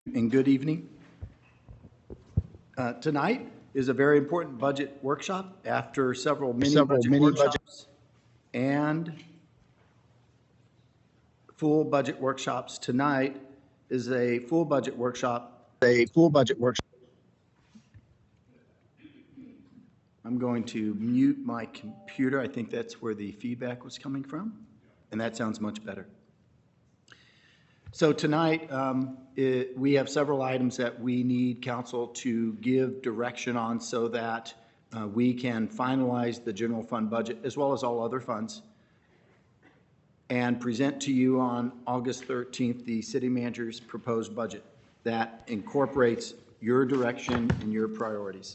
And good evening. Tonight is a very important budget workshop after several mini budget workshops and full budget workshops. Tonight is a full budget workshop. I'm going to mute my computer. I think that's where the feedback was coming from, and that sounds much better. So tonight, we have several items that we need council to give direction on so that we can finalize the general fund budget as well as all other funds and present to you on August 13th the city manager's proposed budget that incorporates your direction and your priorities.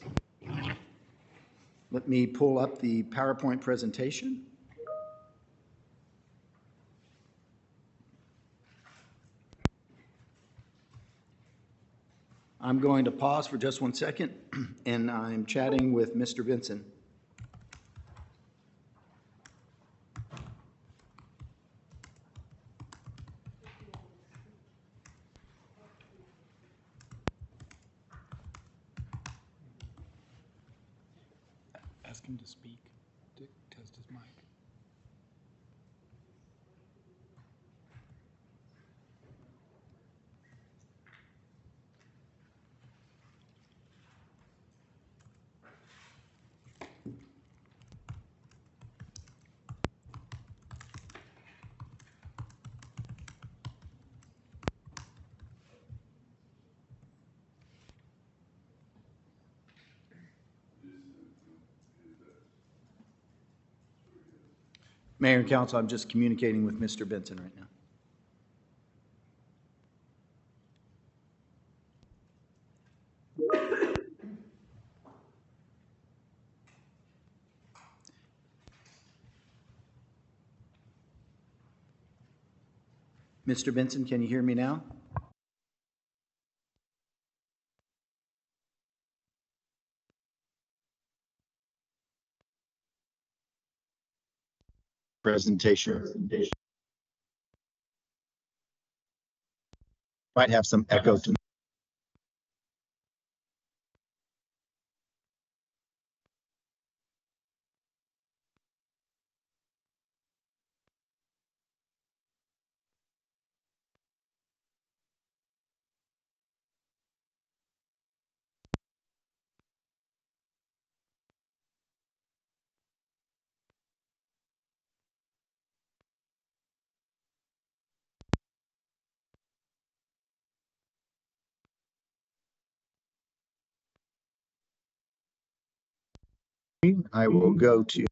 Let me pull up the PowerPoint presentation. I'm going to pause for just 1 second, and I'm chatting with Mr. Benson. Ask him to speak, to test his mic. Mayor and Council, I'm just communicating with Mr. Benson right now. Mr. Benson, can you hear me now? Presentation. Might have some echo to I will go to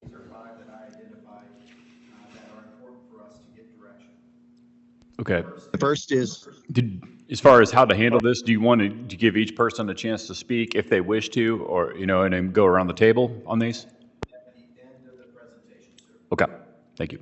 These are 5 that I identified that are important for us to get direction. Okay. the first is As far as how to handle this, do you want to give each person a chance to speak if they wish to, or, and then go around the table on these? At the end of the presentation, sir. Okay, thank you.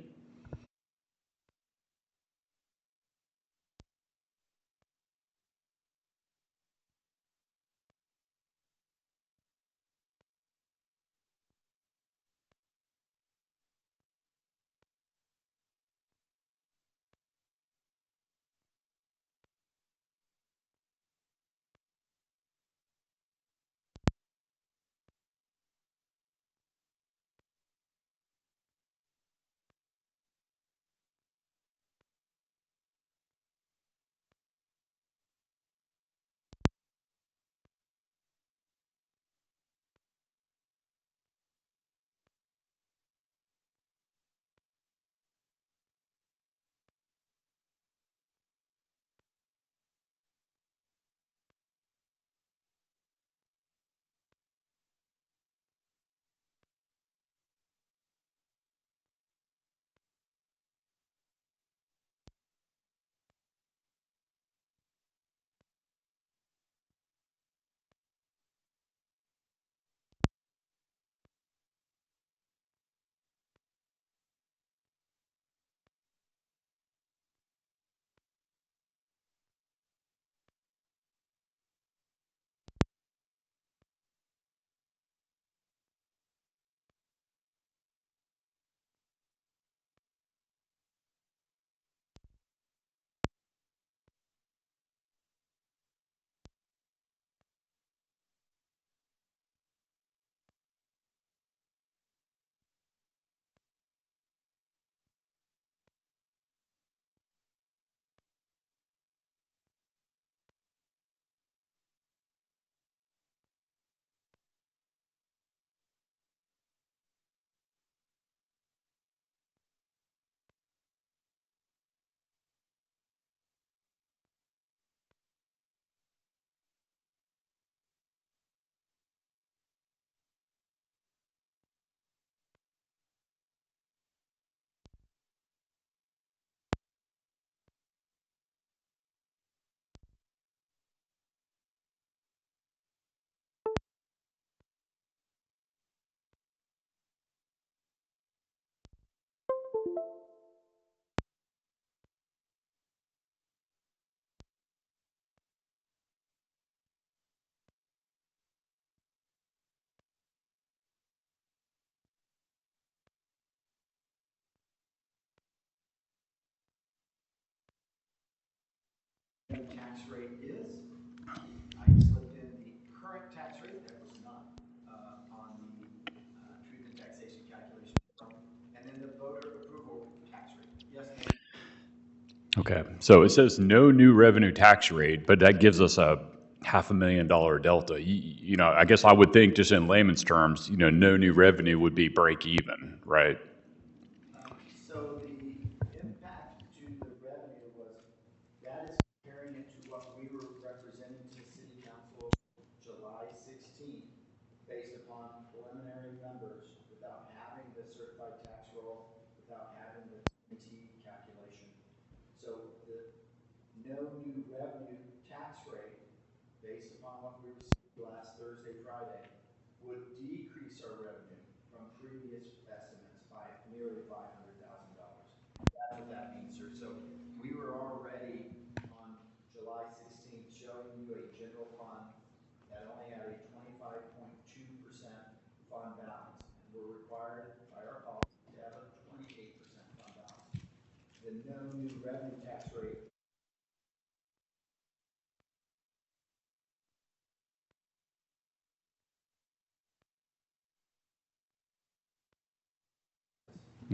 tax rate is. I slipped in the current tax rate that was not on the truth and taxation calculation form, and then the voter approval tax rate. Yes, ma'am. Okay, so it says no new revenue tax rate, but that gives us a $500,000 delta. You know, I guess I would think just in layman's terms, you know, no new revenue would be break even, right? So the impact to the revenue was, that is comparing it to what we were representing to city council July 16th, based upon preliminary numbers, without having the certified tax roll, without having the T calculation. So the no new revenue tax rate, based upon what we received last Thursday, Friday, would decrease our revenue from previous estimates by nearly $500,000. That's what that means, sir. So we were already on July 16th showing you a general fund that only had a 25.2% fund balance. And we're required by our policy to have a 28% fund balance. The no new revenue tax rate.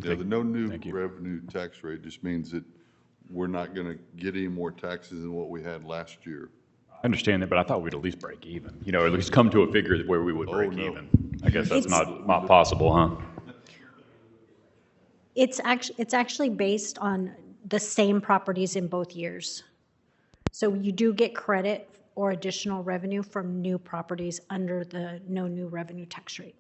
Yeah, the no new Thank you. revenue tax rate just means that we're not going to get any more taxes than what we had last year. I understand that, but I thought we'd at least break even, you know, or at least come to a figure where we would break no. even. I guess that's It's- not possible, huh? It's actually based on the same properties in both years. So you do get credit or additional revenue from new properties under the no new revenue tax rate.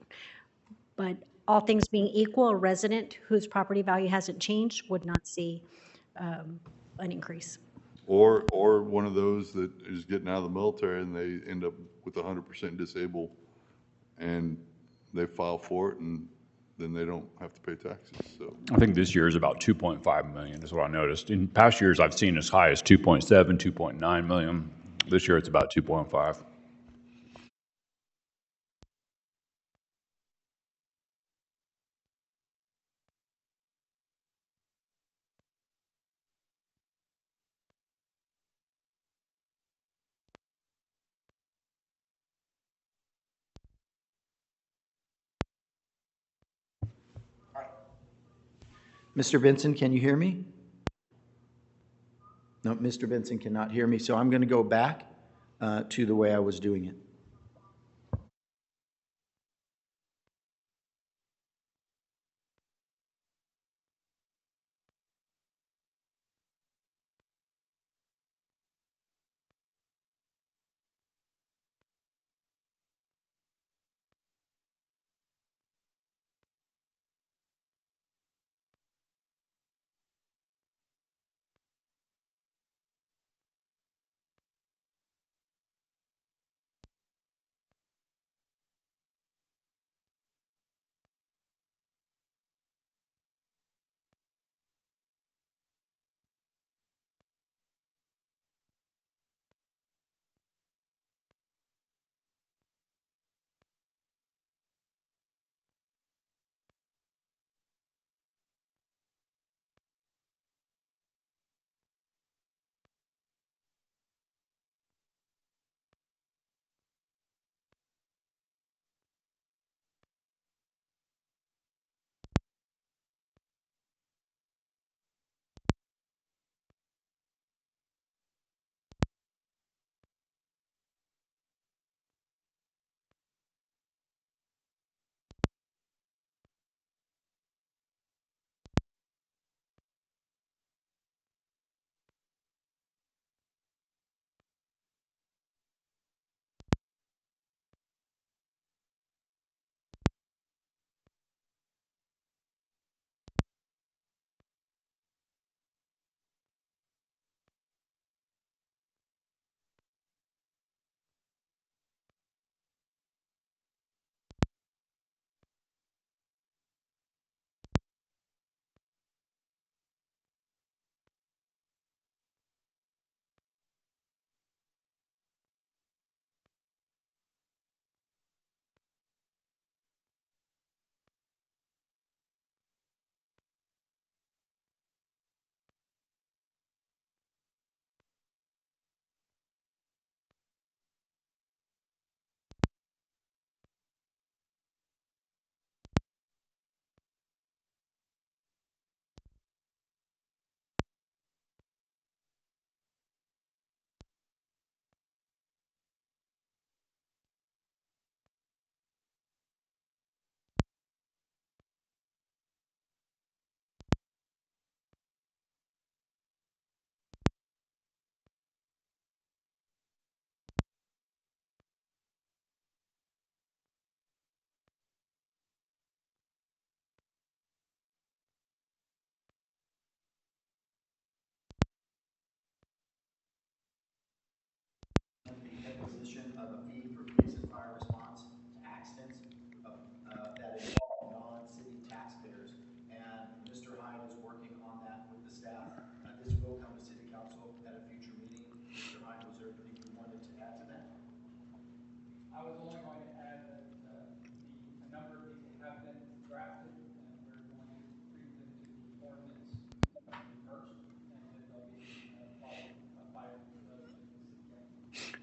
But all things being equal, a resident whose property value hasn't changed would not see an increase. Or one of those that is getting out of the military and they end up with 100% disabled and they file for it and then they don't have to pay taxes, so. I think this year is about 2.5 million is what I noticed. In past years, I've seen as high as 2.7, 2.9 million. This year, it's about 2.5. Mr. Benson, can you hear me? No, Mr. Benson cannot hear me, so I'm going to go back to the way I was doing it.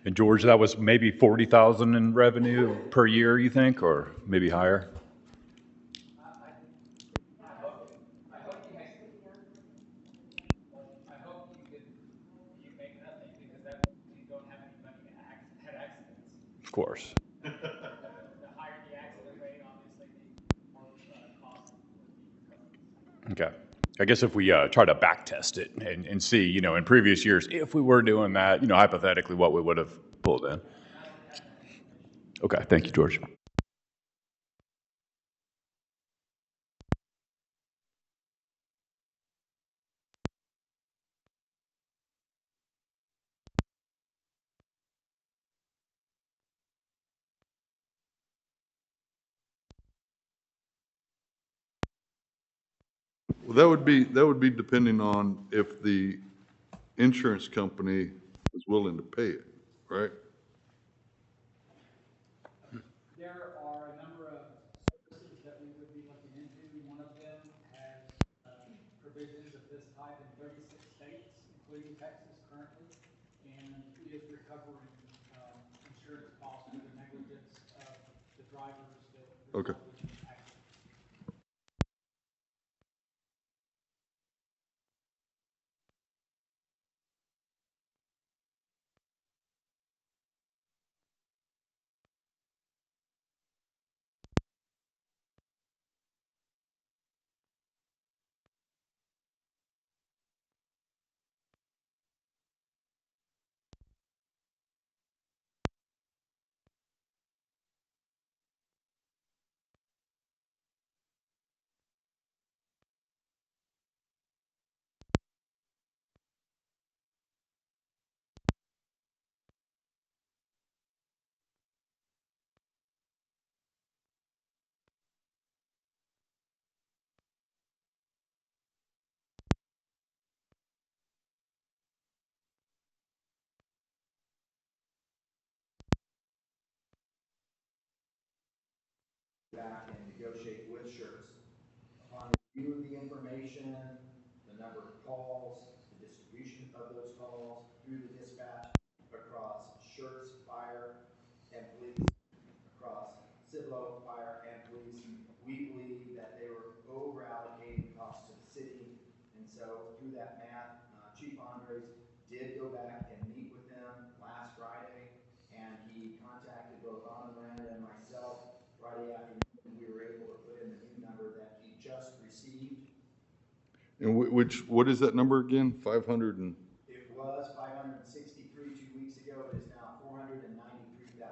And George, that was maybe 40,000 in revenue per year, you think, or maybe higher? I hope you make nothing because that means you don't have any money to had accidents. Of course. The higher the accident rate, obviously, the more cost would be recovered. Okay. I guess if we try to back test it and see, in previous years, if we were doing that, hypothetically, what we would have pulled in. Okay. Thank you, George. Well, that would be depending on if the insurance company is willing to pay it, right? There are a number of services that we would be looking into. One of them has provisions of this type in 36 states, including Texas currently, and is recovering insurance costs for the negligence of the drivers that Okay. resulted in accidents. Back and negotiate with shirts. Upon review of the information, the number of calls, the distribution of those calls through the dispatch across shirts, fire, and police, across Cibolo, fire, and police, we believe that they were over allocating costs to the city. And so through that math, Chief Andres did go back and meet with them last Friday, and he contacted both Anna Miranda and myself Friday afternoon. We were able to put in the new number that he just received. And what is that number again? 500 and, It was 563 2 weeks ago. It is now 493,000.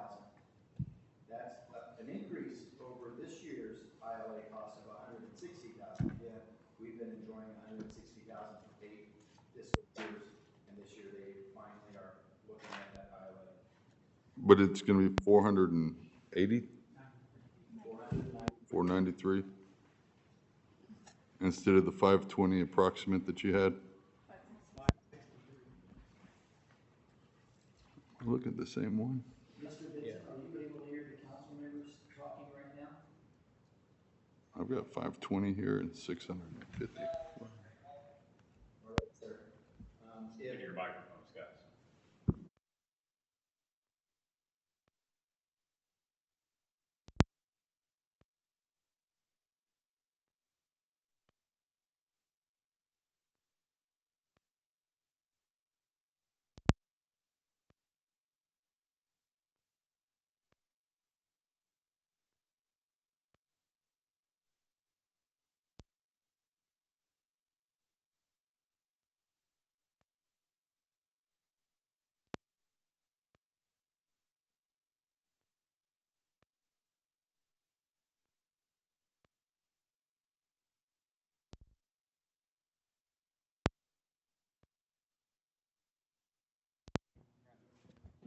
That's an increase over this year's ILA cost of 160,000. Again, we've been enjoying 160,000 for 8 fiscal years, and this year they finally are looking at that ILA. but it's gonna be 480? 493? Instead of the 520 approximate that you had? Look at the same one. Mr. Vincent, are you able to hear the council members talking right now? I've got 520 here and 650. All right, sir. If Your microphones, guys.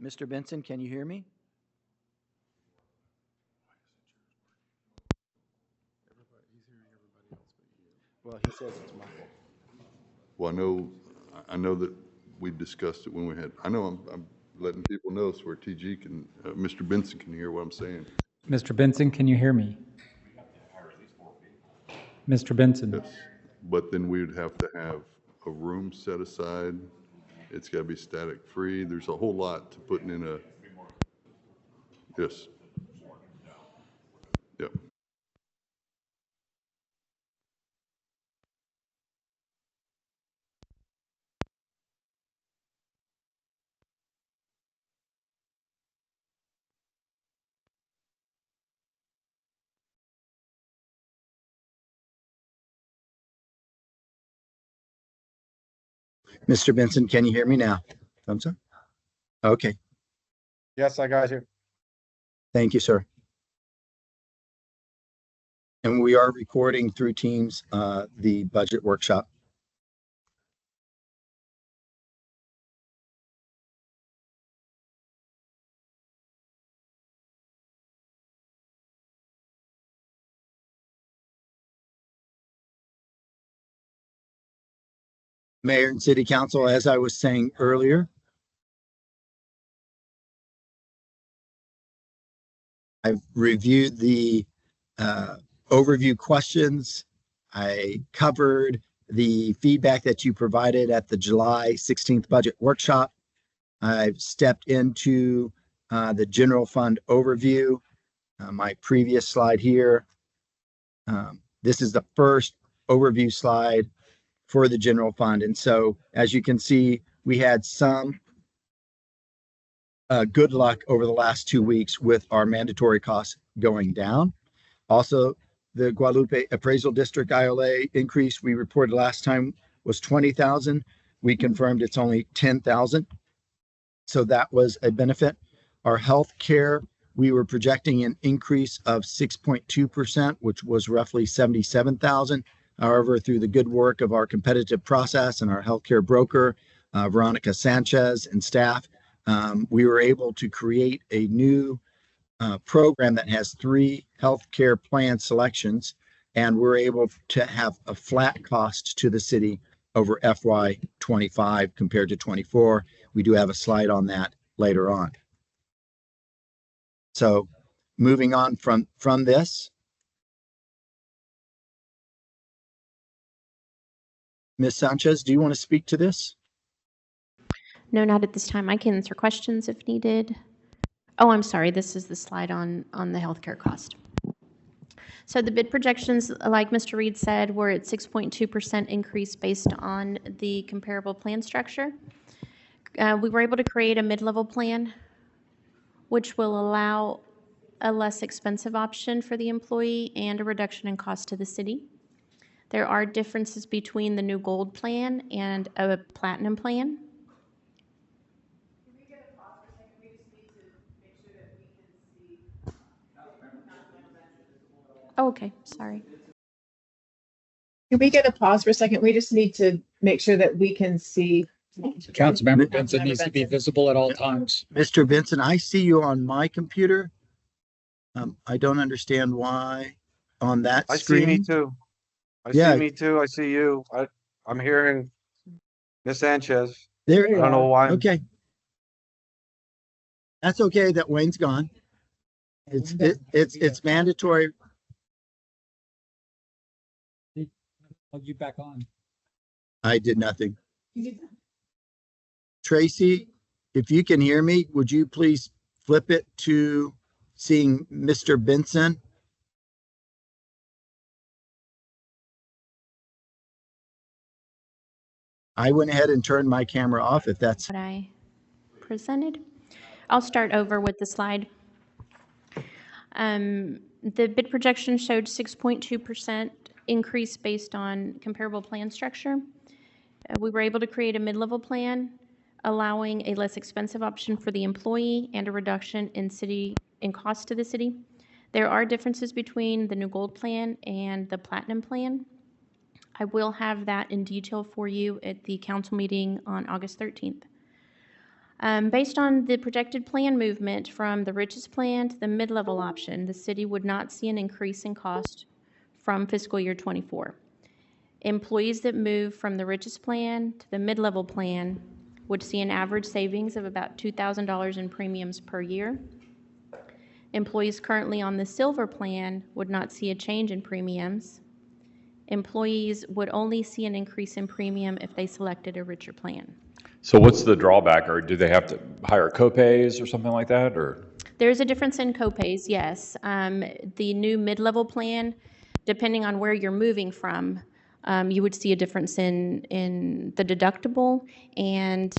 Mr. Benson, can you hear me? Well, he says it's muffled. Well, I know that we discussed it when we had, I know I'm letting people know so where TG can, Mr. Benson can hear what I'm saying. Mr. Benson, can you hear me? Mr. Benson? Yes. But then we would have to have a room set aside It's got to be static free. There's a whole lot to putting in a, yes. Yep. Mr. Benson, can you hear me now? Thumbs up? Okay, Yes, I got you. thank you, sir. And we are recording through Teams, the budget workshop. Mayor and City Council, as I was saying earlier, I've reviewed the overview questions. I covered the feedback that you provided at the July 16th budget workshop. I've stepped into the general fund overview. My previous slide here. This is the first overview slide for the general fund. And so, as you can see, we had some good luck over the last 2 weeks with our mandatory costs going down. Also, the Guadalupe Appraisal District ILA increase we reported last time was 20,000. We confirmed it's only 10,000. So that was a benefit. Our health care, we were projecting an increase of 6.2%, which was roughly 77,000. However, through the good work of our competitive process and our healthcare broker, Veronica Sanchez and staff, we were able to create a new program that has 3 healthcare plan selections, and we're able to have a flat cost to the city over FY 25 compared to 24. We do have a slide on that later on. So moving on from this, Ms. Sanchez, do you want to speak to this? No, not at this time. I can answer questions if needed. Oh, I'm sorry. This is the slide on the healthcare cost. So the bid projections, like Mr. Reed said, were at 6.2% increase based on the comparable plan structure. We were able to create a mid-level plan, which will allow a less expensive option for the employee and a reduction in cost to the city. There are differences between the new gold plan and a platinum plan. Oh, okay, sorry. Can we get a pause for a second? We just need to make sure that we can see. Councilmember Benson needs to be visible at all times. Mr. Benson, I see you on my computer. I don't understand why on that I screen. see me too. I Yeah. see me too. I see you. I'm hearing Ms. Sanchez. There I you don't know are. why. Okay. That's okay that Wayne's gone. It's mandatory. Plug you back on. I did nothing. Tracy, if you can hear me, would you please flip it to seeing Mr. Benson? I went ahead and turned my camera off if that's. What I presented. I'll start over with the slide. The bid projection showed 6.2% increase based on comparable plan structure. We were able to create a mid-level plan, allowing a less expensive option for the employee and a reduction in cost to the city. There are differences between the new gold plan and the platinum plan. I will have that in detail for you at the council meeting on August 13th. Based on the projected plan movement from the richest plan to the mid-level option, the city would not see an increase in cost from fiscal year 24. Employees that move from the richest plan to the mid-level plan would see an average savings of about $2,000 in premiums per year. Employees currently on the silver plan would not see a change in premiums. Employees would only see an increase in premium if they selected a richer plan. So what's the drawback, or do they have to hire copays or something like that, or? There's a difference in copays, yes. The new mid-level plan, depending on where you're moving from, you would see a difference in the deductible, and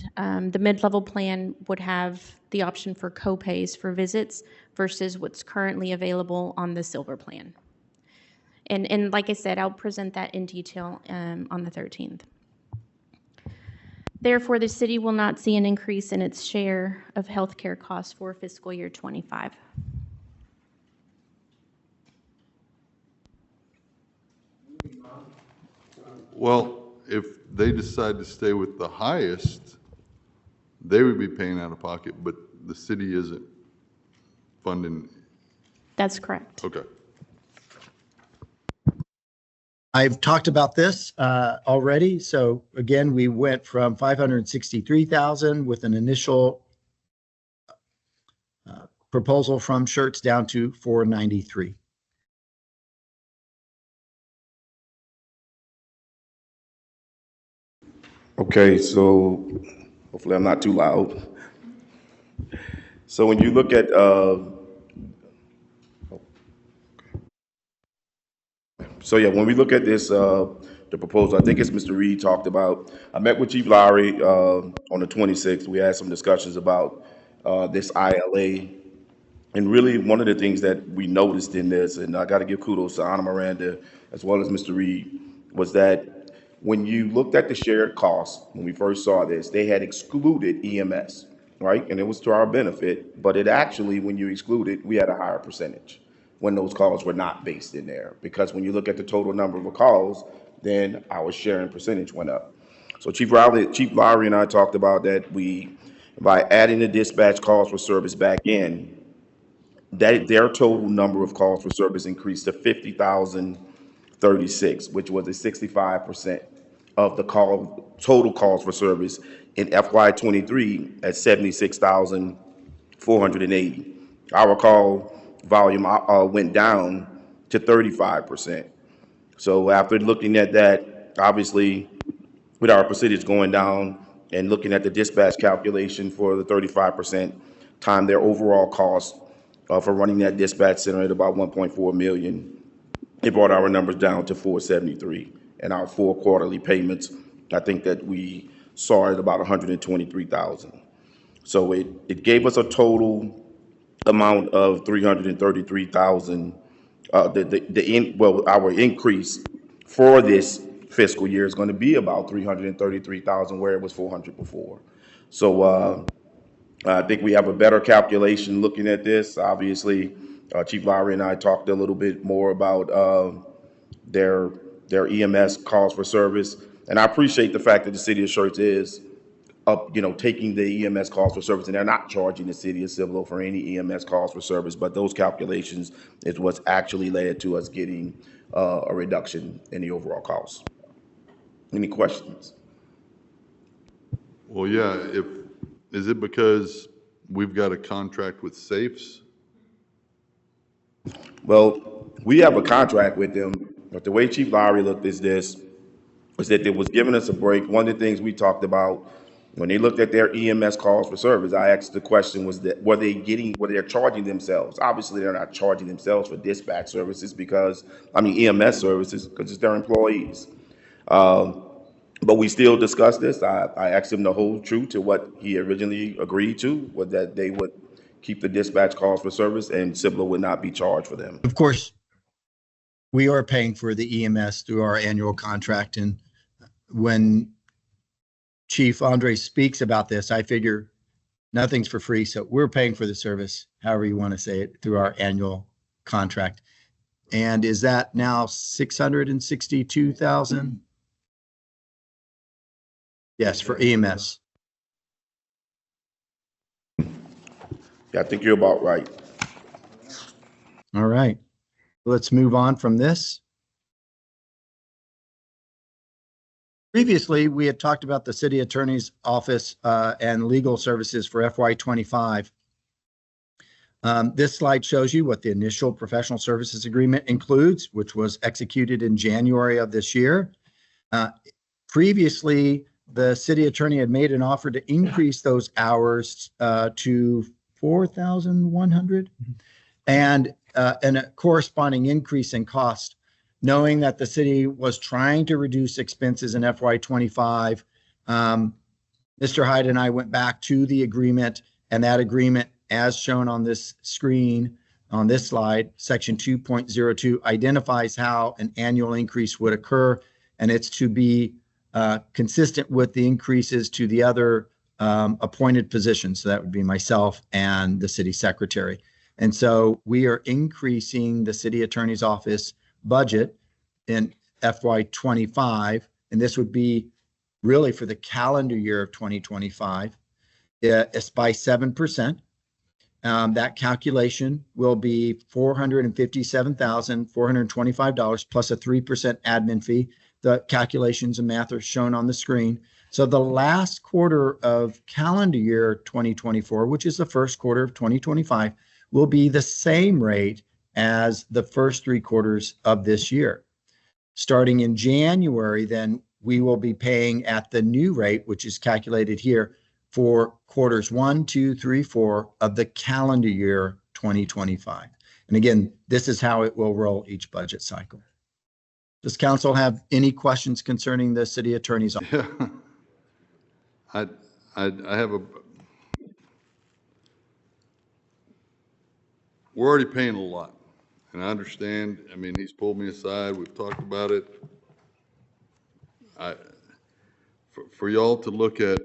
the mid-level plan would have the option for copays for visits versus what's currently available on the silver plan. And like I said, I'll present that in detail on the 13th. Therefore, the city will not see an increase in its share of healthcare costs for fiscal year '25. Well, if they decide to stay with the highest, they would be paying out of pocket, but the city isn't funding. That's correct. Okay. I've talked about this already. So again, we went from 563,000 with an initial proposal from Schertz down to 493. Okay, so hopefully I'm not too loud. So when you look at, when we look at this, the proposal, I think it's Mr. Reed talked about, I met with Chief Lowry on the 26th. We had some discussions about this ILA. And really, one of the things that we noticed in this, and I got to give kudos to Ana Miranda as well as Mr. Reed, was that when you looked at the shared costs, when we first saw this, they had excluded EMS, right? And it was to our benefit, but it actually, when you excluded, we had a higher percentage when those calls were not based in there. Because when you look at the total number of calls, then our sharing percentage went up. So Chief Lowry and I talked about that by adding the dispatch calls for service back in, that their total number of calls for service increased to 50,036, which was a 65% of the total calls for service in FY23 at 76,480. Our call volume went down to 35%. So after looking at that, obviously, with our percentage going down and looking at the dispatch calculation for the 35% time, their overall cost for running that dispatch center at about 1.4 million, it brought our numbers down to 473. And our 4 quarterly payments, I think that we saw at about 123,000. So it gave us a total amount of 333,000. Our increase for this fiscal year is going to be about 333,000, where it was 400 before. So I think we have a better calculation looking at this. Obviously, Chief Lowry and I talked a little bit more about their EMS calls for service, and I appreciate the fact that the city of Schertz is taking the EMS calls for service, and they're not charging the city of Cibolo for any EMS calls for service, but those calculations is what's actually led to us getting a reduction in the overall cost. Any questions? Well, yeah, is it because we've got a contract with Safes? Well, we have a contract with them, but the way Chief Lowry looked at this was that it was giving us a break. One of the things we talked about when they looked at their EMS calls for service, I asked the question was that were they charging themselves? Obviously, they're not charging themselves for dispatch services EMS services, because it's their employees. But we still discussed this. I asked him to hold true to what he originally agreed to, was that they would keep the dispatch calls for service and Cibolo would not be charged for them. Of course, we are paying for the EMS through our annual contract. And when Chief Andre speaks about this, I figure nothing's for free. So we're paying for the service, however you want to say it, through our annual contract. And is that now 662,000? Yes, for EMS. Yeah, I think you're about right. All right. Let's move on from this. Previously, we had talked about the city attorney's office and legal services for FY25. This slide shows you what the initial professional services agreement includes, which was executed in January of this year. Previously, the city attorney had made an offer to increase those hours to 4,100 and a corresponding increase in cost, knowing that the city was trying to reduce expenses in FY25. Mr. Hyde and I went back to the agreement, and that agreement, as shown on this screen, on this slide, section 2.02 identifies how an annual increase would occur, and it's to be consistent with the increases to the other appointed positions. So that would be myself and the city secretary. And so we are increasing the city attorney's office budget in FY25, and this would be really for the calendar year of 2025. It's by 7%. That calculation will be $457,425 plus a 3% admin fee. The calculations and math are shown on the screen. So the last quarter of calendar year 2024, which is the first quarter of 2025, will be the same rate as the first 3 quarters of this year. Starting in January, then we will be paying at the new rate, which is calculated here, for quarters 1, 2, 3, 4 of the calendar year 2025. And again, this is how it will roll each budget cycle. Does council have any questions concerning the city attorney's office? Yeah. I have we're already paying a lot, and I understand. I mean, he's pulled me aside. We've talked about it. For y'all to look at,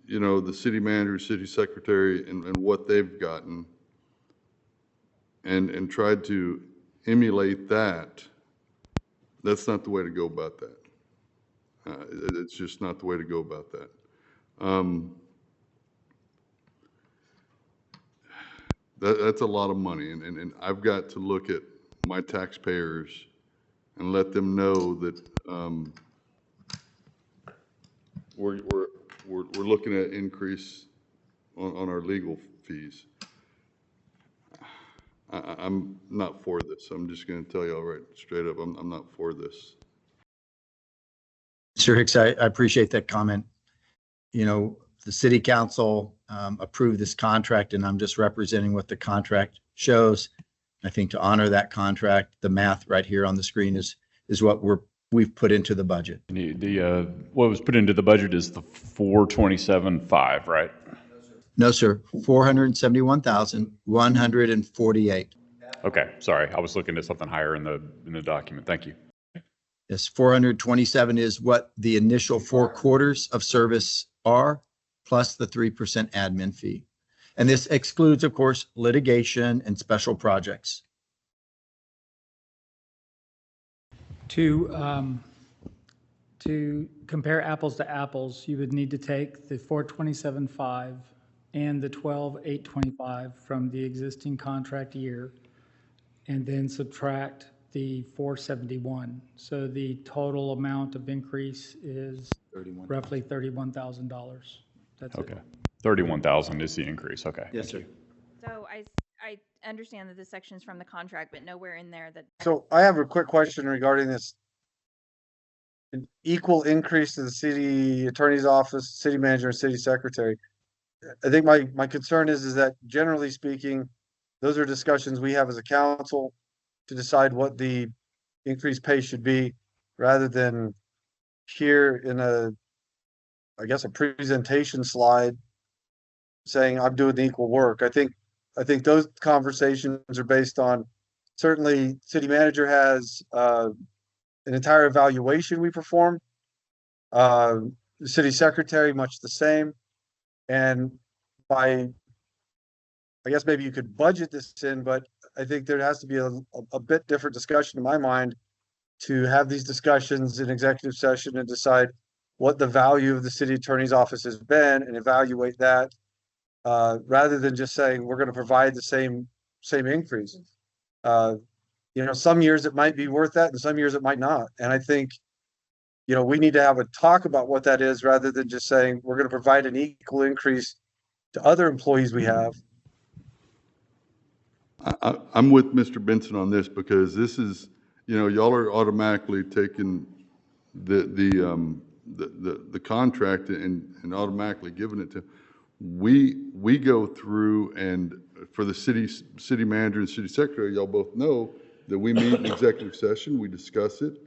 you know, the city manager, city secretary, and what they've gotten, and tried to emulate that, that's not the way to go about that. It's just not the way to go about that. That's a lot of money, and I've got to look at my taxpayers and let them know that we're looking at increase on our legal fees. I'm not for this. I'm just going to tell y'all right straight up. I'm not for this. Mr. Hicks, I appreciate that comment. You know, the city council approved this contract, and I'm just representing what the contract shows. I think to honor that contract, the math right here on the screen is what we've put into the budget. The what was put into the budget is the 427.5, right? No, sir. 471,148. Okay, sorry, I was looking at something higher in the document. Thank you. Yes, 427 is what the initial 4 quarters of service are, plus the 3% admin fee. And this excludes, of course, litigation and special projects. To compare apples to apples, you would need to take the 427.5 and the 12,825 from the existing contract year, and then subtract the 471. So the total amount of increase is roughly $31,000. That's it. Okay, 31,000 is the increase. Okay. Yes, sir. So I understand that this section is from the contract, but nowhere in there that. So I have a quick question regarding this. An equal increase to the city attorney's office, city manager, and city secretary. I think my concern is that generally speaking, those are discussions we have as a council to decide what the increased pay should be, rather than here in a presentation slide saying I'm doing the equal work. I think those conversations are based on, certainly city manager has an entire evaluation we perform. The city secretary, much the same. And I guess maybe you could budget this in, but I think there has to be a bit different discussion in my mind to have these discussions in executive session and decide what the value of the city attorney's office has been and evaluate that, rather than just saying we're going to provide the same increase. You know, some years it might be worth that, and some years it might not. And I think, you know, we need to have a talk about what that is, rather than just saying we're going to provide an equal increase to other employees we have. I'm with Mr. Benson on this because this is, y'all are automatically taking the contract and automatically giving it to, we go through, and for the city manager and city secretary, y'all both know that we meet in executive session, we discuss it,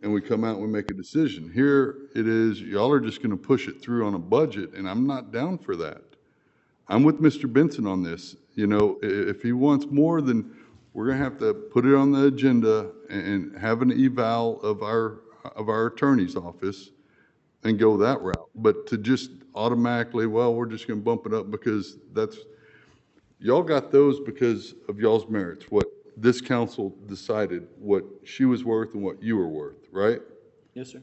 and we come out and we make a decision. Here it is, y'all are just gonna push it through on a budget, and I'm not down for that. I'm with Mr. Benson on this. If he wants more, then we're gonna have to put it on the agenda and have an eval of our attorney's office and go that route. But to just automatically, well, we're just gonna bump it up because y'all got those because of y'all's merits, what this council decided what she was worth and what you were worth, right? Yes, sir.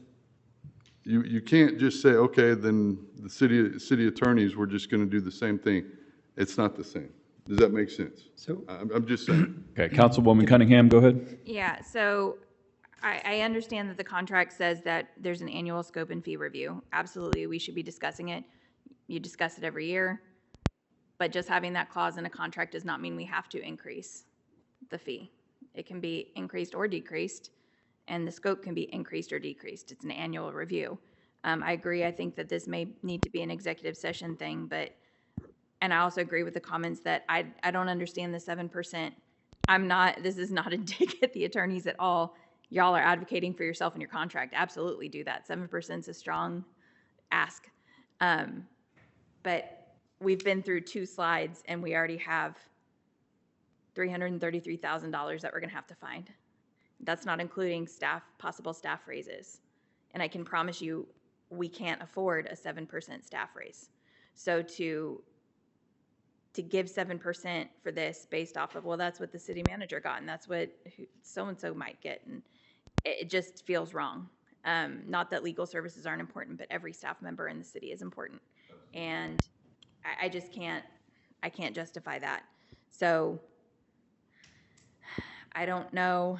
You can't just say, okay, then the city attorneys, we're just gonna do the same thing. It's not the same. Does that make sense? So- I'm just saying. Okay, Councilwoman Cunningham, go ahead. Yeah, so I understand that the contract says that there's an annual scope and fee review. Absolutely, we should be discussing it. You discuss it every year. But just having that clause in a contract does not mean we have to increase the fee. It can be increased or decreased, and the scope can be increased or decreased. It's an annual review. I agree, I think that this may need to be an executive session thing, and I also agree with the comments that I don't understand the 7%. This is not a dig at the attorneys at all. Y'all are advocating for yourself in your contract. Absolutely do that. 7% is a strong ask. But we've been through 2 slides and we already have $333,000 that we're gonna have to find. That's not including possible staff raises. And I can promise you, we can't afford a 7% staff raise. So to give 7% for this based off of, well, that's what the city manager got and that's what so-and-so might get, and it just feels wrong. Not that legal services aren't important, but every staff member in the city is important. And I just can't justify that. So I don't know.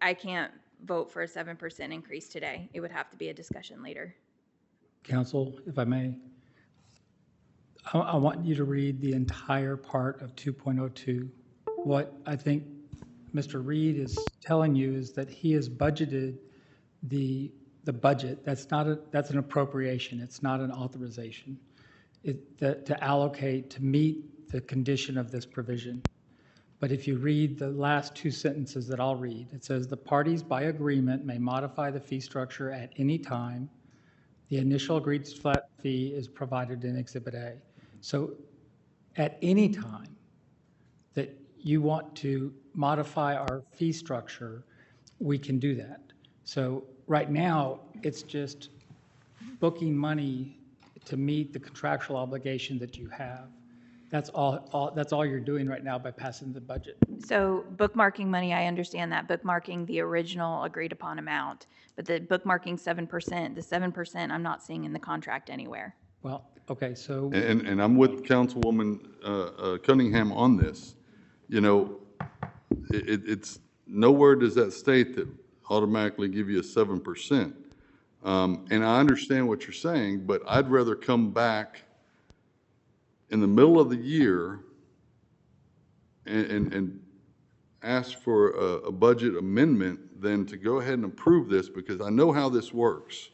I can't vote for a 7% increase today. It would have to be a discussion later. Council, if I may, I want you to read the entire part of 2.02. What I think Mr. Reed is telling you is that he has budgeted the budget. That's an appropriation. It's not an authorization. To allocate to meet the condition of this provision. But if you read the last 2 sentences that I'll read, it says the parties by agreement may modify the fee structure at any time. The initial agreed flat fee is provided in Exhibit A. So at any time that you want to modify our fee structure, we can do that. So right now, it's just booking money to meet the contractual obligation that you have. That's all you're doing right now by passing the budget. So bookmarking money, I understand that, bookmarking the original agreed upon amount, but the bookmarking 7%, the 7% I'm not seeing in the contract anywhere. Well, okay, so. And I'm with Councilwoman Cunningham on this. It's nowhere does that state that automatically give you a 7%. And I understand what you're saying, but I'd rather come back in the middle of the year and ask for a budget amendment than to go ahead and approve this, because I know how this works.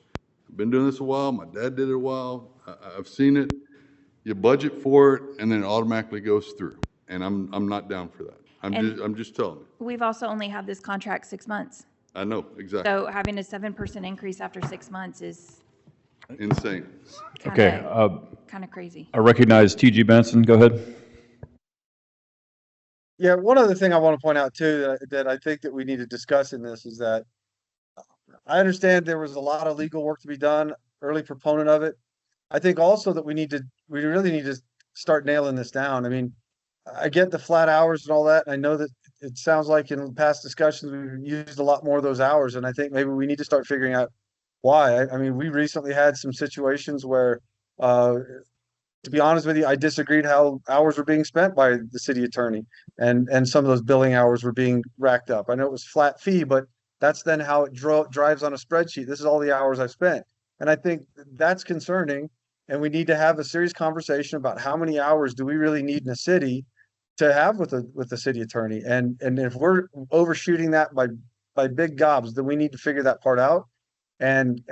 I've been doing this a while. My dad did it a while. I've seen it. You budget for it and then it automatically goes through. And I'm not down for that. I'm just telling you. We've also only had this contract 6 months. I know, exactly. So having a 7% increase after 6 months is Insane. Okay, kind of crazy. I recognize T.G. Benson. Go ahead. Yeah, one other thing I want to point out too, that I think that we need to discuss in this is that I understand there was a lot of legal work to be done, early proponent of it. I think also that we really need to start nailing this down. I mean, I get the flat hours and all that. And I know that it sounds like in past discussions, we've used a lot more of those hours. And I think maybe we need to start figuring out why. I mean, we recently had some situations where, to be honest with you, I disagreed how hours were being spent by the city attorney, and some of those billing hours were being racked up. I know it was flat fee, but that's then how it drives on a spreadsheet. This is all the hours I spent. And I think that's concerning. And we need to have a serious conversation about how many hours do we really need in a city to have with the city attorney. And if we're overshooting that by big gobs, then we need to figure that part out and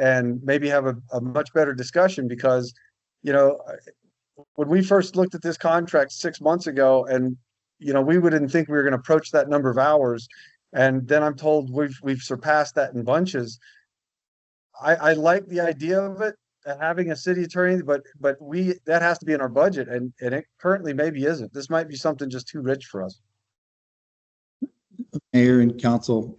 maybe have a much better discussion because, you know, when we first looked at this contract 6 months ago and, you know, we wouldn't think we were going to approach that number of hours. And then I'm told we've surpassed that in bunches. I like the idea of it, having a city attorney, but that has to be in our budget and it currently maybe isn't. This might be something just too rich for us. Mayor and council,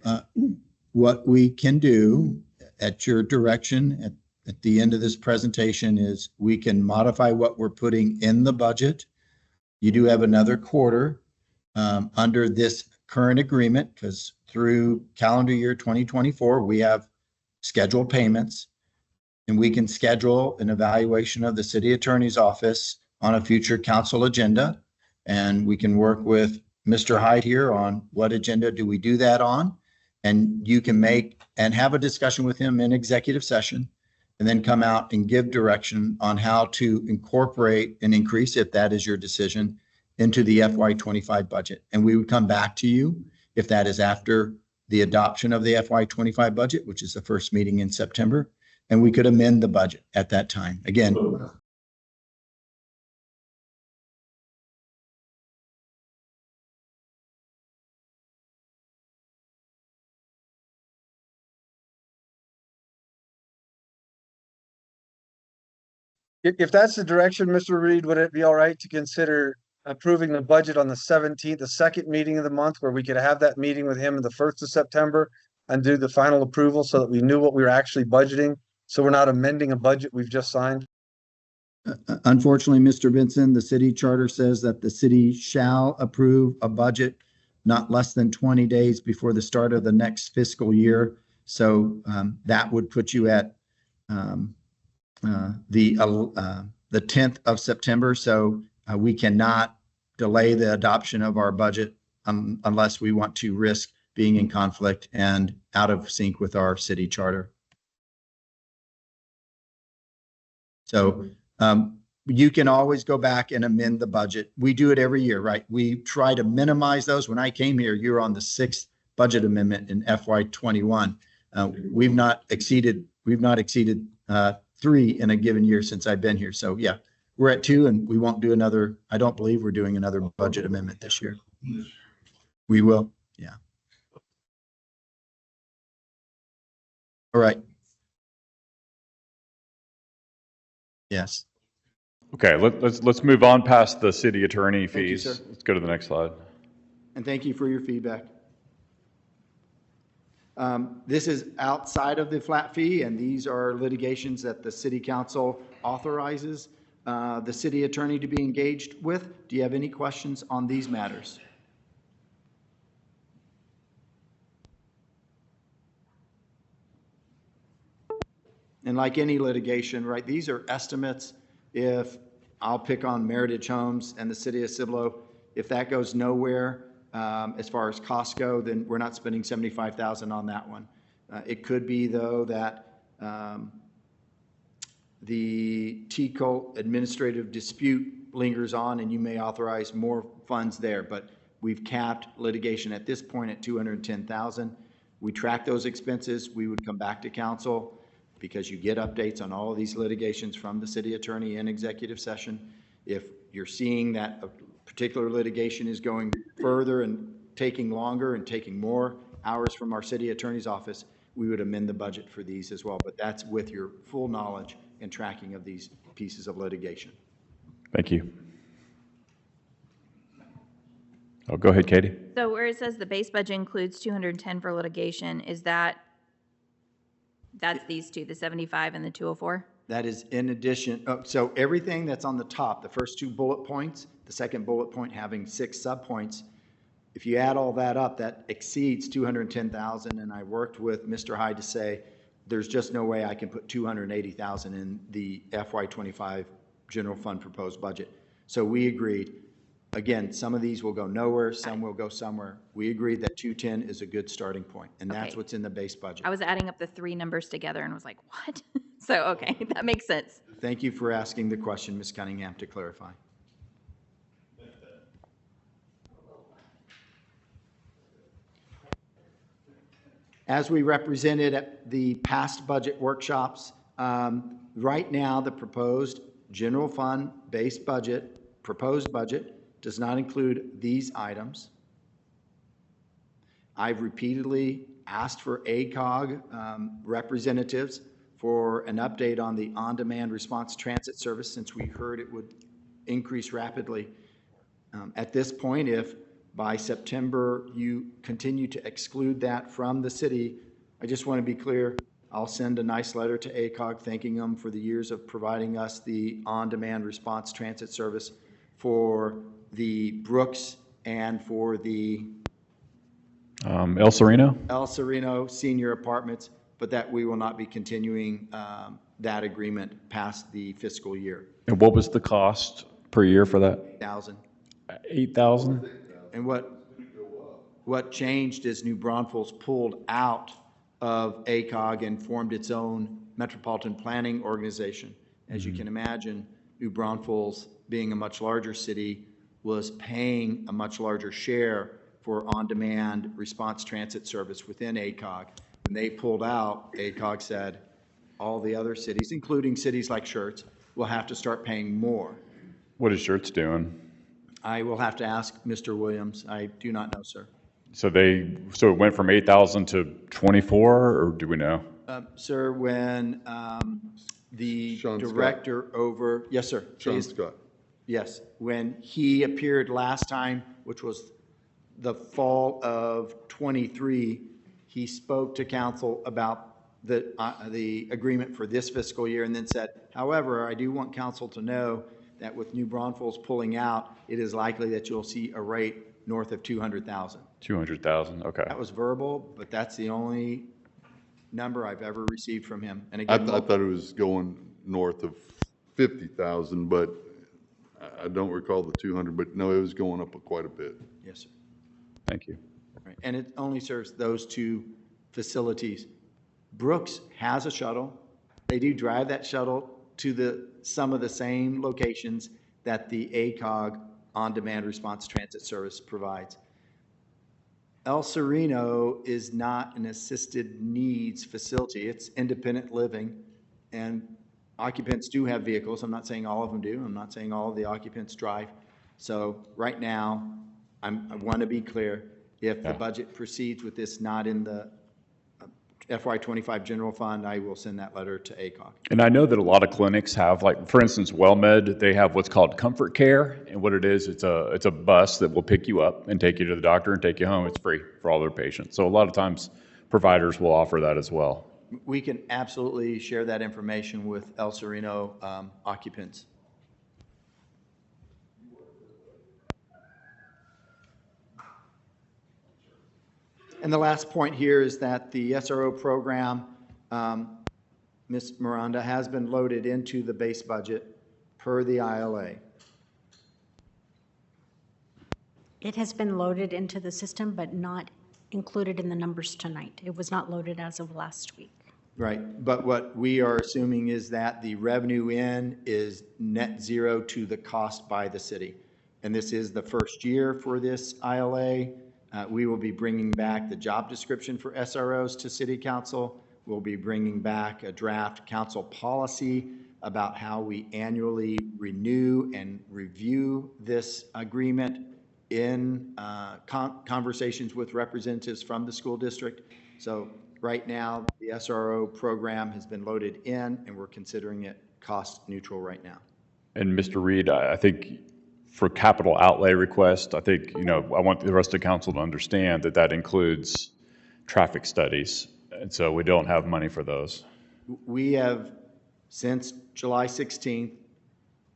what we can do at your direction at the end of this presentation is we can modify what we're putting in the budget. You do have another quarter under this current agreement because through calendar year 2024, we have scheduled payments and we can schedule an evaluation of the city attorney's office on a future council agenda. And we can work with Mr. Hyde here on what agenda do we do that on. And you can make and have a discussion with him in executive session and then come out and give direction on how to incorporate an increase, if that is your decision, into the FY25 budget. And we would come back to you if that is after the adoption of the FY25 budget, which is the first meeting in September, and we could amend the budget at that time. Again, If that's the direction, Mr. Reed, would it be all right to consider approving the budget on the 17th, the second meeting of the month, where we could have that meeting with him on the 1st of September and do the final approval so that we knew what we were actually budgeting? So we're not amending a budget we've just signed? unfortunately, Mr. Benson, the city charter says that the city shall approve a budget not less than 20 days before the start of the next fiscal year. So that would put you at the 10th of September. So we cannot delay the adoption of our budget unless we want to risk being in conflict and out of sync with our city charter. So you can always go back and amend the budget. We do it every year, right? We try to minimize those. When I came here, you were on the 6th budget amendment in FY21. We've not exceeded 3 in a given year since I've been here. So yeah, we're at 2 and we won't do another. I don't believe we're doing another budget amendment this year. We will. Yeah. All right. Yes. Okay, let's move on past the city attorney Thank you, fees. sir. Let's go to the next slide. And thank you for your feedback. This is outside of the flat fee, and these are litigations that the city council authorizes the city attorney to be engaged with. Do you have any questions on these matters? And like any litigation, right, these are estimates. If I'll pick on Meritage Homes and the city of Cibolo, if that goes nowhere, as far as costs go, then we're not spending $75,000 on that one. It could be though that the TCOL administrative dispute lingers on and you may authorize more funds there, but we've capped litigation at this point at $210,000. We track those expenses. We would come back to council because you get updates on all of these litigations from the city attorney in executive session. If you're seeing that a particular litigation is going further and taking longer and taking more hours from our city attorney's office, we would amend the budget for these as well. But that's with your full knowledge and tracking of these pieces of litigation. Thank you. Oh, go ahead, Katie. So where it says the base budget includes 210 for litigation, is that's these two, the 75 and the 204? That is in addition, so everything that's on the top, the first 2 bullet points, the second bullet point having 6 subpoints, if you add all that up, that exceeds 210,000. And I worked with Mr. Hyde to say, there's just no way I can put 280,000 in the FY25 general fund proposed budget. So we agreed. Again, some of these will go nowhere, some will go somewhere. We agreed that 210 is a good starting point, and that's Okay. what's in the base budget. I was adding up the 3 numbers together and was like, what? So, okay, that makes sense. Thank you for asking the question, Ms. Cunningham, to clarify. As we represented at the past budget workshops, right now, the proposed general fund based budget, proposed budget, does not include these items. I've repeatedly asked for ACOG representatives for an update on the on-demand response transit service, since we heard it would increase rapidly. At this point, if by September you continue to exclude that from the city, I just want to be clear, I'll send a nice letter to ACOG thanking them for the years of providing us the on-demand response transit service for the Brooks and for the El Sereno? El Sereno senior apartments, but that we will not be continuing that agreement past the fiscal year. And what was the cost per year for that? 1,000. 8,000? And what changed is New Braunfels pulled out of ACOG and formed its own metropolitan planning organization. As you can imagine, New Braunfels, being a much larger city, was paying a much larger share for on-demand response transit service within ACOG. When they pulled out, ACOG said all the other cities, including cities like Schertz, will have to start paying more. What is Schertz doing? I will have to ask Mr. Williams. I do not know, sir. So it went from 8,000 to 24, or do we know? Sir, when the Sean Scott. director over, yes, sir. Sean Please. Scott. Yes, when he appeared last time, which was the fall of '23, he spoke to council about the agreement for this fiscal year and then said, however, I do want council to know that with New Braunfels pulling out, it is likely that you'll see a rate north of 200,000. 200,000, okay. That was verbal, but that's the only number I've ever received from him. And I again, thought it was going north of 50,000, but I don't recall the 200, but no, it was going up quite a bit. yes, sir. Thank you. Right. And it only serves those two facilities. Brooks has a shuttle. They do drive that shuttle to some of the same locations that the ACOG on-demand response transit service provides. El Sereno is not an assisted needs facility. It's independent living, and occupants do have vehicles. I'm not saying all of them do. I'm not saying all of the occupants drive. So right now, I want to be clear, if the budget proceeds with this not in the FY25 general fund, I will send that letter to ACOG. And I know that a lot of clinics have, like, for instance, WellMed, they have what's called Comfort Care. And what it is, it's a bus that will pick you up and take you to the doctor and take you home. It's free for all their patients. So a lot of times providers will offer that as well. We can absolutely share that information with El Sereno occupants. And the last point here is that the SRO program, Ms. Miranda, has been loaded into the base budget per the ILA. It has been loaded into the system, but not included in the numbers tonight. It was not loaded as of last week. Right, but what we are assuming is that the revenue in is net zero to the cost by the city. And this is the first year for this ILA. We will be bringing back the job description for SROs to City Council. We'll be bringing back a draft council policy about how we annually renew and review this agreement in conversations with representatives from the school district. So right now, the SRO program has been loaded in, and we're considering it cost neutral right now. And Mr. Reed, I think for capital outlay request, I think, I want the rest of council to understand that that includes traffic studies. And so we don't have money for those. We have, since July 16th,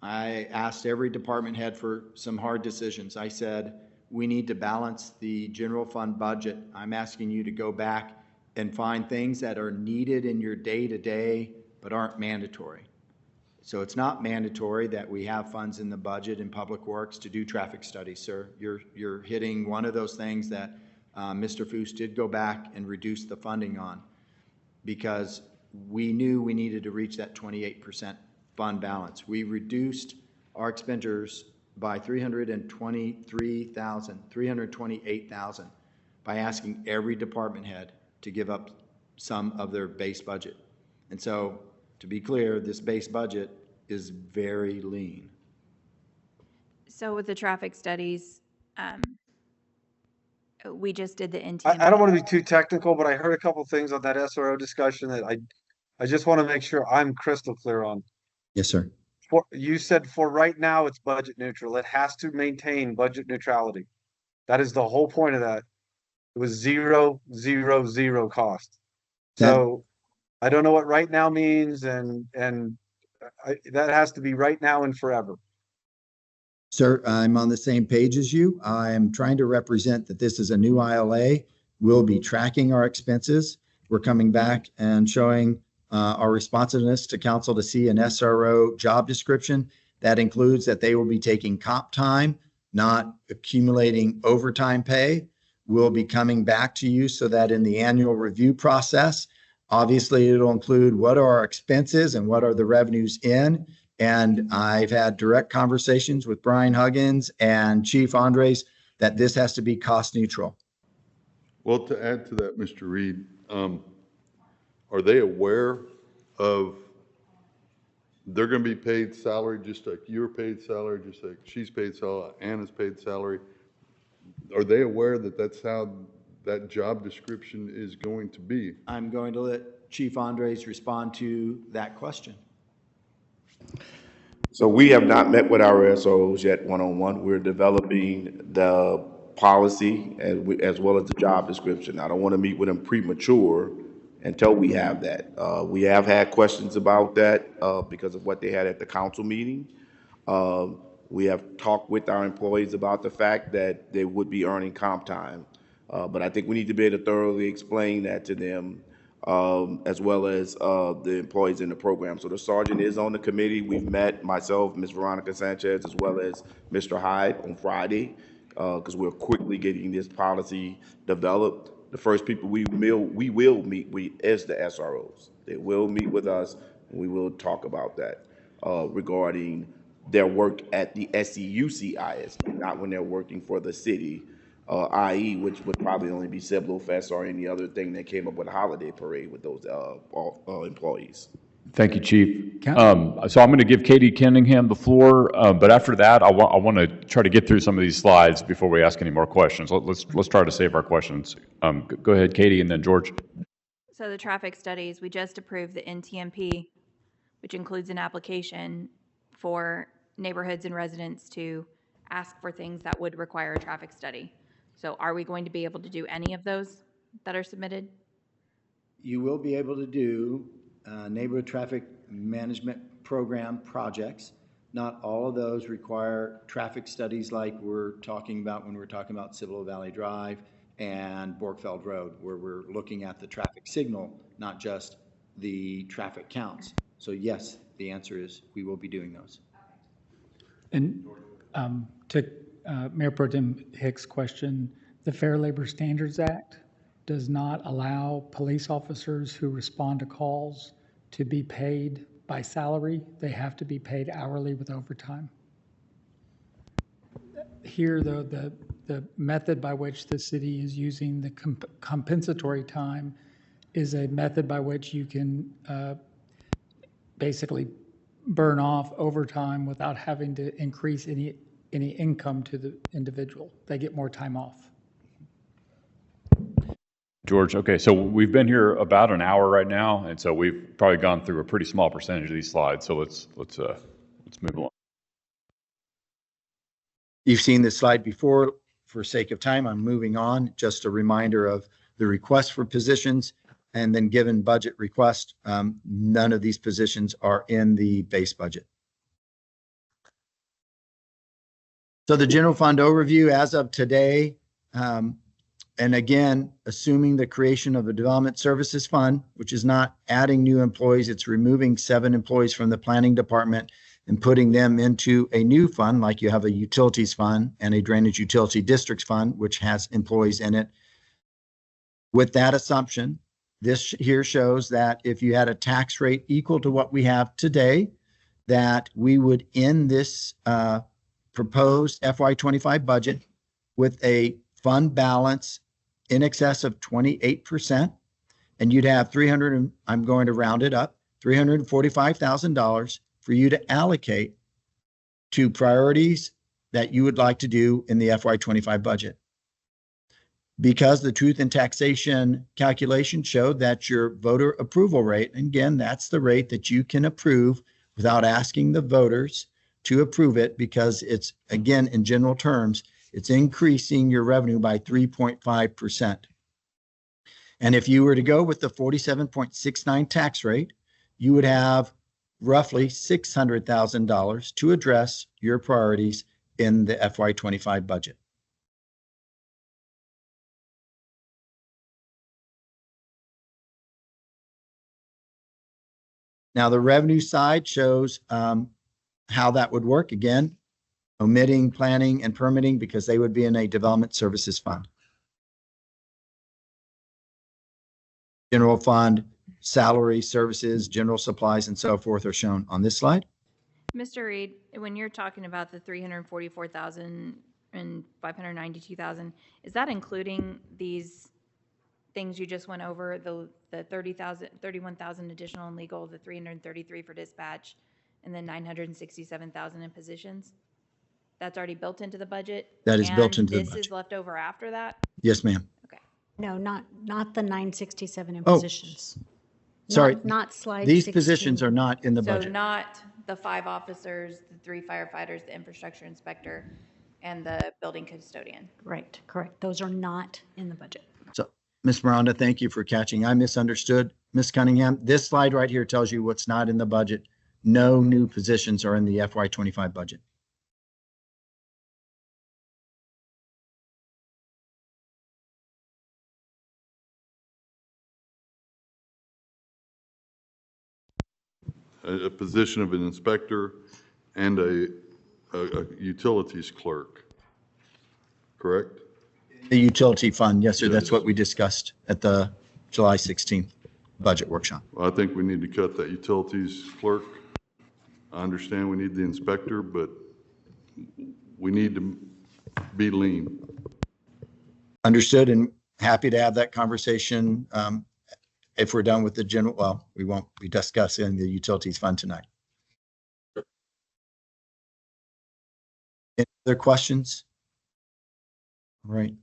I asked every department head for some hard decisions. I said, we need to balance the general fund budget. I'm asking you to go back and find things that are needed in your day-to-day but aren't mandatory. So it's not mandatory that we have funds in the budget in Public Works to do traffic studies, sir. You're hitting one of those things that Mr. Foose did go back and reduce the funding on, because we knew we needed to reach that 28% fund balance. We reduced our expenditures by $328,000 by asking every department head to give up some of their base budget. And so, to be clear, this base budget is very lean. So with the traffic studies, we just did the NTM. I don't want to be too technical, but I heard a couple things on that SRO discussion that I just want to make sure I'm crystal clear on. Yes, sir. You said for right now, it's budget neutral. It has to maintain budget neutrality. That is the whole point of that. It was 0, 0, 0 cost. So I don't know what right now means, and that has to be right now and forever. Sir, I'm on the same page as you. I'm trying to represent that this is a new ILA. We'll be tracking our expenses. We're coming back and showing our responsiveness to council to see an SRO job description. That includes that they will be taking comp time, not accumulating overtime pay. We'll be coming back to you so that in the annual review process, obviously it'll include what are our expenses and what are the revenues in. And I've had direct conversations with Brian Huggins and Chief Andres that this has to be cost neutral. Well, to add to that, Mr. Reed, are they aware of they're going to be paid salary just like you're paid salary, just like she's paid salary, Anna's paid salary? Are they aware that that's how that job description is going to be? I'm going to let Chief Andres respond to that question. So we have not met with our SOs yet one-on-one. We're developing the policy as well as the job description. I don't want to meet with them premature until we have that. We have had questions about that because of what they had at the council meeting. We have talked with our employees about the fact that they would be earning comp time. But I think we need to be able to thoroughly explain that to them, as well as the employees in the program. So the sergeant is on the committee. We've met, myself, Ms. Veronica Sanchez, as well as Mr. Hyde on Friday, because we're quickly getting this policy developed. The first people we will meet with is the SROs. They will meet with us, and we will talk about that regarding their work at the SEUC ISD, not when they're working for the city, i.e., which would probably only be Cibolo Fest or any other thing that came up with a holiday parade with those employees. Thank you, Chief. So I'm going to give Katie Cunningham the floor, but after that, I want to try to get through some of these slides before we ask any more questions. Let's try to save our questions. Go ahead, Katie, and then George. So the traffic studies, we just approved the NTMP, which includes an application for neighborhoods and residents to ask for things that would require a traffic study. So are we going to be able to do any of those that are submitted? You will be able to do neighborhood traffic management program projects. Not all of those require traffic studies like we're talking about when we're talking about Cibolo Valley Drive and Borgfeld Road, where we're looking at the traffic signal, not just the traffic counts. So yes, the answer is we will be doing those. And to Mayor Pro Tem Hicks' question, the Fair Labor Standards Act does not allow police officers who respond to calls to be paid by salary. They have to be paid hourly with overtime. Here, though, the method by which the city is using the compensatory time is a method by which you can basically burn off overtime without having to increase any income to the individual. They get more time off. George, okay, so we've been here about an hour right now, and so we've probably gone through a pretty small percentage of these slides. So let's move along. You've seen this slide before. For sake of time, I'm moving on. Just a reminder of the request for positions, and then given budget request, none of these positions are in the base budget. So the general fund overview as of today, and again, assuming the creation of a development services fund, which is not adding new employees, it's removing 7 employees from the planning department and putting them into a new fund, like you have a utilities fund and a drainage utility districts fund, which has employees in it. With that assumption, This here shows that if you had a tax rate equal to what we have today, that we would end this proposed FY25 budget with a fund balance in excess of 28%. And you'd have I'm going to round it up, $345,000 for you to allocate to priorities that you would like to do in the FY25 budget. Because the truth in taxation calculation showed that your voter approval rate, and again, that's the rate that you can approve without asking the voters to approve it, because it's, again, in general terms, it's increasing your revenue by 3.5%. And if you were to go with the 47.69 tax rate, you would have roughly $600,000 to address your priorities in the FY25 budget. Now, the revenue side shows how that would work. Again, omitting planning and permitting because they would be in a development services fund. General fund, salary, services, general supplies, and so forth are shown on this slide. Mr. Reed, when you're talking about the 344,000 and 592,000, is that including these things you just went over, the 31,000 additional in legal, the 333 for dispatch, and then 967,000 in positions? That's already built into the budget? That is built into the And this budget. is left over after that? Yes, ma'am. Okay. No, not the 967 in Oh, positions. Sorry, Not slide these 16. positions are not in the So budget. not the 5 officers, the 3 firefighters, the infrastructure inspector, and the building custodian? Right, correct. Those are not in the budget. So, Ms. Miranda, thank you for catching. I misunderstood. Ms. Cunningham, this slide right here tells you what's not in the budget. No new positions are in the FY25 budget. A position of an inspector and a utilities clerk, correct? The utility fund, yes, sir. That's what we discussed at the July 16th budget workshop. Well, I think we need to cut that utilities clerk. I understand we need the inspector, but we need to be lean. Understood, and happy to have that conversation if we're done with the general, well, we won't be discussing the utilities fund tonight. Any other questions? All right.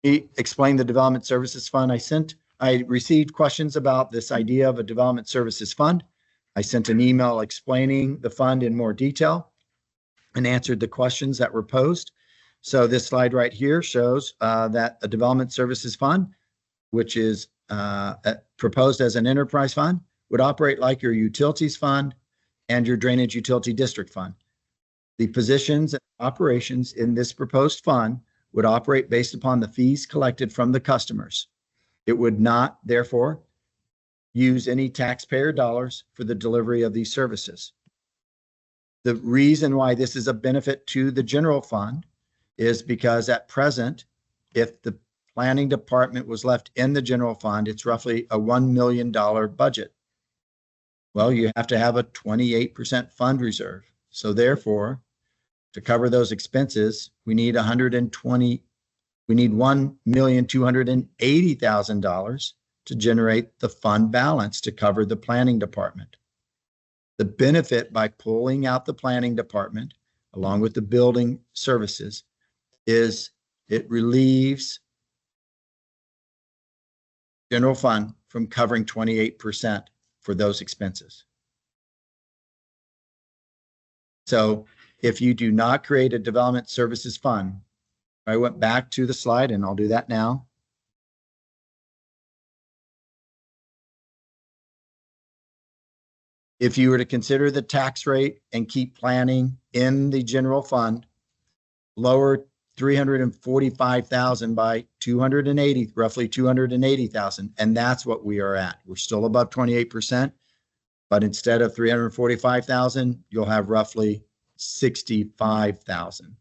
Explain the development services fund. I received questions about this idea of a development services fund. I sent an email explaining the fund in more detail and answered the questions that were posed. So this slide right here shows that a development services fund, which is proposed as an enterprise fund, would operate like your utilities fund and your drainage utility district fund. The positions and operations in this proposed fund would operate based upon the fees collected from the customers. It would not, therefore, use any taxpayer dollars for the delivery of these services. The reason why this is a benefit to the general fund is because at present, if the planning department was left in the general fund, it's roughly a $1 million budget. Well, you have to have a 28% fund reserve. So therefore, to cover those expenses, we need $1,280,000 to generate the fund balance to cover the planning department. The benefit by pulling out the planning department, along with the building services, is it relieves general fund from covering 28% for those expenses. So if you do not create a development services fund, I went back to the slide and I'll do that now. If you were to consider the tax rate and keep planning in the general fund, lower 345,000 by 280, roughly 280,000. And that's what we are at. We're still above 28%, but instead of 345,000, you'll have roughly 65,000.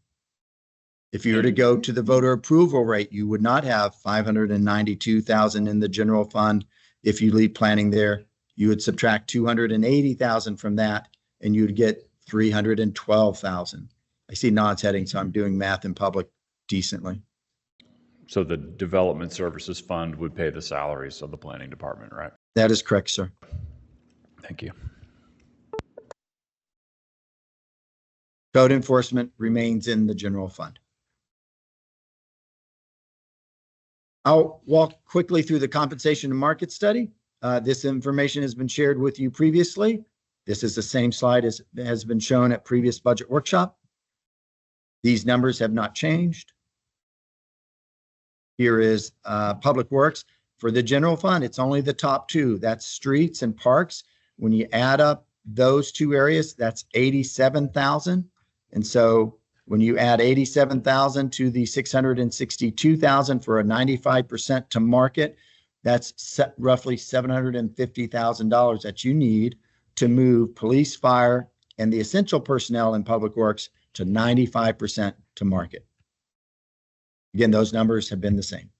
If you were to go to the voter approval rate, you would not have 592,000 in the general fund. If you leave planning there, you would subtract 280,000 from that and you'd get 312,000. I see nods heading, so I'm doing math in public decently. So the Development Services Fund would pay the salaries of the planning department, right? That is correct, sir. Thank you. Code enforcement remains in the general fund. I'll walk quickly through the compensation and market study. This information has been shared with you previously. This is the same slide as has been shown at previous budget workshop. These numbers have not changed. Here is Public Works. For the general fund, it's only the top two. That's streets and parks. When you add up those two areas, that's 87,000. And so when you add 87,000 to the 662,000 for a 95% to market, that's roughly $750,000 that you need to move police, fire, and the essential personnel in Public Works to 95% to market. Again, those numbers have been the same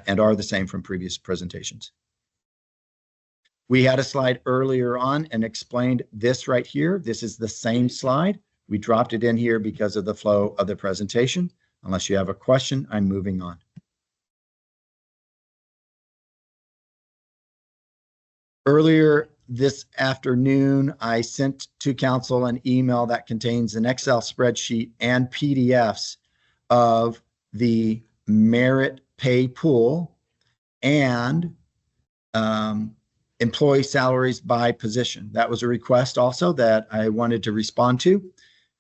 and are the same from previous presentations. We had a slide earlier on and explained this right here. This is the same slide. We dropped it in here because of the flow of the presentation. Unless you have a question, I'm moving on. Earlier this afternoon, I sent to council an email that contains an Excel spreadsheet and PDFs of the merit pay pool and employee salaries by position. That was a request also that I wanted to respond to.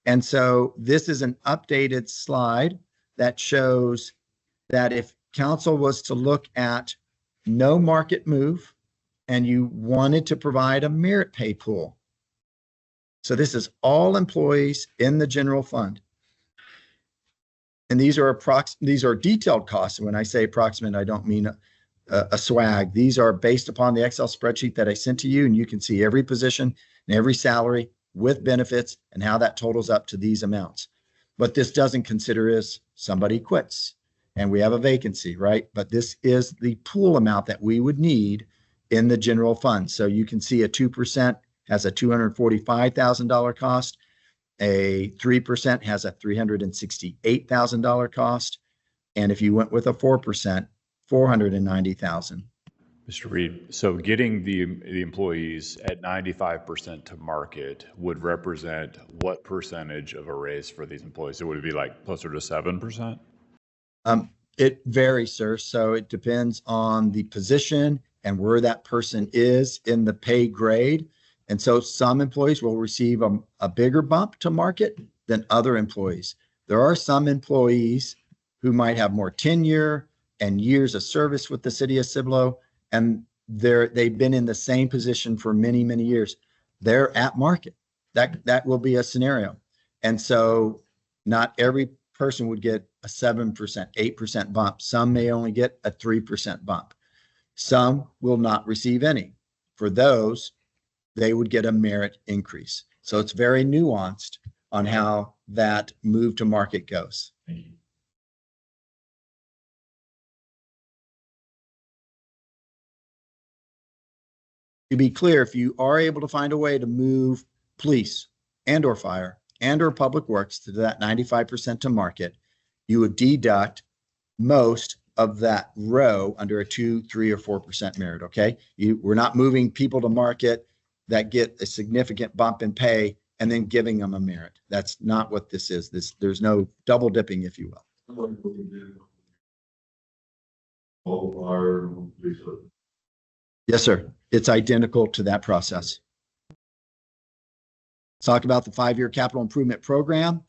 And so this is an updated slide that shows that if council was to look at no market move and you wanted to provide a merit pay pool. So this is all employees in the general fund. And these are detailed costs. When I say approximate, I don't mean a swag. These are based upon the Excel spreadsheet that I sent to you, and you can see every position and every salary with benefits and how that totals up to these amounts. What this doesn't consider is somebody quits and we have a vacancy, right? But this is the pool amount that we would need in the general fund. So you can see a 2% has a $245,000 cost. A 3% has a $368,000 cost. And if you went with a 4%, $490,000. Mr. Reed, so getting the employees at 95% to market would represent what percentage of a raise for these employees? So would it be like closer to 7%? It varies, sir. So it depends on the position and where that person is in the pay grade. And so some employees will receive a bigger bump to market than other employees. There are some employees who might have more tenure and years of service with the city of Cibolo, and they've been in the same position for many, many years. They're at market. That will be a scenario. And so not every person would get a 7%, 8% bump. Some may only get a 3% bump. Some will not receive any. For those, they would get a merit increase. So it's very nuanced on how that move to market goes. Thank you. To be clear, if you are able to find a way to move police and or fire and or public works to that 95% to market, you would deduct most of that row under a 2, 3, or 4% merit, okay? We're not moving people to market that get a significant bump in pay and then giving them a merit. That's not what this is. There's no double dipping, if you will. Yes, sir. It's identical to that process. Let's talk about the 5-year capital improvement program.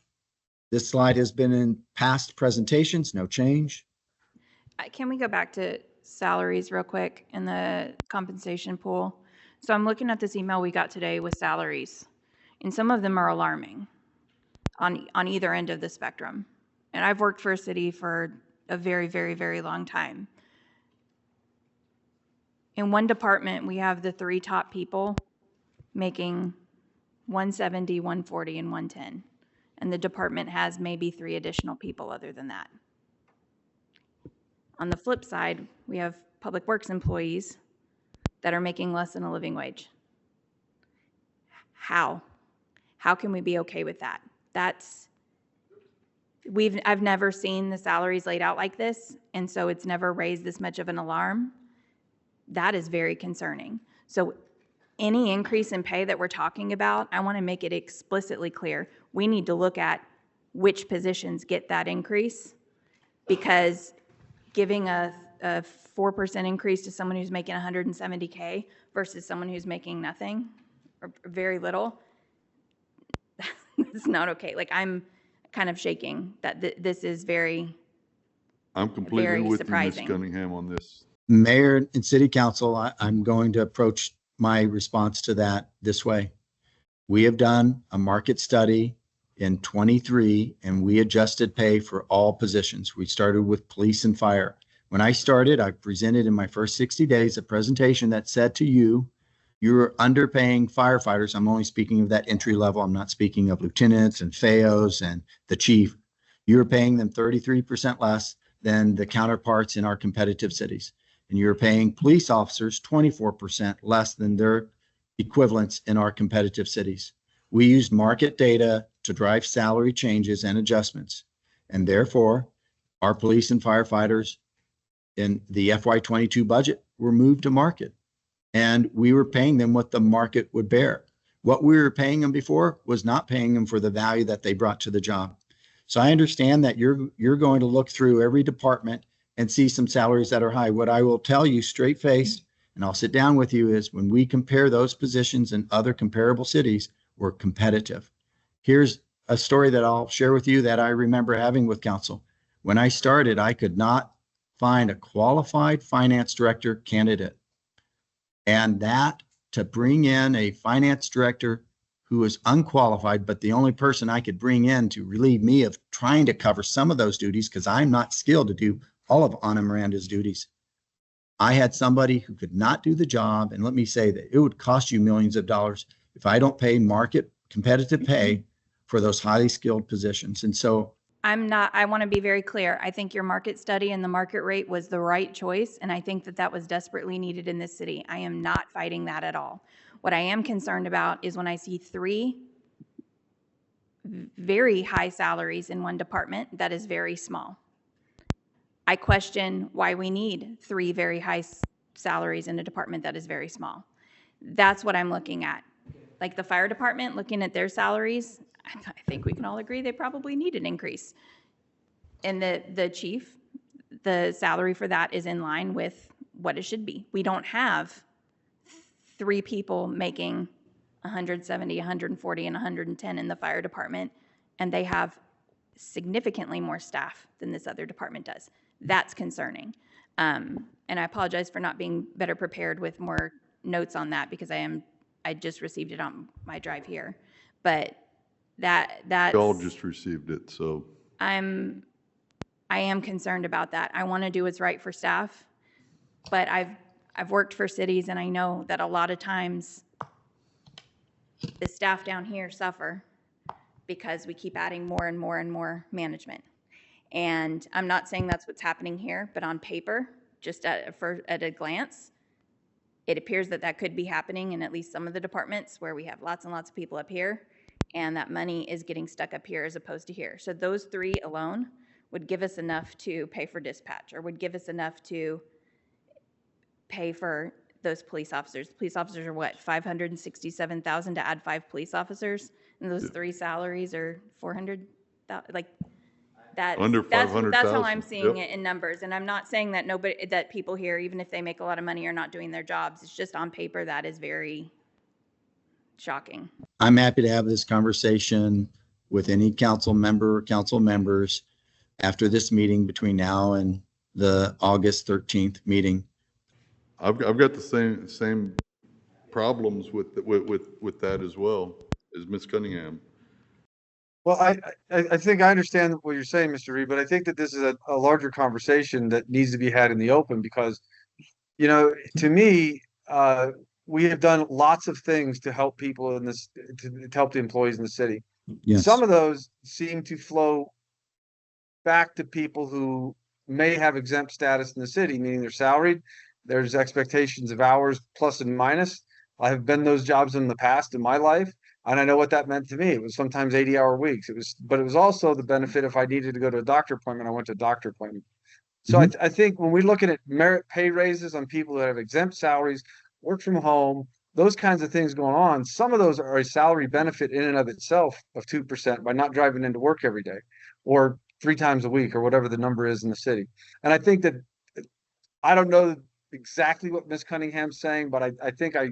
This slide has been in past presentations, no change. Can we go back to salaries real quick in the compensation pool? So I'm looking at this email we got today with salaries, and some of them are alarming on either end of the spectrum. And I've worked for a city for a very, very, very long time. In one department, we have the 3 top people making 170, 140, and 110. and the department has maybe 3 additional people other than that. On the flip side, we have public works employees that are making less than a living wage. How? How can we be okay with that? I've never seen the salaries laid out like this, and so it's never raised this much of an alarm. That is very concerning. So any increase in pay that we're talking about, I want to make it explicitly clear. We need to look at which positions get that increase, because giving a 4% increase to someone who's making $170K versus someone who's making nothing or very little, it's not okay. Like, I'm kind of shaking that this is very, I'm completely very with you, Ms. surprising. Cunningham, on this. Mayor and City Council, I'm going to approach my response to that this way. We have done a market study in 23 and we adjusted pay for all positions. We started with police and fire. When I started, I presented in my first 60 days a presentation that said to you, you're underpaying firefighters. I'm only speaking of that entry level. I'm not speaking of lieutenants and FAOs and the chief. You're paying them 33% less than the counterparts in our competitive cities. And you're paying police officers 24% less than their equivalents in our competitive cities. We used market data to drive salary changes and adjustments. And therefore, our police and firefighters in the FY22 budget were moved to market. And we were paying them what the market would bear. What we were paying them before was not paying them for the value that they brought to the job. So I understand that you're going to look through every department and see some salaries that are high. What I will tell you straight face, and I'll sit down with you, is when we compare those positions in other comparable cities, we're competitive. Here's a story that I'll share with you that I remember having with council. When I started, I could not find a qualified finance director candidate. And that, to bring in a finance director who was unqualified, but the only person I could bring in to relieve me of trying to cover some of those duties, because I'm not skilled to do all of Ana Miranda's duties. I had somebody who could not do the job. And let me say that it would cost you millions of dollars if I don't pay market competitive pay for those highly skilled positions. And so I want to be very clear. I think your market study and the market rate was the right choice, and I think that was desperately needed in this city. I am not fighting that at all. What I am concerned about is when I see 3 very high salaries in one department that is very small. I question why we need 3 very high salaries in a department that is very small. That's what I'm looking at. Like the fire department, looking at their salaries, I think we can all agree they probably need an increase. And the chief, the salary for that is in line with what it should be. We don't have 3 people making 170, 140, and 110 in the fire department, and they have significantly more staff than this other department does. That's concerning. And I apologize for not being better prepared with more notes on that, because I just received it on my drive here. But that's... We all just received it, so. I am concerned about that. I want to do what's right for staff, but I've worked for cities, and I know that a lot of times the staff down here suffer because we keep adding more and more and more management. And I'm not saying that's what's happening here, but on paper, just at a glance, it appears that could be happening in at least some of the departments where we have lots and lots of people up here, and that money is getting stuck up here as opposed to here. So those 3 alone would give us enough to pay for dispatch, or would give us enough to pay for those police officers. Police officers are what, $567,000 to add 5 police officers, and those 3 salaries are $400,000. Like that's Under that's how 500,000, I'm seeing yep. it in numbers. And I'm not saying that people here, even if they make a lot of money, are not doing their jobs. It's just on paper that is very shocking. I'm happy to have this conversation with any council member or council members after this meeting between now and the August 13th meeting. I've got the same problems with that as well as Ms. Cunningham. Well, I think I understand what you're saying, Mr. Reed, but I think that this is a larger conversation that needs to be had in the open, because, to me, we have done lots of things to help people in this, to help the employees in the city. Yes. Some of those seem to flow back to people who may have exempt status in the city, meaning they're salaried. There's expectations of hours plus and minus. I have been those jobs in the past in my life, and I know what that meant to me. It was sometimes 80-hour weeks. But it was also the benefit if I needed to go to a doctor appointment, I went to a doctor appointment. So I think when we're looking at merit pay raises on people that have exempt salaries, work from home, those kinds of things going on, some of those are a salary benefit in and of itself of 2% by not driving into work every day or 3 times a week or whatever the number is in the city. And I think that I don't know exactly what Ms. Cunningham's saying, but I think I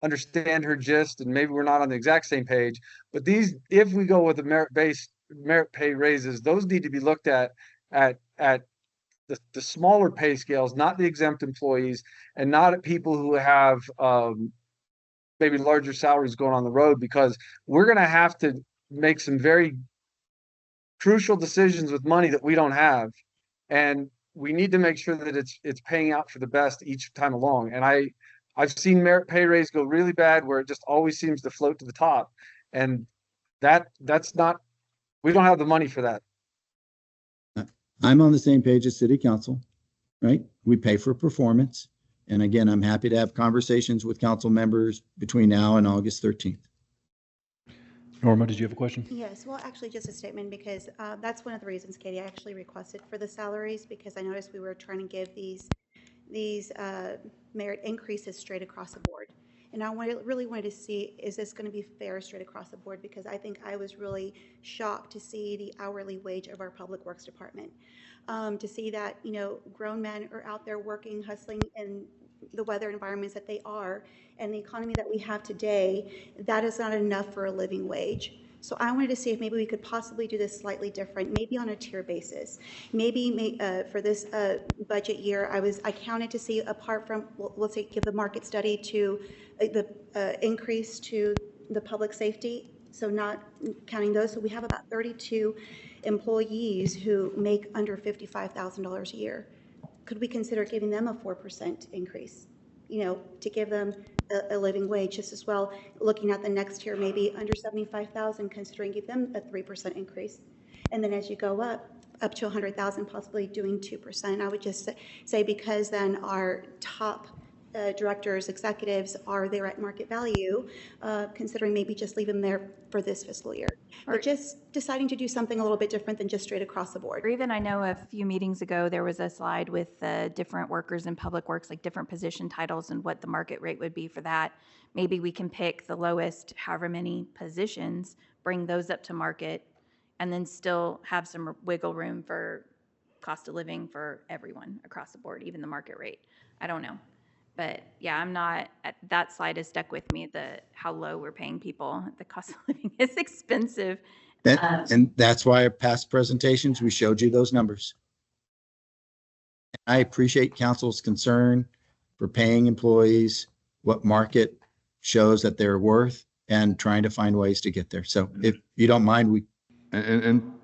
understand her gist, and maybe we're not on the exact same page. But these, if we go with the merit pay raises, those need to be looked at the smaller pay scales, not the exempt employees, and not at people who have maybe larger salaries going on the road, because we're going to have to make some very crucial decisions with money that we don't have, and we need to make sure that it's paying out for the best each time along. And I've seen merit pay raise go really bad where it just always seems to float to the top, and that's not, we don't have the money for that. I'm on the same page as city council, right? We pay for performance. And again, I'm happy to have conversations with council members between now and August 13th. Norma, did you have a question? Yes, well, actually just a statement, because that's one of the reasons, Katie, I actually requested for the salaries, because I noticed we were trying to give these merit increases straight across the board. And I really wanted to see, is this going to be fair straight across the board? Because I think I was really shocked to see the hourly wage of our public works department. To see that, you know, grown men are out there working, hustling in the weather environments that they are, and the economy that we have today, that is not enough for a living wage. So I wanted to see if maybe we could possibly do this slightly different, maybe on a tier basis. Maybe for this budget year, I counted to see, apart from, let's say, give the market study to the increase to the public safety, so not counting those. So we have about 32 employees who make under $55,000 a year. Could we consider giving them a 4% increase? You know, to give them a living wage just as well. Looking at the next tier, maybe under 75,000, considering give them a 3% increase. And then as you go up to 100,000, possibly doing 2%. I would just say, because then our top directors, executives are there at market value, considering maybe just leave them there for this fiscal year. But just deciding to do something a little bit different than just straight across the board. Or even, I know a few meetings ago, there was a slide with different workers in public works, like different position titles and what the market rate would be for that. Maybe we can pick the lowest, however many positions, bring those up to market, and then still have some wiggle room for cost of living for everyone across the board, even the market rate. I don't know. But yeah, I'm not, that slide has stuck with me, how low we're paying people. The cost of living is expensive. And that's why our past presentations, we showed you those numbers. I appreciate council's concern for paying employees what market shows that they're worth and trying to find ways to get there. So if you don't mind, we. And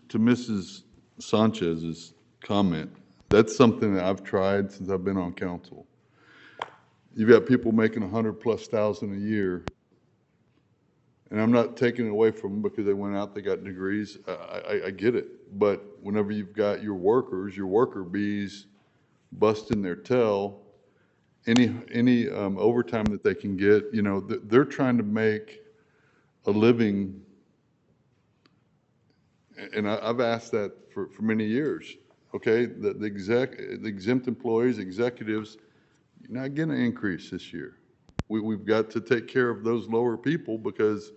to Mrs. Sanchez's comment, that's something that I've tried since I've been on council. You've got people making $100,000+ a year, and I'm not taking it away from them because they went out, they got degrees. I get it, but whenever you've got your worker bees busting their tail, any overtime that they can get, you know, they're trying to make a living, and I've asked that for many years. Okay, the exempt employees, executives, you're not getting an increase this year. We've got to take care of those lower people because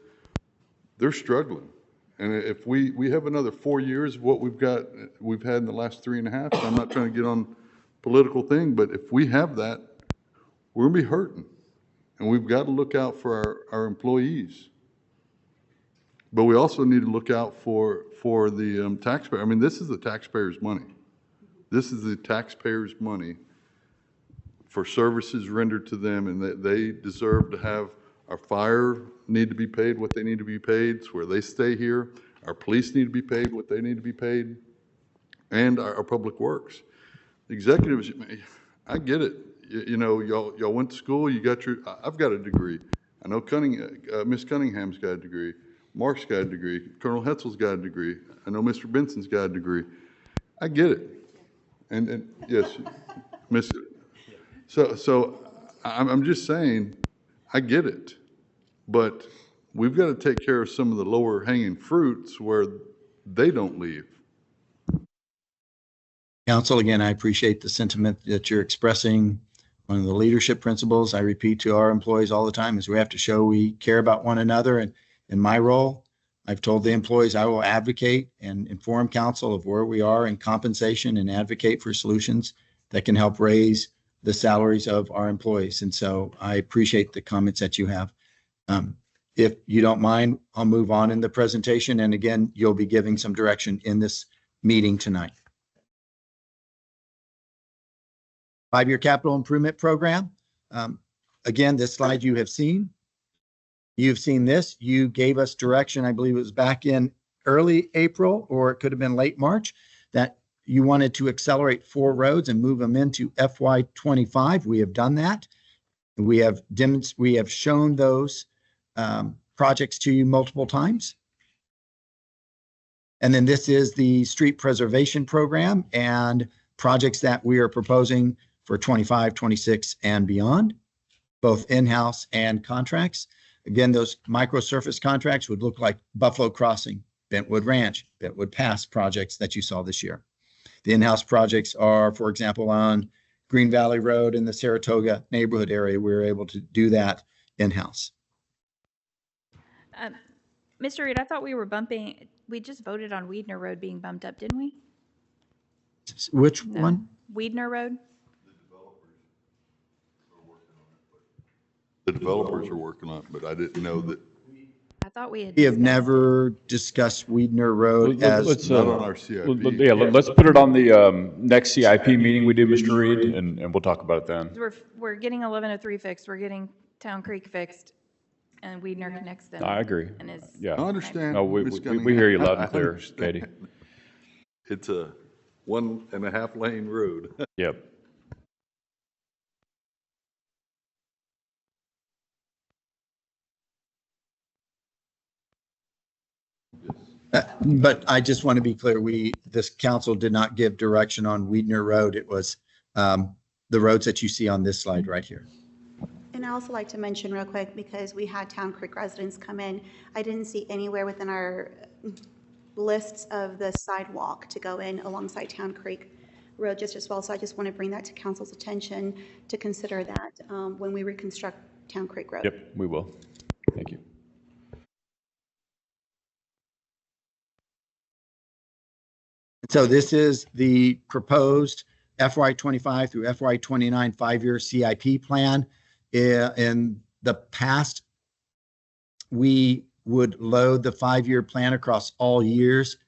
they're struggling. And if we have another 4 years of what we've had in the last 3.5, I'm not trying to get on political thing, but if we have that, we're gonna be hurting. And we've got to look out for our employees. But we also need to look out for the taxpayer. I mean, this is the taxpayers' money. This is the taxpayers' money for services rendered to them, and they deserve to have. Our fire need to be paid what they need to be paid. It's where they stay here. Our police need to be paid what they need to be paid, and our public works. The executives, I get it. You know, y'all went to school. You got I've got a degree. I know Miss Cunningham's got a degree. Mark's got a degree, Colonel Hetzel's got a degree, I know Mr. Benson's got a degree. I get it. And yes, Miss, so I'm just saying, I get it. But we've got to take care of some of the lower hanging fruits where they don't leave. Council, again, I appreciate the sentiment that you're expressing. One of the leadership principles I repeat to our employees all the time is we have to show we care about one another. And in my role, I've told the employees I will advocate and inform council of where we are in compensation and advocate for solutions that can help raise the salaries of our employees. And so I appreciate the comments that you have. If you don't mind, I'll move on in the presentation. And again, you'll be giving some direction in this meeting tonight. 5-year capital improvement program. Again, this slide you have seen. You've seen this. You gave us direction, I believe it was back in early April, or it could have been late March, that you wanted to accelerate 4 roads and move them into FY25. We have done that. We have shown those projects to you multiple times. And then this is the street preservation program and projects that we are proposing for 25, 26, and beyond, both in-house and contracts. Again, those micro-surface contracts would look like Buffalo Crossing, Bentwood Ranch, Bentwood Pass projects that you saw this year. The in-house projects are, for example, on Green Valley Road in the Saratoga neighborhood area. We were able to do that in-house. Mr. Reed, I thought we just voted on Weidner Road being bumped up, didn't we? Which No. one? Weidner Road? The developers are working on it, but I didn't know that. I thought we had. We have discussed never discussed Weidner Road as. Let's, Not on our CIP. let's put it on the next CIP meeting we do, Mr. Reed, and we'll talk about it then. We're getting 1103 fixed, we're getting Town Creek fixed, and Weidner connects them. I agree. And is. Yeah. I understand. No, we Ms. Cunningham. hear you loud I and clear, understand. Katie. It's a 1.5 lane road. Yep. But I just want to be clear, this council did not give direction on Weidner Road. It was the roads that you see on this slide right here. And I also like to mention real quick, because we had Town Creek residents come in, I didn't see anywhere within our lists of the sidewalk to go in alongside Town Creek Road just as well. So I just want to bring that to council's attention to consider that when we reconstruct Town Creek Road. Yep, we will. Thank you. So this is the proposed FY25 through FY29 5-year CIP plan. In the past, we would load the 5-year plan across all years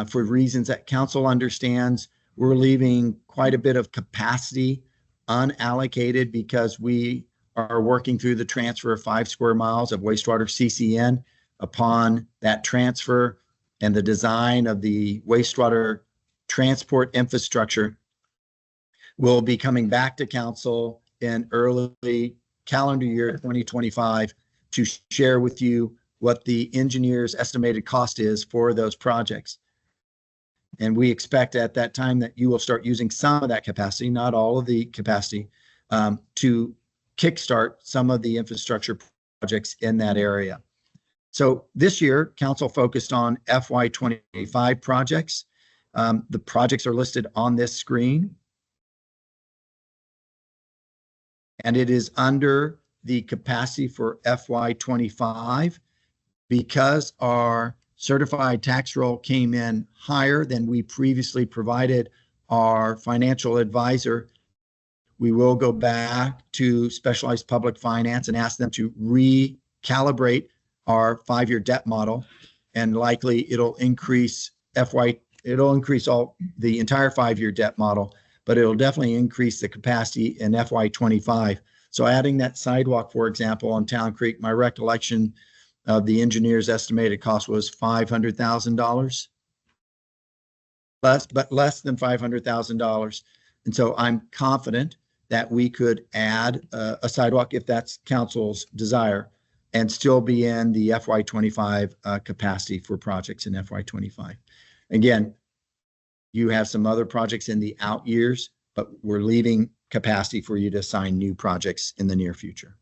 for reasons that council understands. We're leaving quite a bit of capacity unallocated because we are working through the transfer of 5 square miles of wastewater CCN. Upon that transfer and the design of the wastewater transport infrastructure, we'll be coming back to council in early calendar year 2025 to share with you what the engineer's estimated cost is for those projects. And we expect at that time that you will start using some of that capacity, not all of the capacity, to kickstart some of the infrastructure projects in that area. So this year, council focused on FY25 projects. The projects are listed on this screen. And it is under the capacity for FY25 because our certified tax roll came in higher than we previously provided our financial advisor. We will go back to Specialized Public Finance and ask them to recalibrate our 5-year debt model, and likely it'll increase the entire 5-year debt model, but it'll definitely increase the capacity in FY25. So adding that sidewalk, for example, on Town Creek, my recollection of the engineer's estimated cost was $500,000, less than $500,000. And so I'm confident that we could add a sidewalk if that's council's desire. and still be in the FY25 capacity for projects in FY25. Again, you have some other projects in the out years, but we're leaving capacity for you to assign new projects in the near future.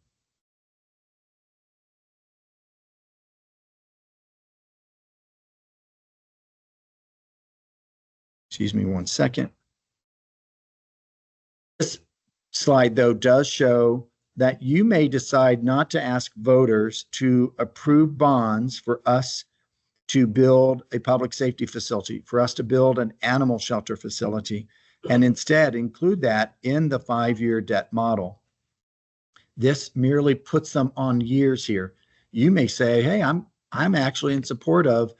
Excuse me one second. This slide, though, does show that you may decide not to ask voters to approve bonds for us to build a public safety facility, for us to build an animal shelter facility, and instead include that in the 5-year debt model. This merely puts them on years here. You may say, hey, I'm actually in support of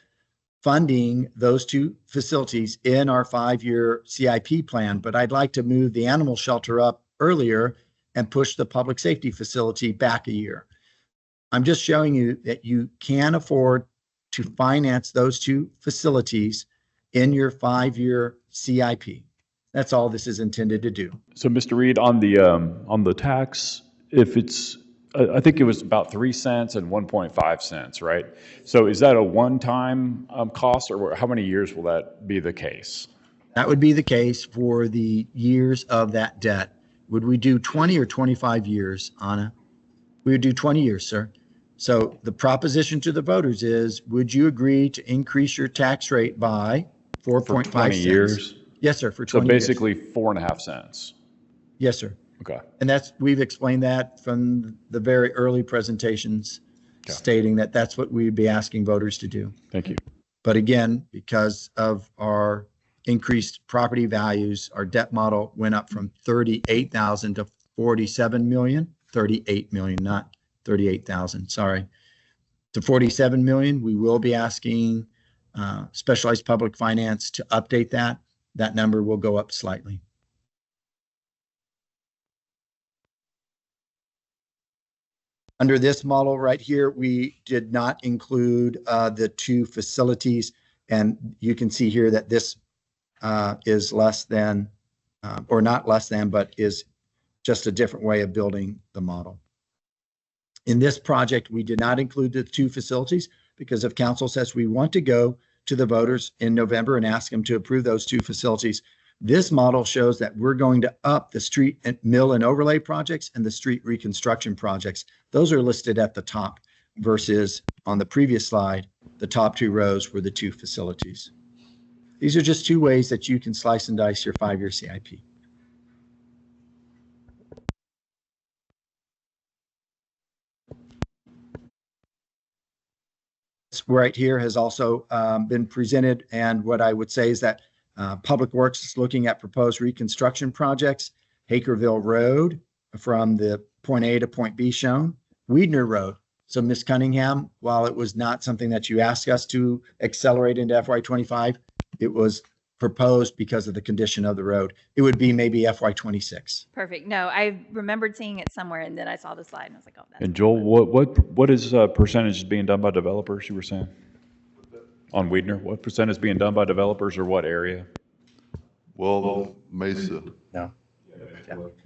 funding those 2 facilities in our 5-year CIP plan, but I'd like to move the animal shelter up earlier and push the public safety facility back a year. I'm just showing you that you can afford to finance those 2 facilities in your 5-year CIP. That's all this is intended to do. So, Mr. Reed, on the tax, if it's, I think it was about 3 cents and 1.5 cents, right? So is that a one-time cost, or how many years will that be the case? That would be the case for the years of that debt. Would we do 20 or 25 years, Anna? We would do 20 years, sir. So the proposition to the voters is, would you agree to increase your tax rate by 4.5 cents? 20 years? Yes, sir, for 20 So years. basically 4.5 cents. Yes, sir. Okay. And we've explained that from the very early presentations, stating that that's what we'd be asking voters to do. Thank you. But again, because of our increased property values, our debt model went up from 38,000 to 47 million, 38 million, not 38,000, sorry, to 47 million. We will be asking specialized public finance to update that. That number will go up slightly. Under this model right here, we did not include the 2 facilities, and you can see here that this is less than, or not less than, but is just a different way of building the model. In this project, we did not include the 2 facilities because if council says we want to go to the voters in November and ask them to approve those 2 facilities, this model shows that we're going to up the street and mill and overlay projects and the street reconstruction projects. Those are listed at the top versus on the previous slide, the top 2 rows were the 2 facilities. These are just 2 ways that you can slice and dice your 5-year CIP. This right here has also been presented, and what I would say is that Public Works is looking at proposed reconstruction projects, Hakerville Road from the point A to point B shown, Weidner Road. So Ms. Cunningham, while it was not something that you asked us to accelerate into FY25, it was proposed because of the condition of the road. It would be maybe FY26. Perfect. No, I remembered seeing it somewhere, and then I saw the slide, and I was like, oh, that's. And Joel, what is percentage being done by developers, you were saying? On Weidner, what percent is being done by developers, or what area? Well, Mesa. No.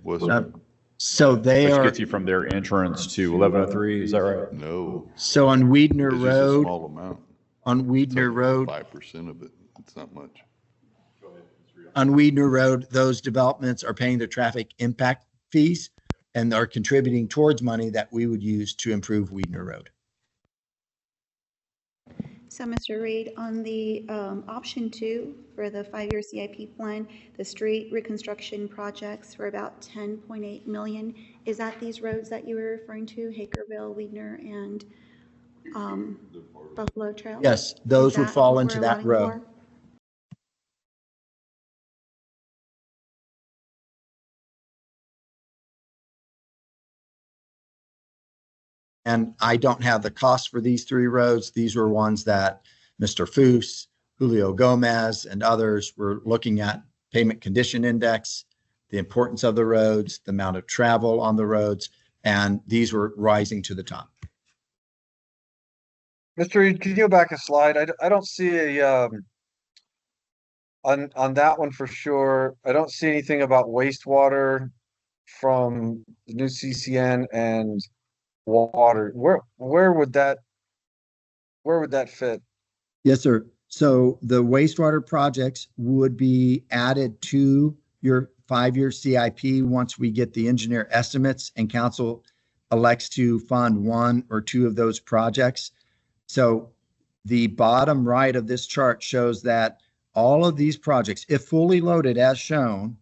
Was, So they Which are, gets you from their entrance to 1103, is that right? no, so on Weidner it's just a Road, small amount. on Weidner Road, 5% of it. It's not much. on Weidner Road, those developments are paying their traffic impact fees and are contributing towards money that we would use to improve Weidner Road. So, Mr. Reed, on the option 2 for the 5-year CIP plan, the street reconstruction projects for about 10.8 million, is that these roads that you were referring to, Hakerville, Weidner, and Buffalo Trail? Yes, those Is would that fall what into we're that allotting row. for? And I don't have the cost for these 3 roads. These were ones that Mr. Foose, Julio Gomez, and others were looking at payment condition index, the importance of the roads, the amount of travel on the roads, and these were rising to the top. Mr. Reed, can you go back a slide? I don't see a, on that one for sure. I don't see anything about wastewater from the new CCN and water. Where would that fit? Yes, sir. So the wastewater projects would be added to your 5-year CIP once we get the engineer estimates and council elects to fund 1 or 2 of those projects. So the bottom right of this chart shows that all of these projects, if fully loaded as shown,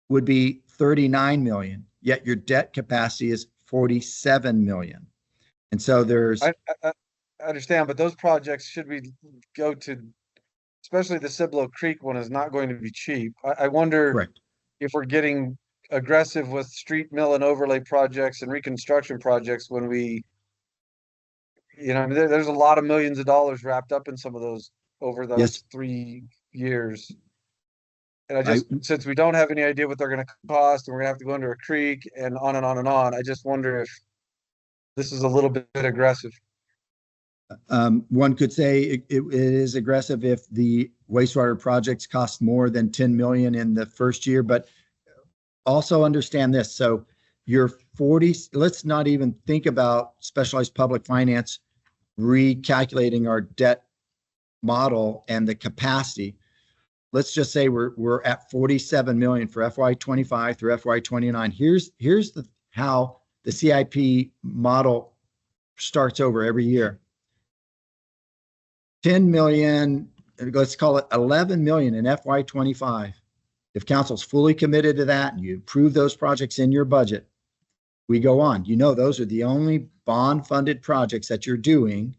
would be 39 million, yet your debt capacity is 47 million. And so there's I understand, but those projects should we go to, especially the Cibolo Creek one is not going to be cheap. I wonder correct. if we're getting aggressive with street mill and overlay projects and reconstruction projects when we, I mean, there's a lot of millions of dollars wrapped up in some of those over those Yes. 3 years. And since we don't have any idea what they're gonna cost, and we're gonna have to go under a creek and on and on and on, I just wonder if this is a little bit aggressive. One could say it is aggressive if the wastewater projects cost more than 10 million in the first year, but also understand this. So your 40, let's not even think about specialized public finance recalculating our debt model and the capacity. Let's just say we're at 47 million for FY25 through FY29. Here's how the CIP model starts over every year. 10 million, let's call it 11 million in FY25. If council's fully committed to that and you approve those projects in your budget, we go on. Those are the only bond-funded projects that you're doing,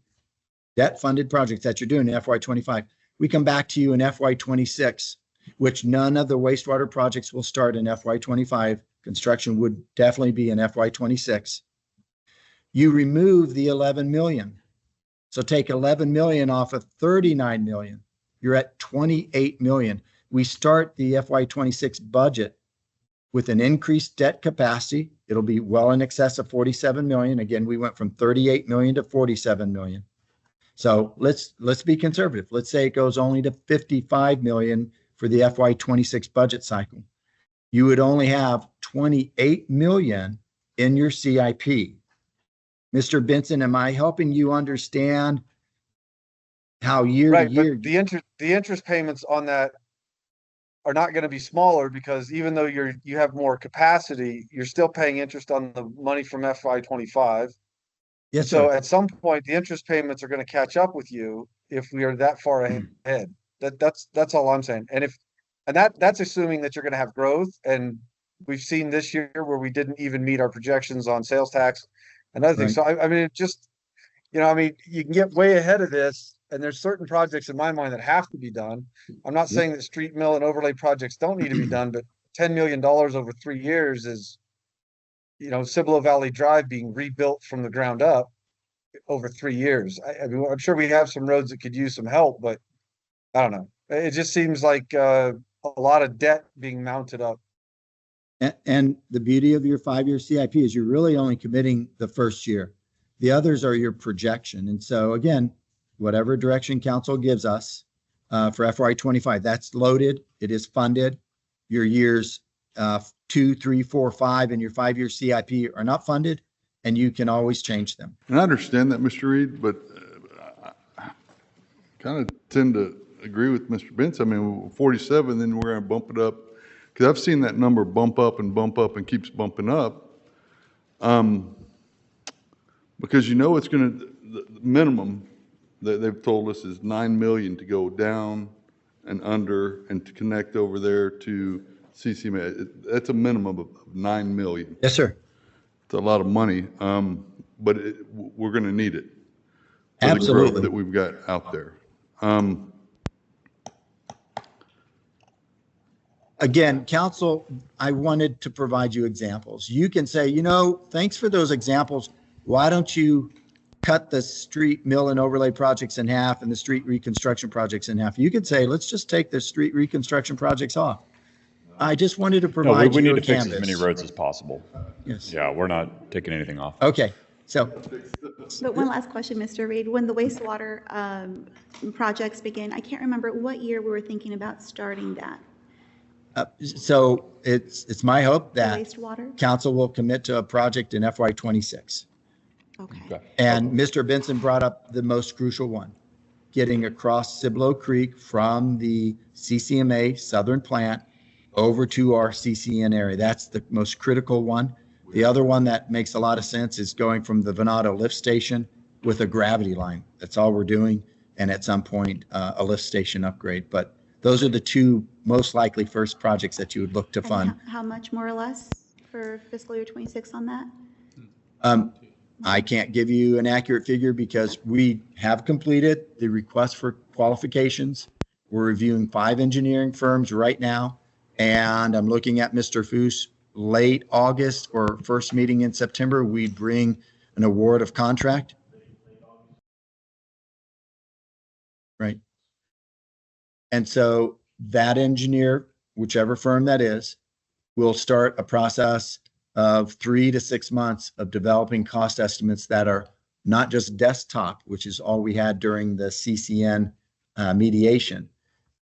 debt-funded projects that you're doing in FY25. We come back to you in FY26, which none of the wastewater projects will start in FY25. Construction would definitely be in FY26. You remove the 11 million. So take 11 million off of 39 million. You're at 28 million. We start the FY26 budget with an increased debt capacity. It'll be well in excess of 47 million. Again, we went from 38 million to 47 million. So let's be conservative. Let's say it goes only to 55 million for the FY26 budget cycle. You would only have 28 million in your CIP. Mr. Benson, am I helping you understand how year to year? But the interest payments on that are not going to be smaller because even though you have more capacity, you're still paying interest on the money from FY25. Yes, So sir. at some point, the interest payments are going to catch up with you if we are that far ahead. That's all I'm saying. And that's assuming that you're going to have growth. And we've seen this year where we didn't even meet our projections on sales tax and other things. Right. So I mean, it just, you can get way ahead of this. And there's certain projects in my mind that have to be done. I'm not saying that street mill and overlay projects don't need to be done, but $10 million over 3 years is, Cibolo Valley Drive being rebuilt from the ground up over 3 years. I mean, I'm sure we have some roads that could use some help, but I don't know. It just seems like a lot of debt being mounted up. And the beauty of your 5-year CIP is you're really only committing the first year. The others are your projection. And so again, whatever direction council gives us for FY25, that's loaded. It is funded. Your years 2, 3, 4, 5 in your 5-year CIP are not funded, and you can always change them. And I understand that, Mr. Reed, but I kind of tend to agree with Mr. Benson. I mean, 47, then we're going to bump it up. Because I've seen that number bump up and keeps bumping up. Because it's going to, the minimum that they've told us is 9 million to go down and under and to connect over there to CCMA. That's a minimum of 9 million. Yes, sir. It's a lot of money, but we're going to need it. For Absolutely. the growth that we've got out there. Again, council, I wanted to provide you examples. You can say, thanks for those examples. Why don't you cut the street mill and overlay projects in half and the street reconstruction projects in half? You could say, let's just take the street reconstruction projects off. I just wanted to provide we you need a to fix as canvas. many roads as possible. Yes. Yeah, we're not taking anything off. Okay. So But one last question, Mr. Reed. When the wastewater projects begin, I can't remember what year we were thinking about starting that. it's my hope that Wastewater? council will commit to a project in FY26. Okay. And Mr. Benson brought up the most crucial one, getting across Cibolo Creek from the CCMA southern plant over to our CCN area. That's the most critical one. The other one that makes a lot of sense is going from the Venado lift station with a gravity line. That's all we're doing. And at some point, a lift station upgrade. But those are the two most likely first projects that you would look to And fund. how much more or less for fiscal year 26 on that? I can't give you an accurate figure because we have completed the request for qualifications. We're reviewing 5 engineering firms right now. And I'm looking at Mr. Foos, late August or first meeting in September, we'd bring an award of contract. Right. And so that engineer, whichever firm that is, will start a process of 3 to 6 months of developing cost estimates that are not just desktop, which is all we had during the CCN mediation,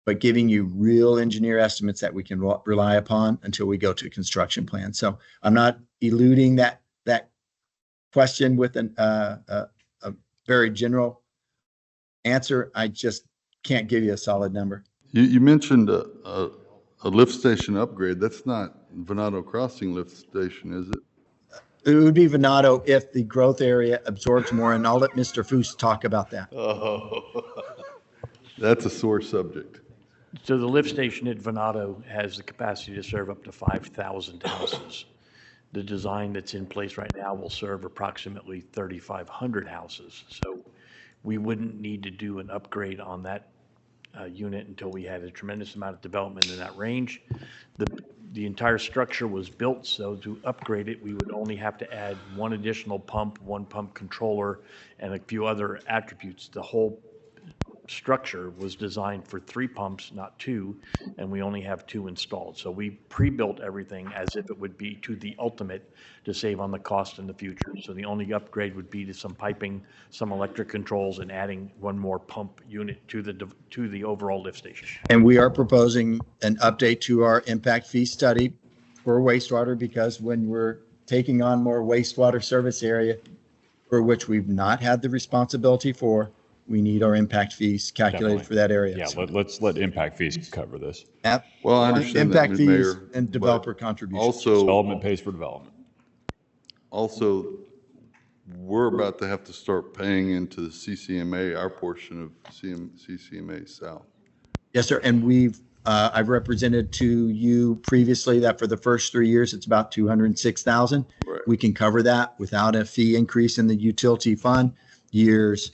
but giving you real engineer estimates that we can rely upon until we go to a construction plan. So I'm not eluding that question with a very general answer. I just can't give you a solid number. You mentioned a lift station upgrade. That's not Venado Crossing lift station, is it? It would be Venado if the growth area absorbs more, and I'll let Mr. Foos talk about that. Oh, that's a sore subject. So the lift station at Venado has the capacity to serve up to 5,000 houses. The design that's in place right now will serve approximately 3,500 houses. So we wouldn't need to do an upgrade on that unit until we had a tremendous amount of development in that range. The entire structure was built, so to upgrade it, we would only have to add one additional pump, one pump controller, and a few other attributes. The whole structure was designed for 3 pumps, not 2, and we only have 2 installed. So we pre-built everything as if it would be to the ultimate to save on the cost in the future. So the only upgrade would be to some piping, some electric controls, and adding one more pump unit to the overall lift station. And we are proposing an update to our impact fee study for wastewater, because when we're taking on more wastewater service area for which we've not had the responsibility for, we need our impact fees calculated Definitely. for that area. Yeah, let's let impact fees cover this. Well, I understand that, Impact fees Mayor, and developer contributions. Also, Development pays for development. also, we're about to have to start paying into the CCMA, our portion of CCMA South. Yes, sir. And I've represented to you previously that for the first 3 years, it's about 206,000. Right. We can cover that without a fee increase in the utility fund. Years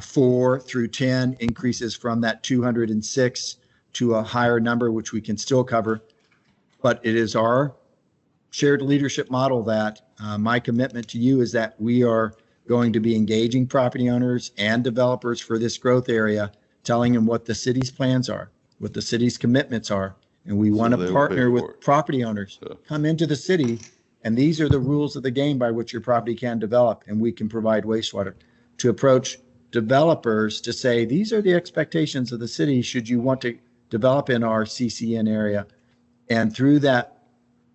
4 through 10 increases from that 206 to a higher number, which we can still cover. But it is our shared leadership model that my commitment to you is that we are going to be engaging property owners and developers for this growth area, telling them what the city's plans are, what the city's commitments are. And we want they will to pay partner for with it. property owners. Yeah. Come into the city, and these are the rules of the game by which your property can develop, and we can provide wastewater. To approach developers to say, these are the expectations of the city should you want to develop in our CCN area. And through that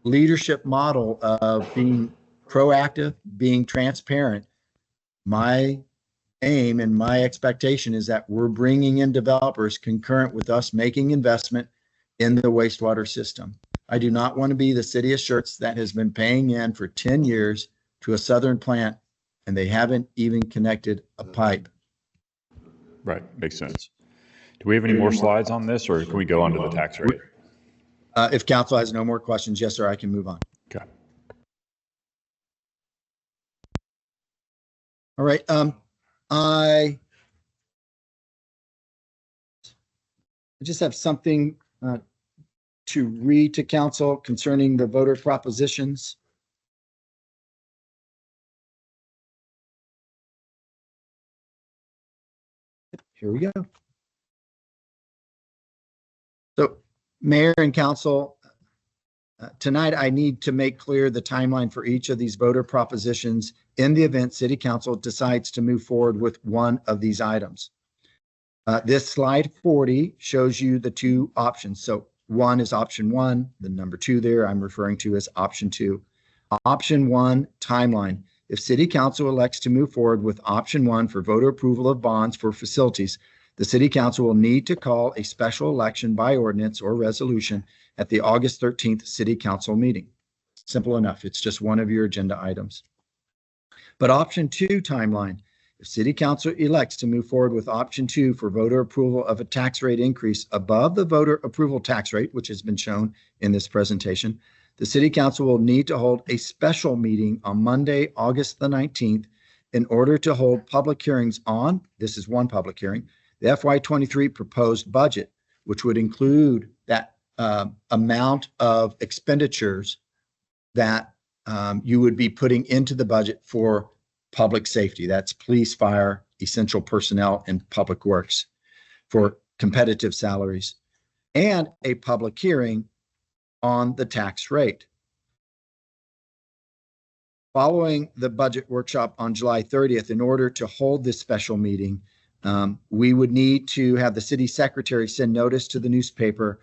leadership model of being proactive, being transparent, my aim and my expectation is that we're bringing in developers concurrent with us making investment in the wastewater system. I do not want to be the city of Schertz that has been paying in for 10 years to a southern plant, and they haven't even connected a pipe. Right, makes sense. Do we have any more slides on this, or can we go on to the tax rate? If council has no more questions, yes, sir, I can move on. Okay. All right. I just have something to read to council concerning the voter propositions. Here we go. So, Mayor and Council, tonight I need to make clear the timeline for each of these voter propositions in the event City Council decides to move forward with one of these items. This slide 40 shows you the 2 options. So one is option 1, the number 2 there I'm referring to as option 2. Option 1 timeline. if City Council elects to move forward with option 1 for voter approval of bonds for facilities, the City Council will need to call a special election by ordinance or resolution at the August 13th City Council meeting. Simple enough. It's just one of your agenda items. But option 2 timeline, if City Council elects to move forward with option 2 for voter approval of a tax rate increase above the voter approval tax rate, which has been shown in this presentation, the City Council will need to hold a special meeting on Monday, August the 19th, in order to hold public hearings on, this is one public hearing, the FY23 proposed budget, which would include that amount of expenditures that you would be putting into the budget for public safety. That's police, fire, essential personnel, and public works for competitive salaries, and a public hearing on the tax rate. Following the budget workshop on July 30th, in order to hold this special meeting, we would need to have the city secretary send notice to the newspaper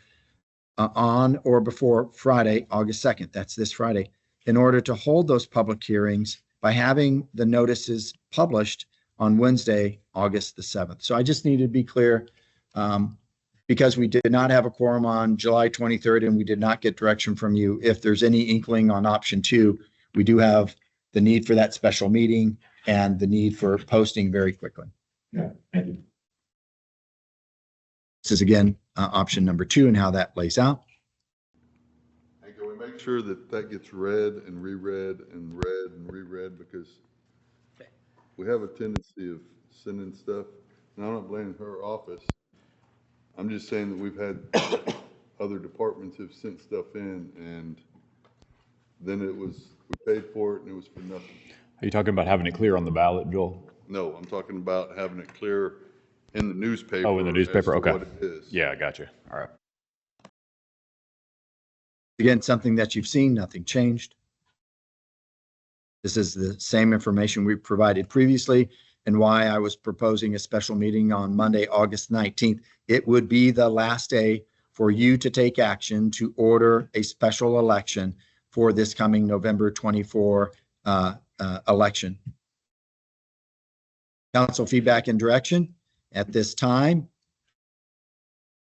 on or before Friday, August 2nd. That's this Friday, in order to hold those public hearings by having the notices published on Wednesday, August the 7th. So I just need to be clear, because we did not have a quorum on July 23rd and we did not get direction from you. If there's any inkling on option 2, we do have the need for that special meeting and the need for posting very quickly. Yeah, thank you. This is again, option number 2 and how that lays out. And can we make sure that that gets read and reread and read and reread, because we have a tendency of sending stuff, and I'm not blaming her office. I'm just saying that we've had other departments have sent stuff in, and then we paid for it and it was for nothing. Are you talking about having it clear on the ballot, Joel? No, I'm talking about having it clear in the newspaper. Oh, in the newspaper, as to okay. what it is. Yeah, I got you. All right. Again, something that you've seen, nothing changed. This is the same information we provided previously, and why I was proposing a special meeting on Monday, August 19th. It would be the last day for you to take action to order a special election for this coming November 24 election. Council feedback and direction. At this time,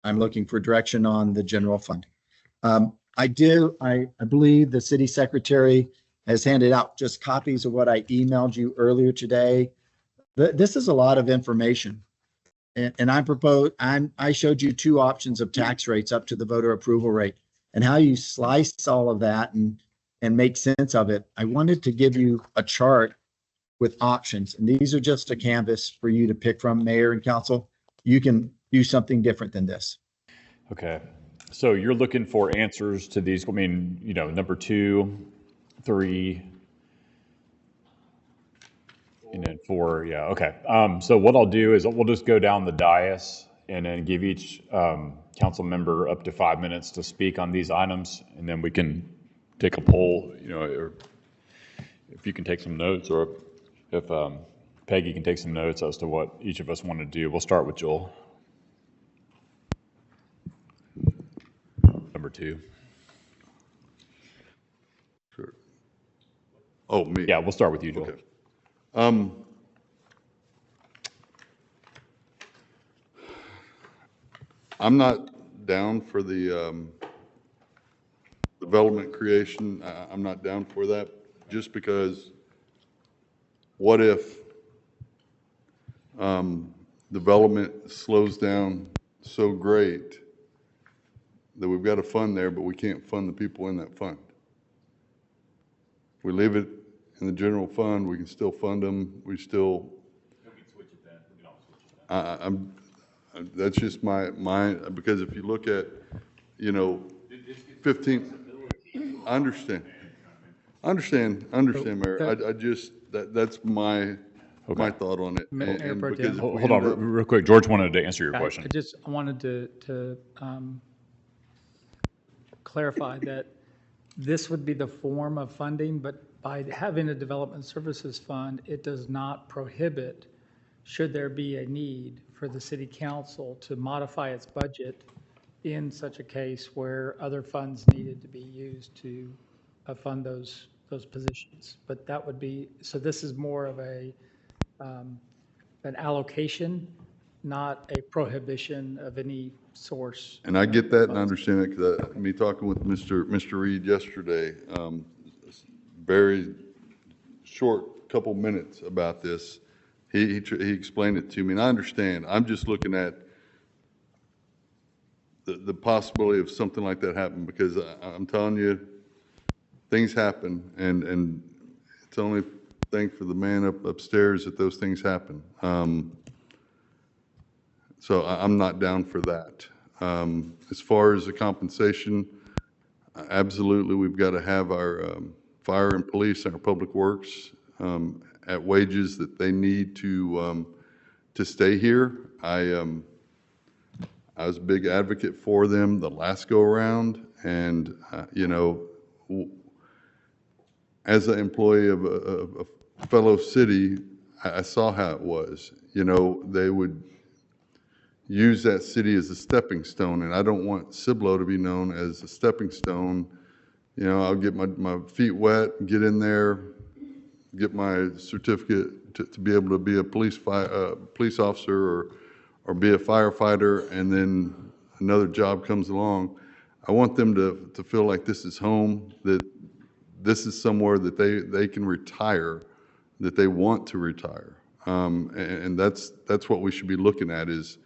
I'm looking for direction on the general fund. I believe the city secretary has handed out just copies of what I emailed you earlier today. This is a lot of information. And I showed you 2 options of tax rates up to the voter approval rate, and how you slice all of that and make sense of it. I wanted to give you a chart with options, and these are just a canvas for you to pick from, mayor and council. You can do something different than this. Okay. So you're looking for answers to these, I mean, number 2, 3, and then 4, yeah, okay. So what I'll do is we'll just go down the dais and then give each council member up to 5 minutes to speak on these items, and then we can take a poll, or if you can take some notes, or if Peggy can take some notes as to what each of us want to do. We'll start with Joel. Number 2. Sure. Oh, me? Yeah, we'll start with you, Joel. Okay. I'm not down for the development creation. I'm not down for that, just because what if development slows down so great that we've got a fund there, but we can't fund the people in that fund? We leave it in the general fund, we can still fund them, we still. That's just my, because if you look at, 15, I understand, Mayor, I just, that's my thought on it. Mayor Pro Tem. Hold on, real quick. George wanted to answer your question. I wanted to clarify that this would be the form of funding, but by having a development services fund, it does not prohibit, should there be a need for the city council to modify its budget in such a case where other funds needed to be used to fund those those positions. But that would be, so this is more of a, an allocation, not a prohibition of any source. And I get that and I understand it, because me talking with Mr. Reed yesterday, very short couple minutes about this, he explained it to me, and I understand. I'm just looking at the possibility of something like that happening, because I'm telling you, things happen, and it's only thank for the man upstairs that those things happen. So I'm not down for that. As far as the compensation, absolutely, we've got to have our fire and police and our public works at wages that they need to stay here. I was a big advocate for them the last go around, and you know, as an employee of a fellow city, I saw how it was. You know, they would use that city as a stepping stone, and I don't want Cibolo to be known as a stepping stone. You know, I'll get my feet wet, get in there, get my certificate to be able to be a police officer or be a firefighter, and then another job comes along. I want them to feel like this is home, that this is somewhere that they can retire, that they want to retire. And that's what we should be looking at, is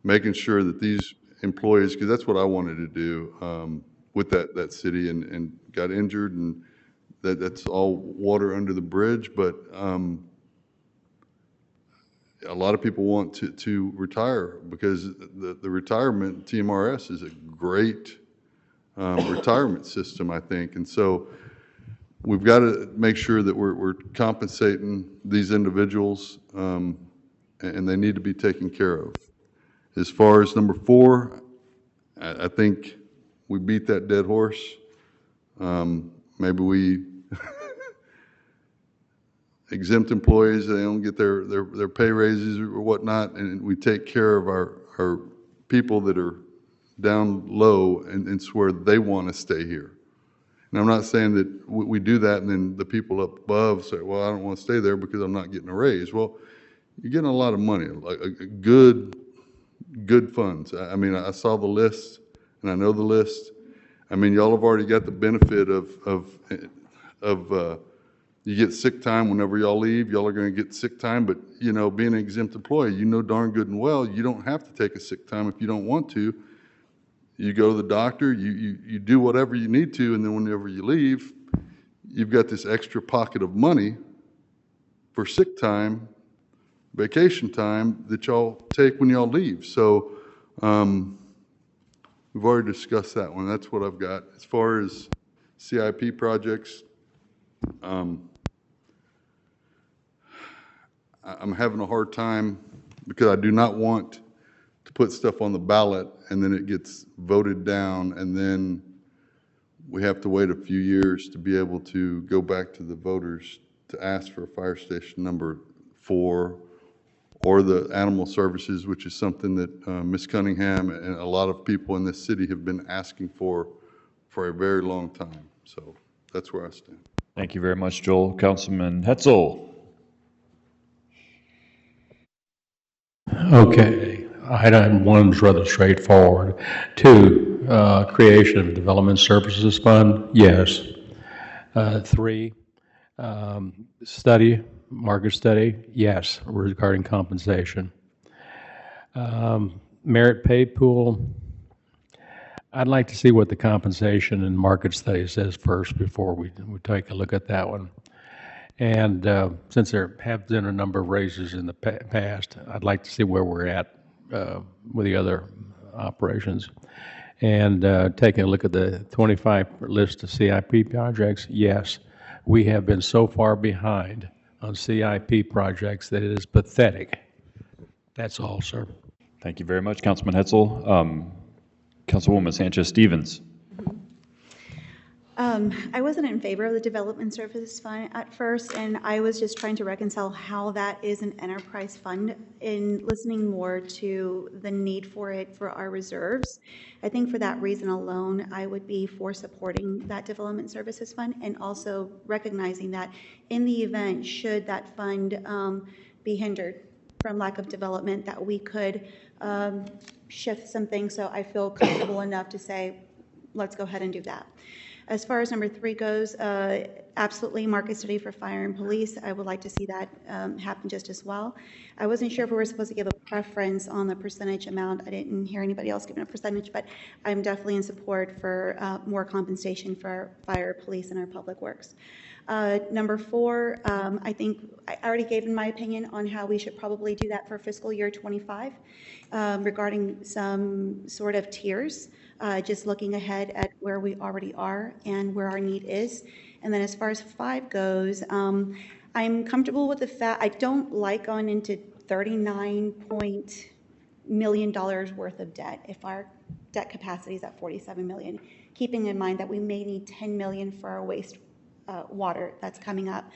making sure that these employees, because that's what I wanted to do with that city, and got injured, and that's all water under the bridge. But a lot of people want to retire, because the retirement, TMRS is a great retirement system, I think. And so we've got to make sure that we're compensating these individuals, and they need to be taken care of. As far as number 4, I think we beat that dead horse. Maybe we exempt employees, they don't get their pay raises or whatnot, and we take care of our people that are down low and swear they want to stay here. And I'm not saying that we do that and then the people up above say, well, I don't want to stay there because I'm not getting a raise. Well, you're getting a lot of money, like good funds. I mean, I saw the list, and I know the list. I mean, y'all have already got the benefit of you get sick time whenever y'all leave. Y'all are going to get sick time, but you know, being an exempt employee, you know darn good and well you don't have to take a sick time if you don't want to. You go to the doctor, you do whatever you need to, and then whenever you leave, you've got this extra pocket of money for sick time, vacation time that y'all take when y'all leave. So we've already discussed that one. That's what I've got. As far as CIP projects, I'm having a hard time, because I do not want to put stuff on the ballot and then it gets voted down, and then we have to wait a few years to be able to go back to the voters to ask for a fire station number 4, or the animal services, which is something that Ms. Cunningham and a lot of people in this city have been asking for a very long time. So that's where I stand. Thank you very much, Joel. Councilman Hetzel. Okay. Item 1 is rather straightforward. 2, creation of development services fund, yes. 3, market study, yes, regarding compensation. Merit pay pool, I'd like to see what the compensation and market study says first before we take a look at that one. And since there have been a number of raises in the past, I'd like to see where we're at with the other operations. And taking a look at the 25 list of CIP projects, yes, we have been so far behind on CIP projects that it is pathetic. That's all, sir. Thank you very much, Councilman Hetzel. Councilwoman Sanchez Stevens. I wasn't in favor of the Development Services Fund at first, and I was just trying to reconcile how that is an enterprise fund in listening more to the need for it for our reserves. I think for that reason alone, I would be for supporting that Development Services Fund and also recognizing that in the event, should that fund be hindered from lack of development, that we could shift some things. So I feel comfortable enough to say, let's go ahead and do that. As far as number 3 goes, absolutely market study for fire and police. I would like to see that happen just as well. I wasn't sure if we were supposed to give a preference on the percentage amount. I didn't hear anybody else giving a percentage, but I'm definitely in support for more compensation for fire, police, and our public works. Number 4, I think I already gave in my opinion on how we should probably do that for fiscal year 25 regarding some sort of tiers. Just looking ahead at where we already are and where our need is. And then as far as 5 goes, I'm comfortable with the fact, I don't like going into $39 million worth of debt if our debt capacity is at 47 million, keeping in mind that we may need 10 million for our waste water that's coming up.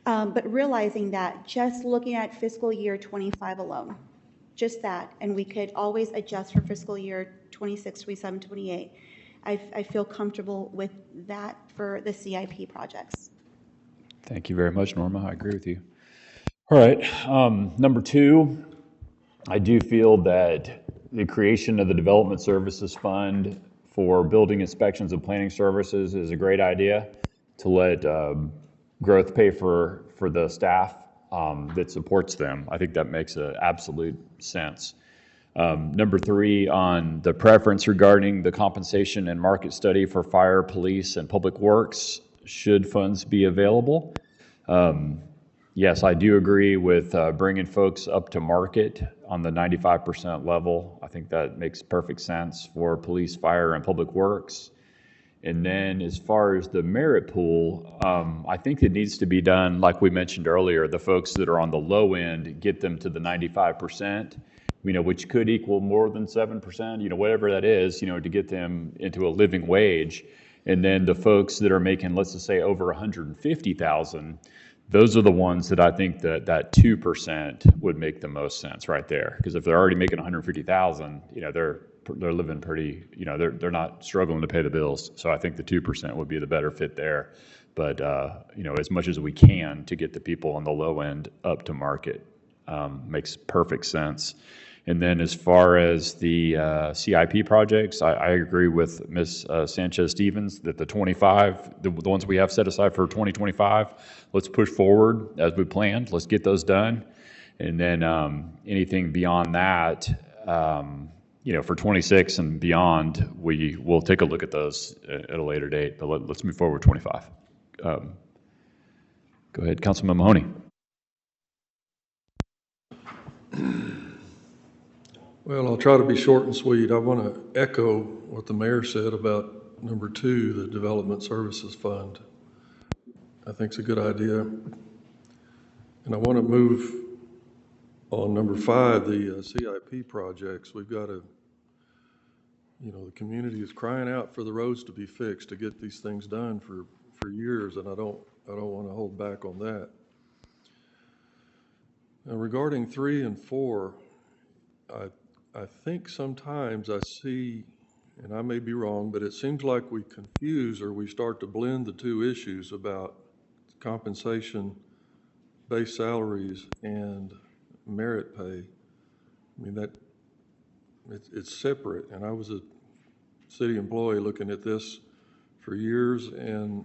But realizing that just looking at fiscal year 25 alone, just that, and we could always adjust for fiscal year 26, 27, 28. I feel comfortable with that for the CIP projects. Thank you very much, Norma. I agree with you. All right. Number 2, I do feel that the creation of the Development Services Fund for building inspections and planning services is a great idea to let growth pay for the staff that supports them. I think that makes absolute sense. Number 3, on the preference regarding the compensation and market study for fire, police, and public works, should funds be available? Yes, I do agree with bringing folks up to market on the 95% level. I think that makes perfect sense for police, fire, and public works. And then as far as the merit pool, I think it needs to be done, like we mentioned earlier, the folks that are on the low end, get them to the 95%, which could equal more than 7%, whatever that is, to get them into a living wage. And then the folks that are making, let's just say, over 150,000, those are the ones that I think that 2% would make the most sense right there. Because if they're already making 150,000, they're living pretty, they're not struggling to pay the bills. So I think the 2% would be the better fit there. But, as much as we can to get the people on the low end up to market makes perfect sense. And then as far as the CIP projects, I agree with Ms. Sanchez-Stevens that the 25, the ones we have set aside for 2025, let's push forward as we planned. Let's get those done. And then anything beyond that, for 26 and beyond, we'll take a look at those at a later date. But let's move forward with 25. Go ahead, Councilman Mahoney. Well, I'll try to be short and sweet. I want to echo what the mayor said about number 2, the Development Services Fund. I think it's a good idea. And I want to move on number 5, the CIP projects. We've got to, the community is crying out for the roads to be fixed, to get these things done for years, and I don't want to hold back on that. Now, regarding 3 and 4, I think sometimes I see, and I may be wrong, but it seems like we confuse or we start to blend the 2 issues about compensation, base salaries, and merit pay. I mean, it's separate. And I was a city employee looking at this for years, and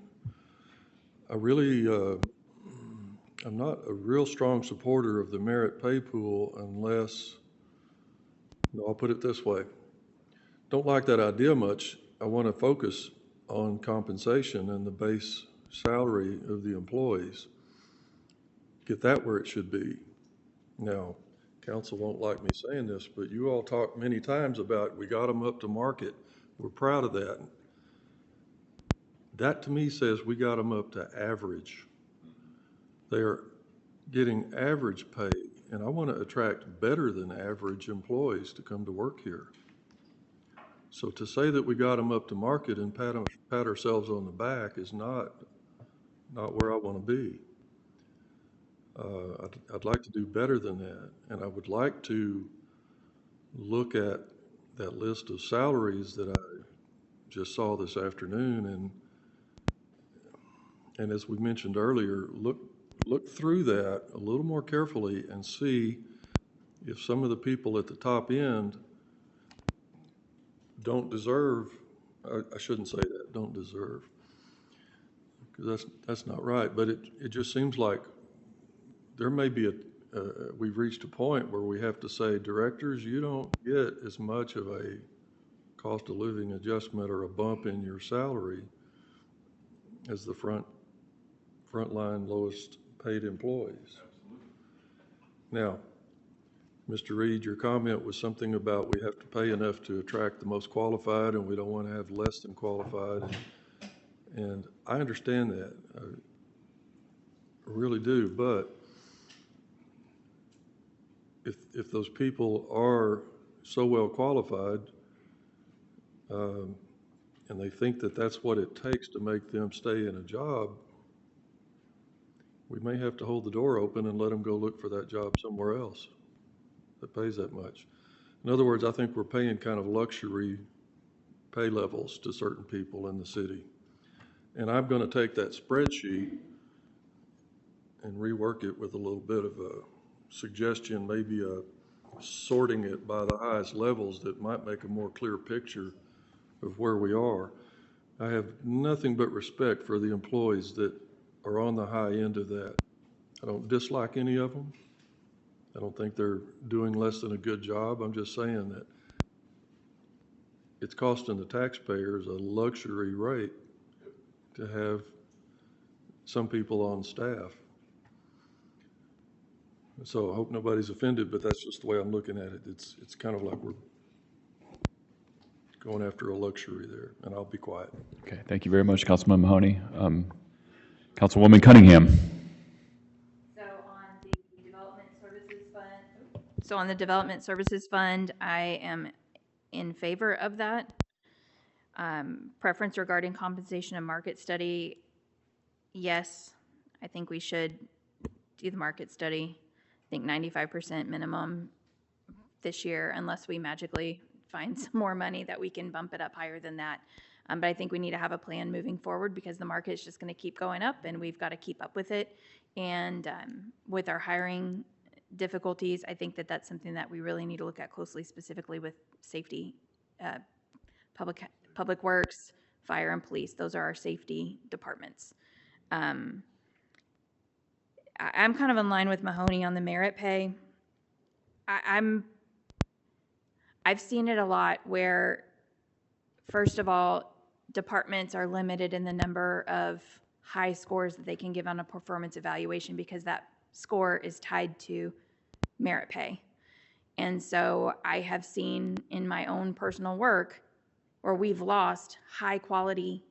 I really, I'm not a real strong supporter of the merit pay pool unless, I'll put it this way. Don't like that idea much. I want to focus on compensation and the base salary of the employees. Get that where it should be. Now, council won't like me saying this, but you all talked many times about we got them up to market. We're proud of that. That to me says we got them up to average. They're getting average pay. And I want to attract better than average employees to come to work here. So to say that we got them up to market and pat ourselves on the back is not where I want to be. I'd like to do better than that, and I would like to look at that list of salaries that I just saw this afternoon, and as we mentioned earlier, look through that a little more carefully and see if some of the people at the top end don't deserve, I shouldn't say that, don't deserve, because that's not right, but it just seems like there may be we've reached a point where we have to say, directors, you don't get as much of a cost of living adjustment or a bump in your salary as the frontline lowest paid employees. Now, Mr. Reed, your comment was something about we have to pay enough to attract the most qualified and we don't want to have less than qualified. And I understand that. I really do. But if those people are so well qualified and they think that that's what it takes to make them stay in a job, we may have to hold the door open and let them go look for that job somewhere else that pays that much. In other words, I think we're paying kind of luxury pay levels to certain people in the city. And I'm going to take that spreadsheet and rework it with a little bit of a suggestion, maybe sorting it by the highest levels that might make a more clear picture of where we are. I have nothing but respect for the employees that are on the high end of that. I don't dislike any of them. I don't think they're doing less than a good job. I'm just saying that it's costing the taxpayers a luxury rate to have some people on staff. So I hope nobody's offended, but that's just the way I'm looking at it. It's kind of like we're going after a luxury there, and I'll be quiet. Okay, thank you very much, Councilman Mahoney. Councilwoman Cunningham. So on the Development Services Fund, I am in favor of that. Preference regarding compensation and market study, yes, I think we should do the market study. I think 95% minimum this year, unless we magically find some more money that we can bump it up higher than that. But I think we need to have a plan moving forward because the market is just going to keep going up and we've got to keep up with it. And with our hiring difficulties, I think that that's something that we really need to look at closely, specifically with safety, public works, fire, and police. Those are our safety departments. I'm kind of in line with Mahoney on the merit pay. I've seen it a lot where, first of all, departments are limited in the number of high scores that they can give on a performance evaluation because that score is tied to merit pay. And so I have seen in my own personal work where we've lost high quality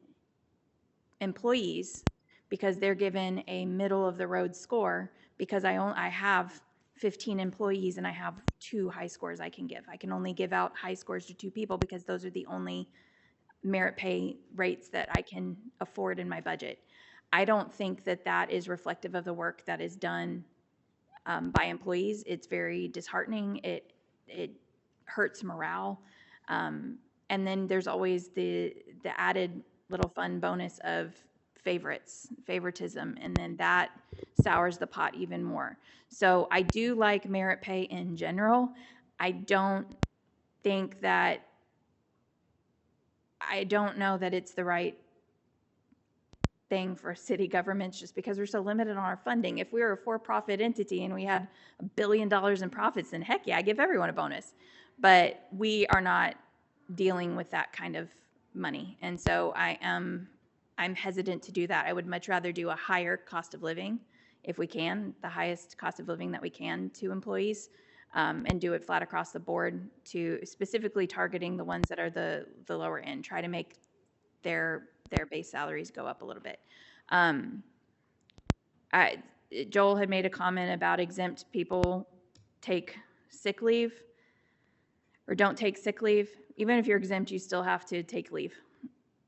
employees because they're given a middle of the road score because I have 15 employees and I have 2 high scores I can give. I can only give out high scores to 2 people because those are the only merit pay rates that I can afford in my budget. I don't think that that is reflective of the work that is done by employees. It's very disheartening. It hurts morale. And then there's always the added little fun bonus of favoritism, and then that sours the pot even more. So I do like merit pay in general. I don't know that it's the right thing for city governments just because we're so limited on our funding. If we were a for-profit entity and we had $1 billion in profits, then heck yeah, I give everyone a bonus. But we are not dealing with that kind of money. And so I'm hesitant to do that. I would much rather do a higher cost of living if we can, the highest cost of living that we can to employees, and do it flat across the board to specifically targeting the ones that are the lower end, try to make their base salaries go up a little bit. Joel had made a comment about exempt people take sick leave or don't take sick leave. even if you're exempt, you still have to take leave.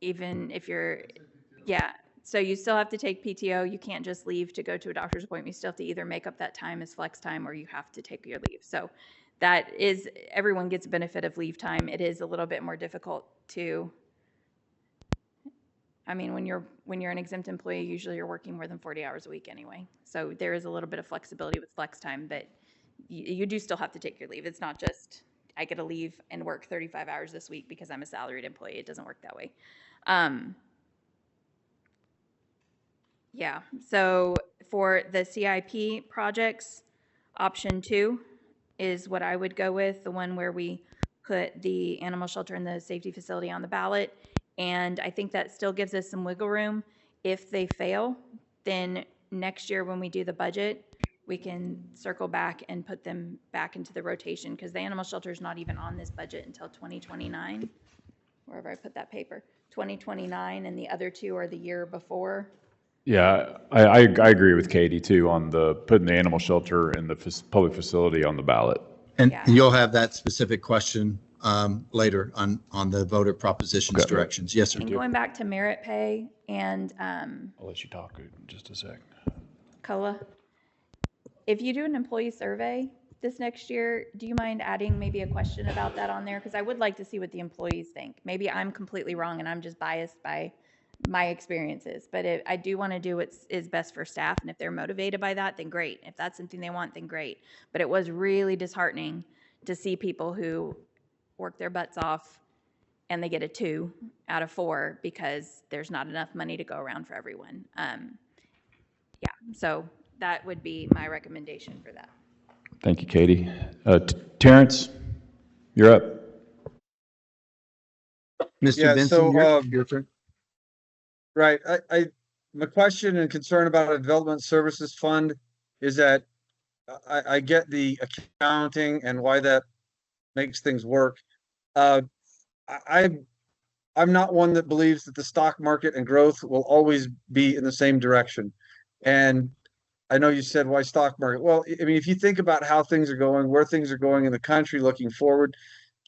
Even if you're, yeah. So you still have to take PTO. You can't just leave to go to a doctor's appointment. You still have to either make up that time as flex time or you have to take your leave. So that is, everyone gets benefit of leave time. It is a little bit more difficult to, I mean, when you're an exempt employee, usually you're working more than 40 hours a week anyway. So there is a little bit of flexibility with flex time, but you do still have to take your leave. It's not just, I get to leave and work 35 hours this week because I'm a salaried employee. It doesn't work that way. Yeah, so for the CIP projects, option 2 is what I would go with, the one where we put the animal shelter and the safety facility on the ballot. And I think that still gives us some wiggle room. If they fail, then next year when we do the budget, we can circle back and put them back into the rotation, because the animal shelter is not even on this budget until 2029, wherever I put that paper, 2029, and the other 2 are the year before. Yeah, I agree with Katie too on the putting the animal shelter and the public facility on the ballot. And Yeah. you'll have that specific question later on the voter propositions directions. Yes, sir. And going back to merit pay and I'll let you talk in just a sec. COLA, if you do an employee survey this next year, do you mind adding maybe a question about that on there? Because I would like to see what the employees think. Maybe I'm completely wrong and I'm just biased by my experiences, but I do want to do what is best for staff, and if they're motivated by that, then great. If that's something they want, then great. But it was really disheartening to see people who work their butts off and they get a 2 out of 4 because there's not enough money to go around for everyone. Yeah, so that would be my recommendation for that. Thank you, Katie. Terrence, you're up. Mr. Yeah, Benson, so, your turn. Right. My question and concern about a development services fund is that I get the accounting and why that makes things work. I'm not one that believes that the stock market and growth will always be in the same direction. And I know you said, why stock market? Well, I mean, if you think about how things are going, where things are going in the country looking forward,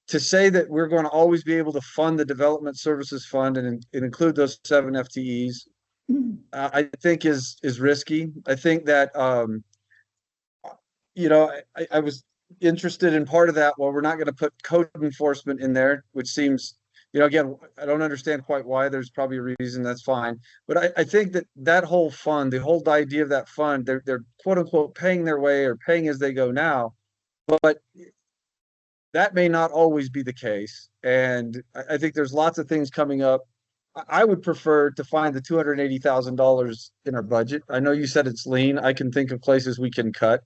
to say that we're going to always be able to fund the development services fund and include those 7 FTEs, I think is risky. I think that, I was interested in part of that. Well, we're not going to put code enforcement in there, which seems, again, I don't understand quite why. There's probably a reason. That's fine. But I think that whole fund, the whole idea of that fund, they're quote unquote paying their way or paying as they go now. But that may not always be the case. And I think there's lots of things coming up. I would prefer to find the $280,000 in our budget. I know you said it's lean. I can think of places we can cut,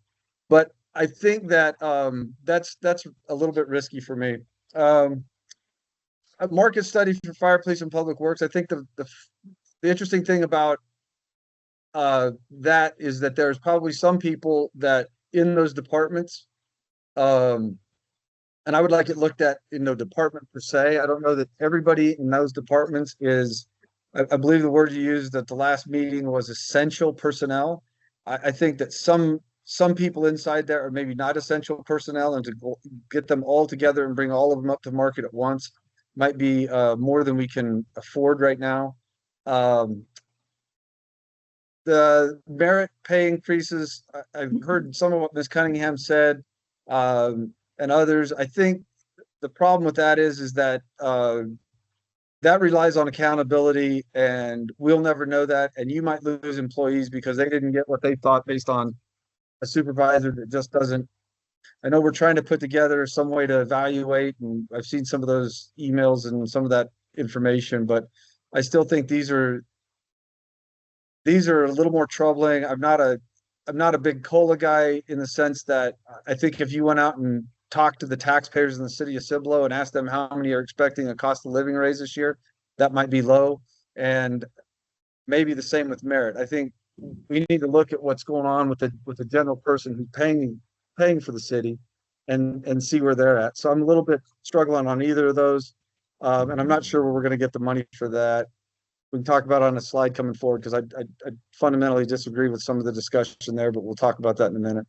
but I think that that's a little bit risky for me. A market study for fire, police, and public works. I think the interesting thing about that is that there's probably some people that in those departments, and I would like it looked at in the department per se. I don't know that everybody in those departments is, I believe the word you used at the last meeting was essential personnel. I think that some people inside there are maybe not essential personnel, and to get them all together and bring all of them up to market at once might be more than we can afford right now. The merit pay increases, I've heard some of what Ms. Cunningham said, and others. I think the problem with that is that that relies on accountability, and we'll never know that. And you might lose employees because they didn't get what they thought based on a supervisor that just doesn't. I know we're trying to put together some way to evaluate, and I've seen some of those emails and some of that information, but I still think these are a little more troubling. I'm not a big COLA guy in the sense that I think if you went out and talked to the taxpayers in the city of Cibolo and asked them how many are expecting a cost of living raise this year, that might be low. And maybe the same with merit. I think we need to look at what's going on with the general person who's paying for the city and see where they're at. So I'm a little bit struggling on either of those. And I'm not sure where we're going to get the money for that. We can talk about it on a slide coming forward, because I fundamentally disagree with some of the discussion there, but we'll talk about that in a minute.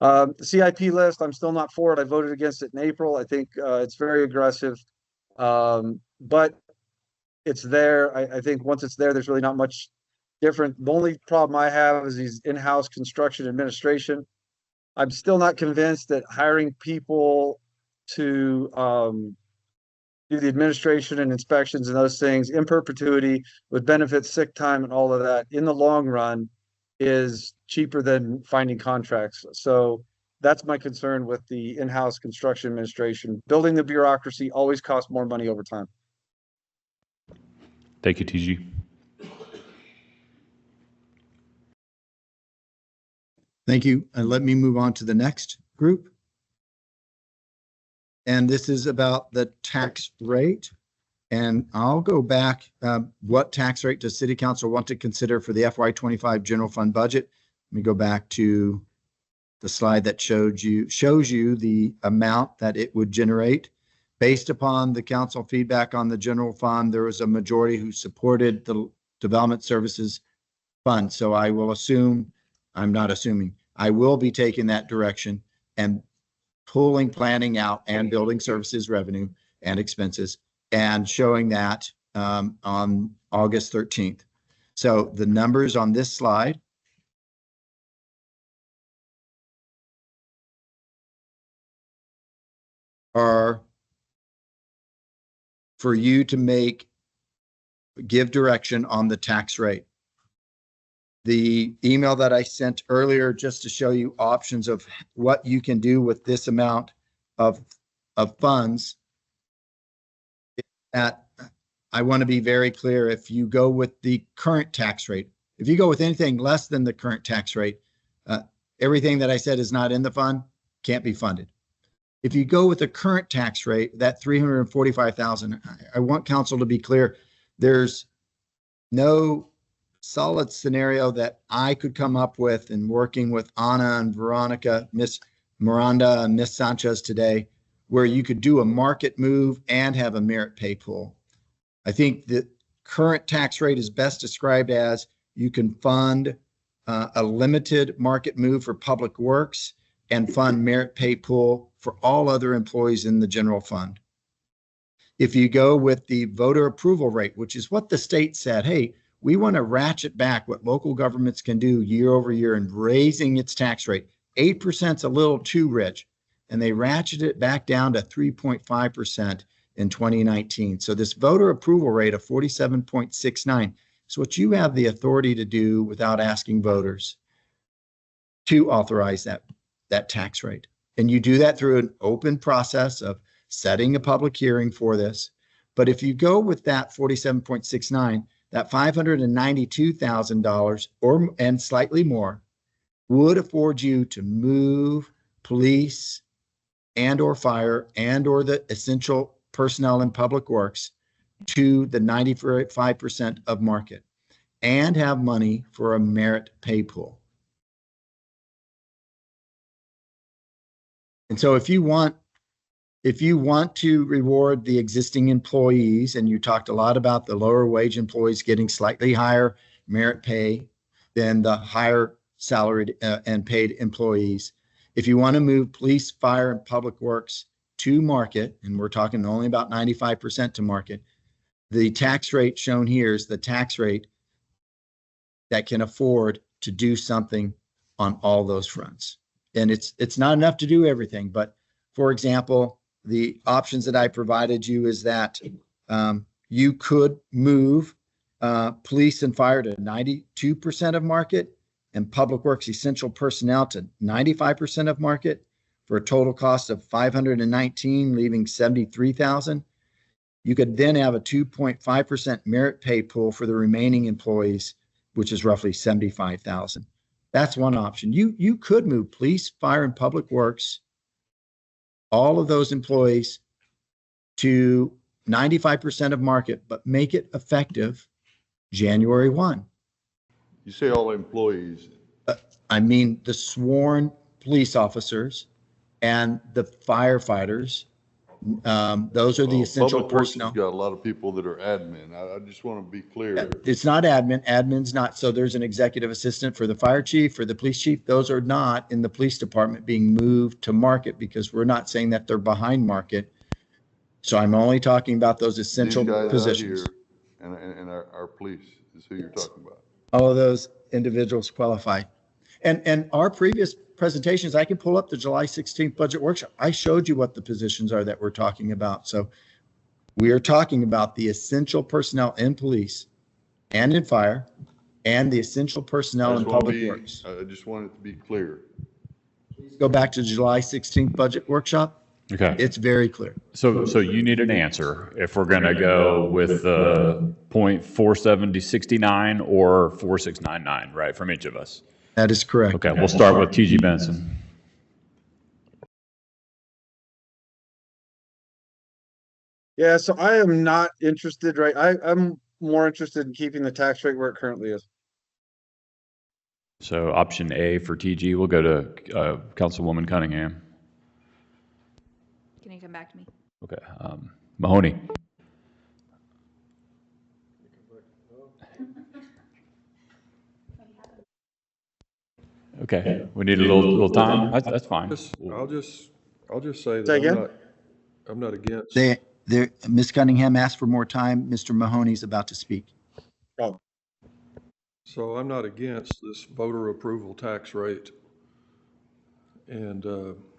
The CIP list, I'm still not for it. I voted against it in April. I think it's very aggressive. But it's there. I think once it's there, there's really not much different. The only problem I have is these in-house construction administration. I'm still not convinced that hiring people to do the administration and inspections and those things in perpetuity with benefits, sick time, and all of that in the long run is cheaper than finding contracts. So that's my concern with the in-house construction administration. Building the bureaucracy always costs more money over time. Thank you, TG. Thank you. And let me move on to the next group. And this is about the tax rate. And I'll go back. What tax rate does City Council want to consider for the FY25 general fund budget? Let me go back to the slide that shows you the amount that it would generate. Based upon the council feedback on the general fund, there was a majority who supported the development services fund. So I will assume, I'm not assuming, I will be taking that direction and pulling planning out and building services revenue and expenses and showing that on August 13th. So the numbers on this slide are for you to give direction on the tax rate. The email that I sent earlier, just to show you options of what you can do with this amount of funds, that I want to be very clear. If you go with the current tax rate, if you go with anything less than the current tax rate, everything that I said is not in the fund, can't be funded. If you go with the current tax rate, that $345,000, I want council to be clear, there's no solid scenario that I could come up with in working with Anna and Veronica, Miss Miranda and Miss Sanchez today, where you could do a market move and have a merit pay pool. I think the current tax rate is best described as you can fund a limited market move for public works and fund merit pay pool for all other employees in the general fund. If you go with the voter approval rate, which is what the state said, hey, we want to ratchet back what local governments can do year over year in raising its tax rate. 8% is a little too rich, and they ratcheted it back down to 3.5% in 2019. So this voter approval rate of 47.69 is what you have the authority to do without asking voters to authorize that tax rate. And you do that through an open process of setting a public hearing for this. But if you go with that 47.69, that $592,000 and slightly more would afford you to move police and or fire and or the essential personnel in public works to the 95% of market and have money for a merit pay pool. And so if you want to reward the existing employees, and you talked a lot about the lower wage employees getting slightly higher merit pay than the higher salaried and paid employees. If you want to move police, fire, and public works to market, and we're talking only about 95% to market, the tax rate shown here is the tax rate that can afford to do something on all those fronts. And it's not enough to do everything, but for example, the options that I provided you is that you could move police and fire to 92% of market and public works essential personnel to 95% of market for a total cost of $519, leaving $73,000. You could then have a 2.5% merit pay pool for the remaining employees, which is roughly $75,000. That's one option. You could move police, fire, and public works, all of those employees, to 95% of market, but make it effective January 1. You say all employees. I mean the sworn police officers and the firefighters. Those are the essential Public Works personnel. has got a lot of people that are admin. I just want to be clear. It's not admin. Admin's not. So there's an executive assistant for the fire chief, for the police chief. Those are not in the police department being moved to market because we're not saying that they're behind market. So I'm only talking about those These essential guys out positions. here and our police is who you're talking about. All of those individuals qualify. And our previous presentations, I can pull up the July 16th budget workshop. I showed you what the positions are that we're talking about. So we are talking about the essential personnel in police and in fire and the essential personnel in public works. I just want it to be clear. Go back to July 16th budget workshop. Okay. It's very clear. So you need an answer if we're going to go with the .47069 or 4699, right, from each of us. That is correct. Okay, we'll start with TG Benson. Yeah, so I am not interested, right? I'm more interested in keeping the tax rate where it currently is. So option A for TG, we'll go to Councilwoman Cunningham. Can you come back to me? Okay, Mahoney. Okay, we need a little time. That's fine. I'll just say Say that again? I'm not against. Ms. Cunningham asked for more time. Mr. Mahoney's about to speak. Oh, So I'm not against this voter approval tax rate. And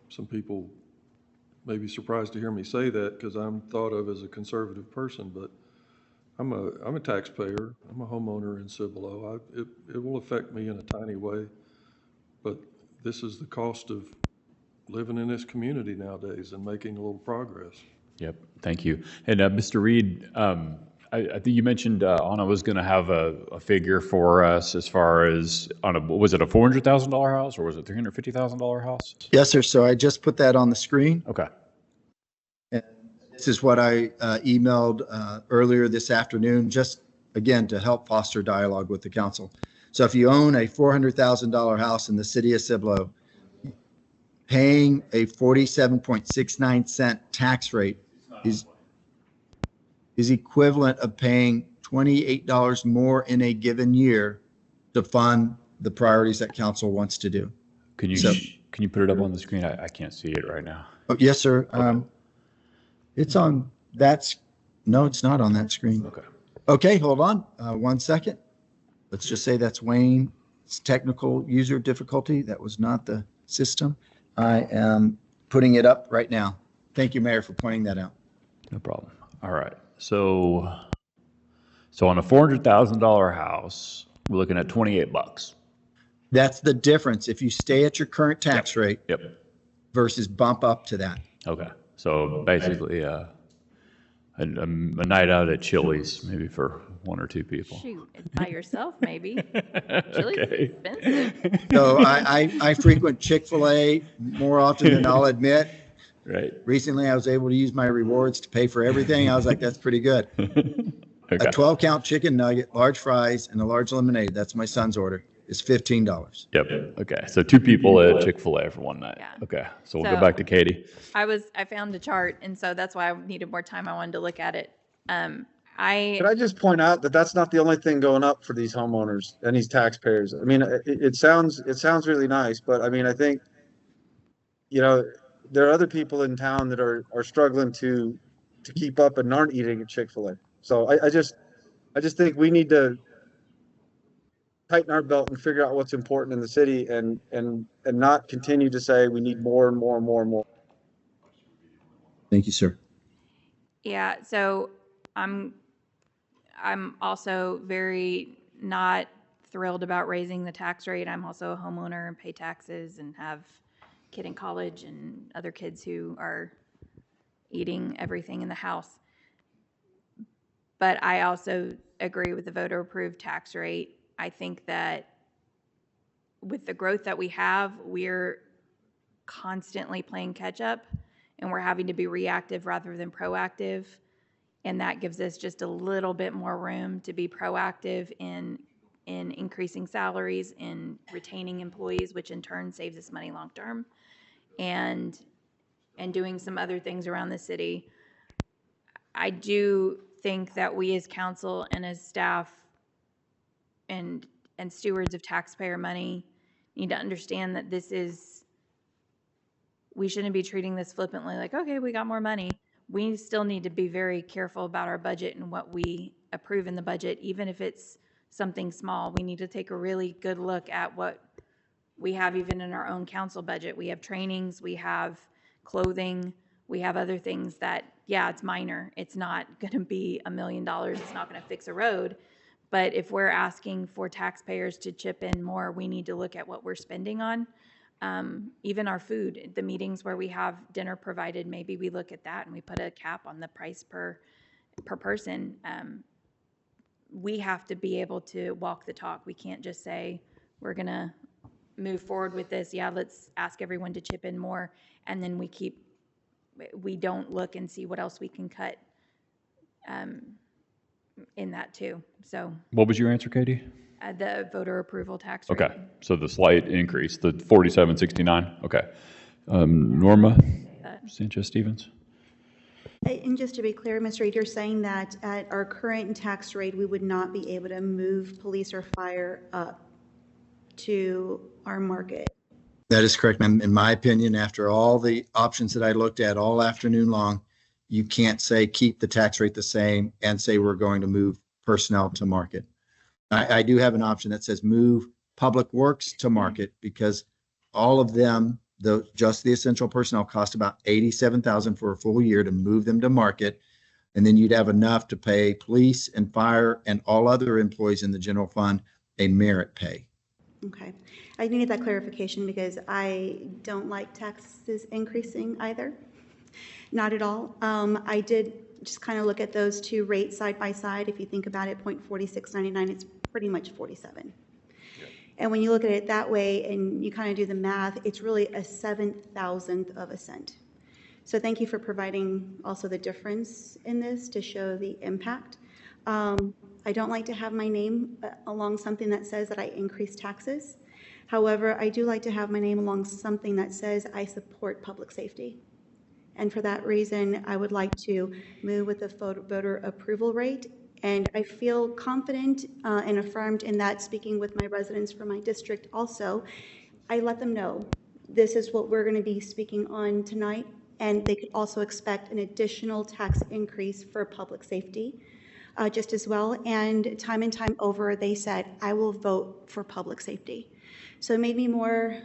some people may be surprised to hear me say that because I'm thought of as a conservative person, but I'm a taxpayer. I'm a homeowner in Cibolo. It will affect me in a tiny way, but this is the cost of living in this community nowadays and making a little progress. Yep, thank you. And Mr. Reed, I think you mentioned Anna was going to have a figure for us as far as, was it a $400,000 house or was it $350,000 house? Yes, sir. So I just put that on the screen. Okay. And this is what I emailed earlier this afternoon, just again to help foster dialogue with the council. So if you own a $400,000 house in the city of Cibolo, paying a 47.69 cent tax rate is equivalent of paying $28 more in a given year to fund the priorities that council wants to do. Can you put it up on the screen? I can't see it right now. Oh, yes, sir. It's on no, it's not on that screen. Okay. Okay, hold on 1 second. Let's just say that's Wayne's technical user difficulty. That was not the system. I am putting it up right now. Thank you, Mayor, for pointing that out. No problem. All right. So on a $400,000 house, we're looking at $28. That's the difference if you stay at your current tax rate Yep. versus bump up to that. Okay. So basically, a night out at Chili's, maybe for one or two people. Shoot, by yourself, maybe. Chili's Okay. expensive. So I frequent Chick-fil-A more often than I'll admit. Right. Recently, I was able to use my rewards to pay for everything. I was like, that's pretty good. Okay. A 12-count chicken nugget, large fries, and a large lemonade, that's my son's order, is $15. Yep. Okay. So two people at Chick-fil-A for one night. Yeah. Okay. So we'll go So- back to Katie. I found a chart, and so that's why I needed more time. I wanted to look at it. Could I just point out that that's not the only thing going up for these homeowners and these taxpayers? I mean, it sounds really nice, but I mean, I think, there are other people in town that are struggling to keep up and aren't eating at Chick-fil-A. So I just think we need to tighten our belt and figure out what's important in the city and not continue to say we need more and more and more and more. Thank you, sir. Yeah, so I'm also very not thrilled about raising the tax rate. I'm also a homeowner and pay taxes and have a kid in college and other kids who are eating everything in the house. But I also agree with the voter approved tax rate. I think that with the growth that we have, we're constantly playing catch up and we're having to be reactive rather than proactive. And that gives us just a little bit more room to be proactive in increasing salaries, in retaining employees, which in turn saves us money long term, and doing some other things around the city. I do think that we as council and as staff and stewards of taxpayer money need to understand that we shouldn't be treating this flippantly like, okay, we got more money. we still need to be very careful about our budget and what we approve in the budget, even if it's something small. We need to take a really good look at what we have even in our own council budget. We have trainings, we have clothing, we have other things that, yeah, it's minor. It's not going to be $1 million. It's not going to fix a road. But if we're asking for taxpayers to chip in more, we need to look at what we're spending on. Even our food, the meetings where we have dinner provided, maybe we look at that and we put a cap on the price per person. We have to be able to walk the talk. We can't just say, we're going to move forward with this. Yeah, let's ask everyone to chip in more. And then we don't look and see what else we can cut in that too. So What was your answer, Katie? the voter approval tax rate. Okay, so the slight increase, the 4769. Okay. Norma Sanchez Stevens? And just to be clear, Mr. Reed, you're saying that at our current tax rate, we would not be able to move police or fire up to our market? That is correct, ma'am. In my opinion, after all the options that I looked at all afternoon long, you can't say keep the tax rate the same and say we're going to move personnel to market. I do have an option that says move public works to market because all of them, just the essential personnel cost about $87,000 for a full year to move them to market. And then you'd have enough to pay police and fire and all other employees in the general fund a merit pay. Okay. I needed that clarification because I don't like taxes increasing either. Not at all. I did just kind of look at those two rates side by side. If you think about it, 0.4699, it's pretty much 47. And when you look at it that way and you kind of do the math, it's really a 7,000th of a cent. So thank you for providing also the difference in this to show the impact. I don't like to have my name along something that says that I increase taxes. However, I do like to have my name along something that says I support public safety. And for that reason, I would like to move with the voter approval rate. And I feel confident and affirmed in that, speaking with my residents from my district also. I let them know this is what we're going to be speaking on tonight, and they could also expect an additional tax increase for public safety just as well. And time over, they said, I will vote for public safety. So it made me more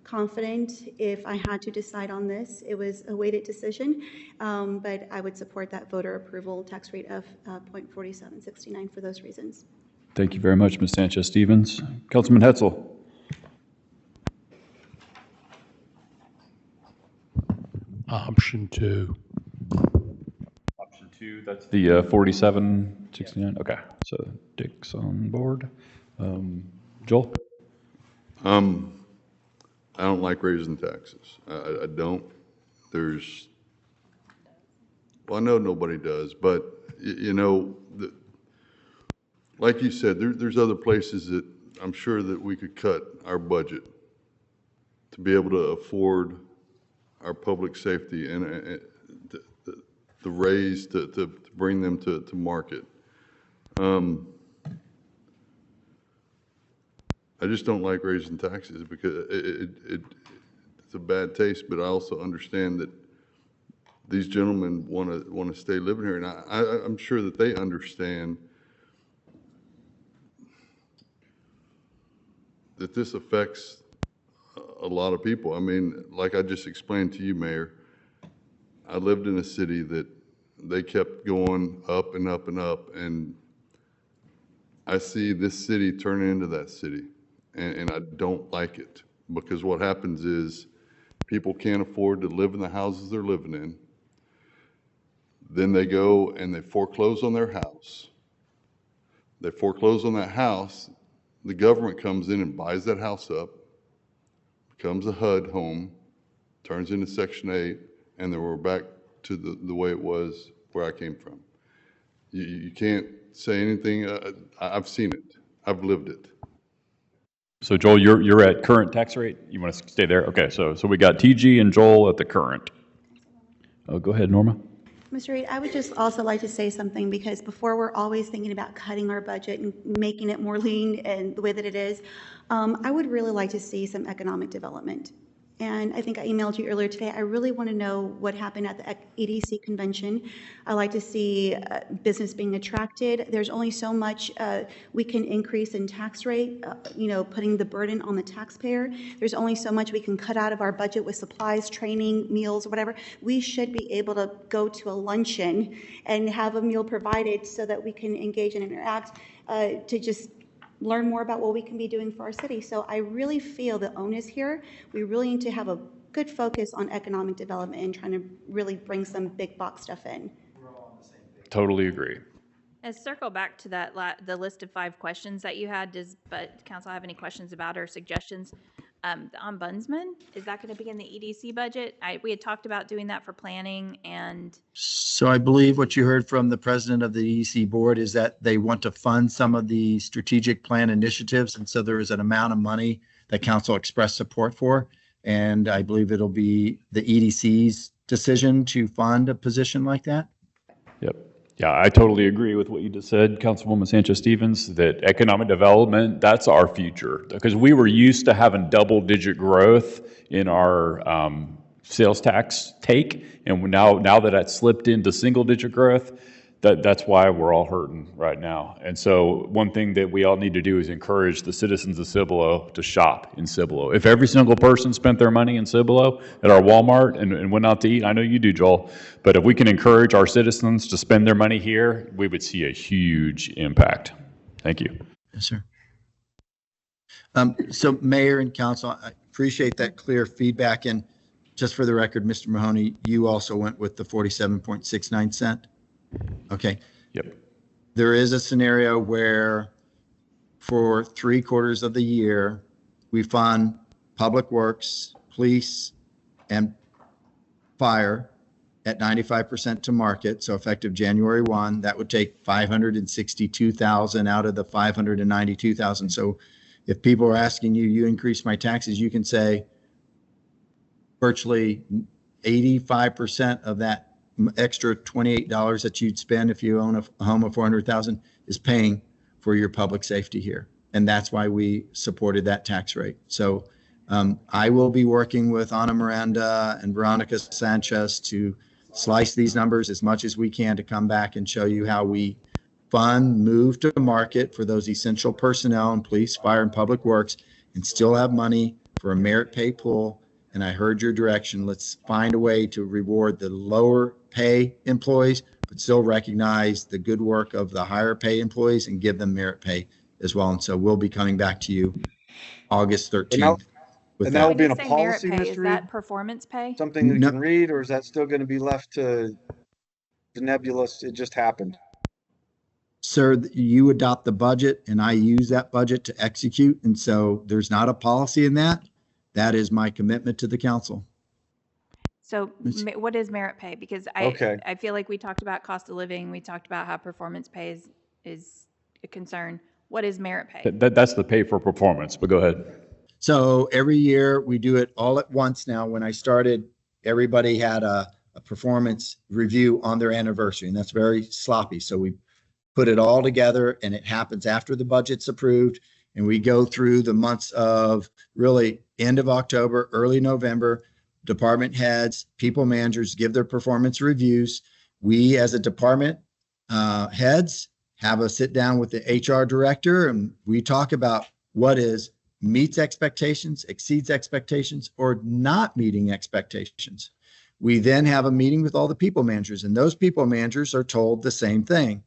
confident if I had to decide on this. It was a weighted decision, but I would support that voter approval tax rate of 0.4769 for those reasons. Thank you very much, Ms. Sanchez Stevens. Councilman Hetzel? Option 2. Option 2, that's the 4769. Okay, so Dick's on board. Joel? I don't like raising taxes. I don't. Well, I know nobody does, but you know, like you said, there's other places that I'm sure that we could cut our budget to be able to afford our public safety and the raise to bring them to market. I just don't like raising taxes because it's a bad taste, but I also understand that these gentlemen want to stay living here, and I'm sure that they understand that this affects a lot of people. I mean, like I just explained to you, Mayor, I lived in a city that they kept going up and up and up, and I see this city turn into that city. And I don't like it because what happens is people can't afford to live in the houses they're living in. Then they go and they foreclose on their house. They foreclose on that house. The government comes in and buys that house up, becomes a HUD home, turns into Section 8, and then we're back to the way it was where I came from. You can't say anything. I've seen it. I've lived it. So Joel, you're at current tax rate? You want to stay there? Okay, so we got TG and Joel at the current. Oh, go ahead, Norma. Mr. Reed, I would just also like to say something because before we're always thinking about cutting our budget and making it more lean and the way that it is, I would really like to see some economic development. And I think I emailed you earlier today. I really want to know what happened at the EDC convention. I like to see business being attracted. There's only so much we can increase in tax rate, putting the burden on the taxpayer. There's only so much we can cut out of our budget with supplies, training, meals, whatever. We should be able to go to a luncheon and have a meal provided so that we can engage and interact to just learn more about what we can be doing for our city. So I really feel the onus here. We really need to have a good focus on economic development and trying to really bring some big box stuff in. Totally agree. Let's circle back to that, the list of 5 questions that you had. Does council have any questions about or suggestions? The ombudsman, is that going to be in the EDC budget? We had talked about doing that for planning and. So I believe what you heard from the president of the EDC board is that they want to fund some of the strategic plan initiatives. And so there is an amount of money that council expressed support for. And I believe it'll be the EDC's decision to fund a position like that. Yep. Yeah, I totally agree with what you just said, Councilwoman Sanchez-Stevens, that economic development, that's our future. Because we were used to having double-digit growth in our sales tax take, and now that that's slipped into single-digit growth, that's why we're all hurting right now. And so one thing that we all need to do is encourage the citizens of Cibolo to shop in Cibolo. If every single person spent their money in Cibolo at our Walmart and went out to eat, I know you do, Joel, but if we can encourage our citizens to spend their money here, we would see a huge impact. Thank you. Yes, sir. So Mayor and Council, I appreciate that clear feedback. And just for the record, Mr. Mahoney, you also went with the 47.69 cent. Okay. Yep. There is a scenario where for 3/4 of the year, we fund public works, police, and fire at 95% to market. So effective January 1, that would take 562,000 out of the 592,000. So if people are asking you, you increase my taxes, you can say virtually 85% of that extra $28 that you'd spend if you own a home of 400,000 is paying for your public safety here. And that's why we supported that tax rate. So I will be working with Ana Miranda and Veronica Sanchez to slice these numbers as much as we can to come back and show you how we fund, move to market for those essential personnel in police, fire, and public works, and still have money for a merit pay pool. And I heard your direction. Let's find a way to reward the lower pay employees, but still recognize the good work of the higher pay employees and give them merit pay as well. And so we'll be coming back to you August 13th. And that will be in a When you say merit policy, pay, Mr. is Reed? that performance pay? Something you No. can read, or is that still going to be left to the nebulous, it just happened? Sir, you adopt the budget and I use that budget to execute. And so there's not a policy in that. That is my commitment to the council. So what is merit pay? Because I feel like we talked about cost of living. We talked about how performance pay is a concern. What is merit pay? That's the pay for performance, but go ahead. So every year we do it all at once now. When I started, everybody had a performance review on their anniversary, and that's very sloppy. So we put it all together and it happens after the budget's approved. And we go through the months of really end of October, early November. Department heads, people managers give their performance reviews. We as a department heads have a sit down with the HR director and we talk about what is meets expectations, exceeds expectations, or not meeting expectations. We then have a meeting with all the people managers, and those people managers are told the same thing.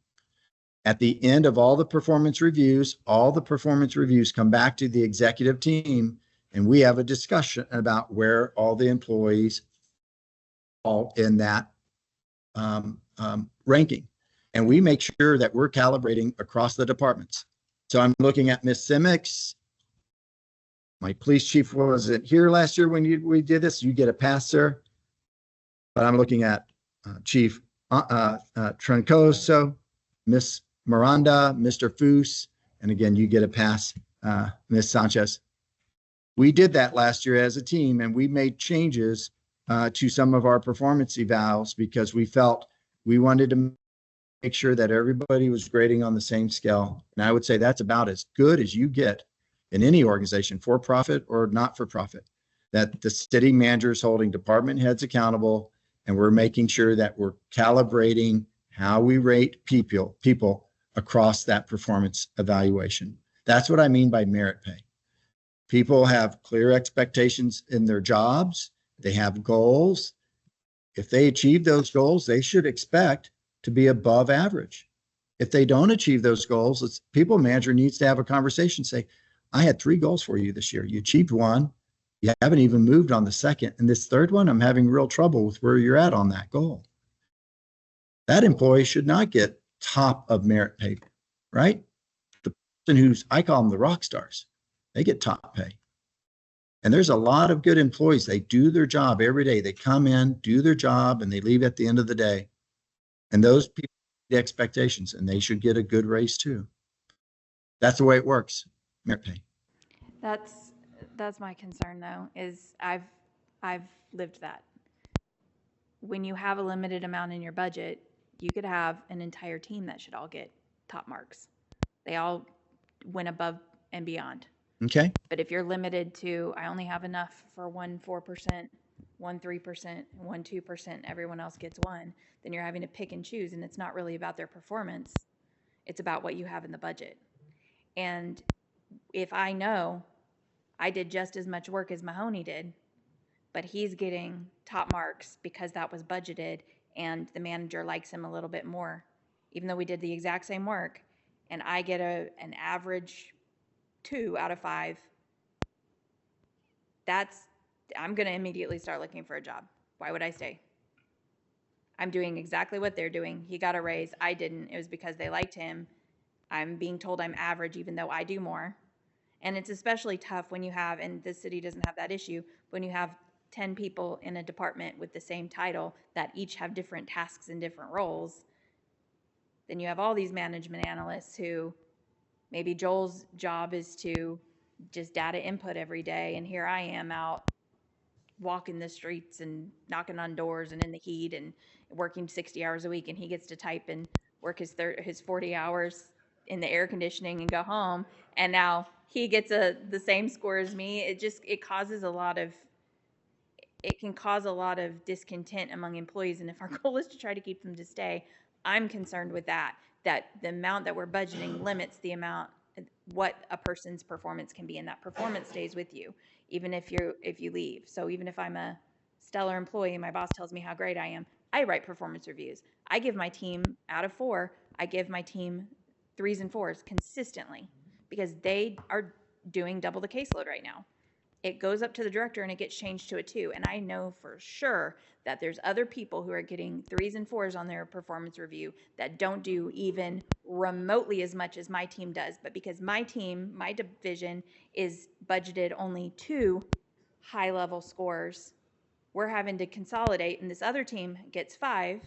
At the end of all the performance reviews come back to the executive team, and we have a discussion about where all the employees fall in that ranking. And we make sure that we're calibrating across the departments. So I'm looking at Ms. Simics. My police chief wasn't here last year when we did this. You get a pass, sir. But I'm looking at Chief Troncoso, Miss Miranda, Mr. Foose, and again, you get a pass, Ms. Sanchez. We did that last year as a team, and we made changes to some of our performance evals because we felt we wanted to make sure that everybody was grading on the same scale. And I would say that's about as good as you get in any organization, for profit or not for profit. that the city manager is holding department heads accountable, and we're making sure that we're calibrating how we rate people across that performance evaluation. That's what I mean by merit pay. People have clear expectations in their jobs. They have goals. If they achieve those goals, they should expect to be above average. If they don't achieve those goals, the people manager needs to have a conversation, say, I had 3 goals for you this year. You achieved 1. You haven't even moved on the second. And this third one, I'm having real trouble with where you're at on that goal. That employee should not get top of merit pay, right? The person who's, I call them the rock stars, they get top pay. And there's a lot of good employees. They do their job every day. They come in, do their job, and they leave at the end of the day. And those people the expectations, and they should get a good raise too. That's the way it works, merit pay. That's my concern though, is I've lived that. When you have a limited amount in your budget, you could have an entire team that should all get top marks. They all went above and beyond. Okay. But if you're limited to, I only have enough for 1 4%, 1 3%, 1 2%, everyone else gets 1, then you're having to pick and choose, and it's not really about their performance. It's about what you have in the budget. And if I know I did just as much work as Mahoney did, but he's getting top marks because that was budgeted and the manager likes him a little bit more, even though we did the exact same work, and I get an average 2 out of 5, I'm going to immediately start looking for a job. Why would I stay? I'm doing exactly what they're doing. He got a raise. I didn't. It was because they liked him. I'm being told I'm average even though I do more. And it's especially tough when you have, and this city doesn't have that issue, when you have 10 people in a department with the same title that each have different tasks and different roles. Then you have all these management analysts who maybe Joel's job is to just data input every day, and here I am out walking the streets and knocking on doors and in the heat and working 60 hours a week, and he gets to type and work his 40 hours in the air conditioning and go home, and now he gets the same score as me. It causes a lot of, it can cause a lot of discontent among employees, and if our goal is to try to keep them to stay, I'm concerned with that the amount that we're budgeting limits the amount, what a person's performance can be, and that performance stays with you, even if you leave. So even if I'm a stellar employee and my boss tells me how great I am, I write performance reviews. I give my team, out of 4, I give my team 3s and 4s consistently because they are doing double the caseload right now. It goes up to the director and it gets changed to a 2. And I know for sure that there's other people who are getting 3s and 4s on their performance review that don't do even remotely as much as my team does. But because my team, my division is budgeted only 2 high-level scores, we're having to consolidate, and this other team gets 5.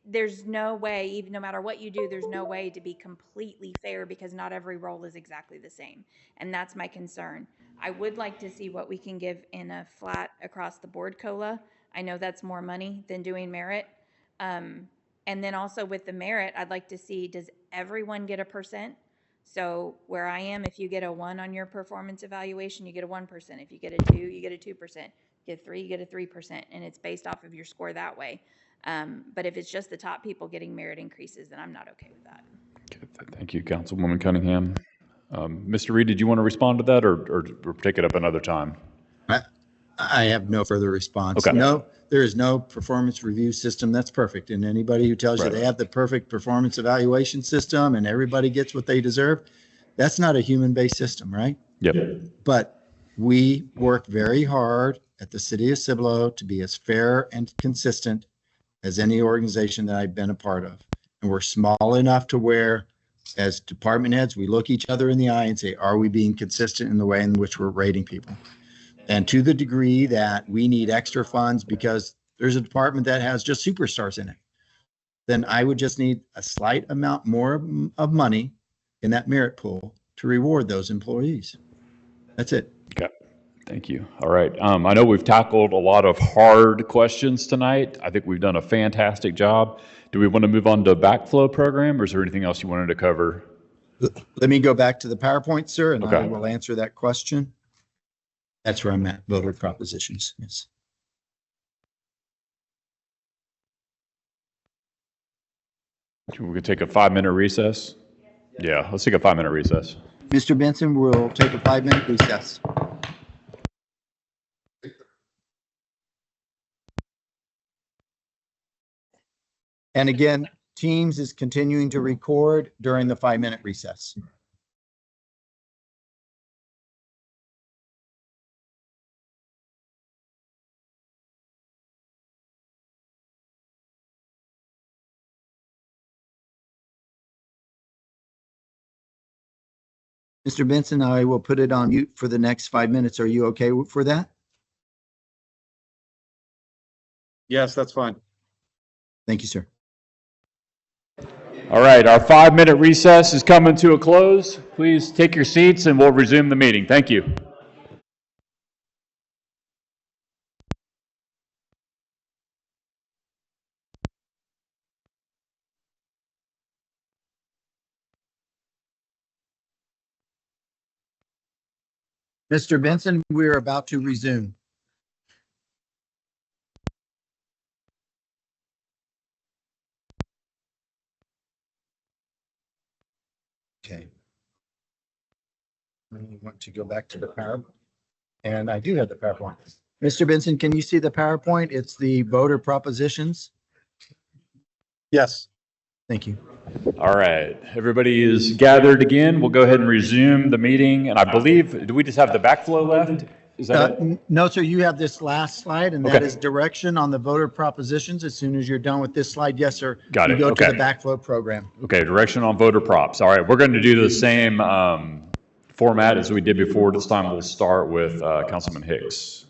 There's no way, even no matter what you do, there's no way to be completely fair because not every role is exactly the same. And that's my concern. I would like to see what we can give in a flat across the board COLA. I know that's more money than doing merit. And then also with the merit, I'd like to see, does everyone get a %? So where I am, if you get a 1 on your performance evaluation, you get a 1%. If you get a 2, you get a 2%. You get a 3, you get a 3%. And it's based off of your score that way. But if it's just the top people getting merit increases, then I'm not okay with that. Okay, thank you, Councilwoman Cunningham. Mr. Reed, did you want to respond to that or take it up another time? I have no further response. Okay. No, there is no performance review system that's perfect. And anybody who tells you they have the perfect performance evaluation system and everybody gets what they deserve, that's not a human-based system, right? Yep. But we work very hard at the city of Cibolo to be as fair and consistent as any organization that I've been a part of. And we're small enough to where, as department heads, we look each other in the eye and say, are we being consistent in the way in which we're rating people? And to the degree that we need extra funds because there's a department that has just superstars in it, then I would just need a slight amount more of money in that merit pool to reward those employees. That's it. Okay. Thank you. All right. I know we've tackled a lot of hard questions tonight. I think we've done a fantastic job. Do we want to move on to backflow program, or is there anything else you wanted to cover? Let me go back to the PowerPoint, sir, and I Okay. will answer that question. That's where I'm at, voter propositions, yes. We could take a 5-minute recess? Yeah, let's take a 5-minute recess. Mr. Benson, we'll take a 5-minute recess. And again, Teams is continuing to record during the 5-minute recess. Mr. Benson, I will put it on mute for the next 5 minutes. Are you okay for that? Yes, that's fine. Thank you, sir. All right, our 5-minute recess is coming to a close. Please take your seats and we'll resume the meeting. Thank you. Mr. Benson, we're about to resume. Okay. We want to go back to the PowerPoint. And I do have the PowerPoint. Mr. Benson, can you see the PowerPoint? It's the voter propositions. Yes. Thank you. All right, everybody is gathered again. We'll go ahead and resume the meeting. And I believe, do we just have the backflow left? Is that it? No, sir, you have this last slide, and that Okay. is direction on the voter propositions. As soon as you're done with this slide, yes, sir. Got you it, go to okay. the backflow program. Okay, direction on voter props. All right, we're going to do the same format as we did before. This time we'll start with Councilman Hicks.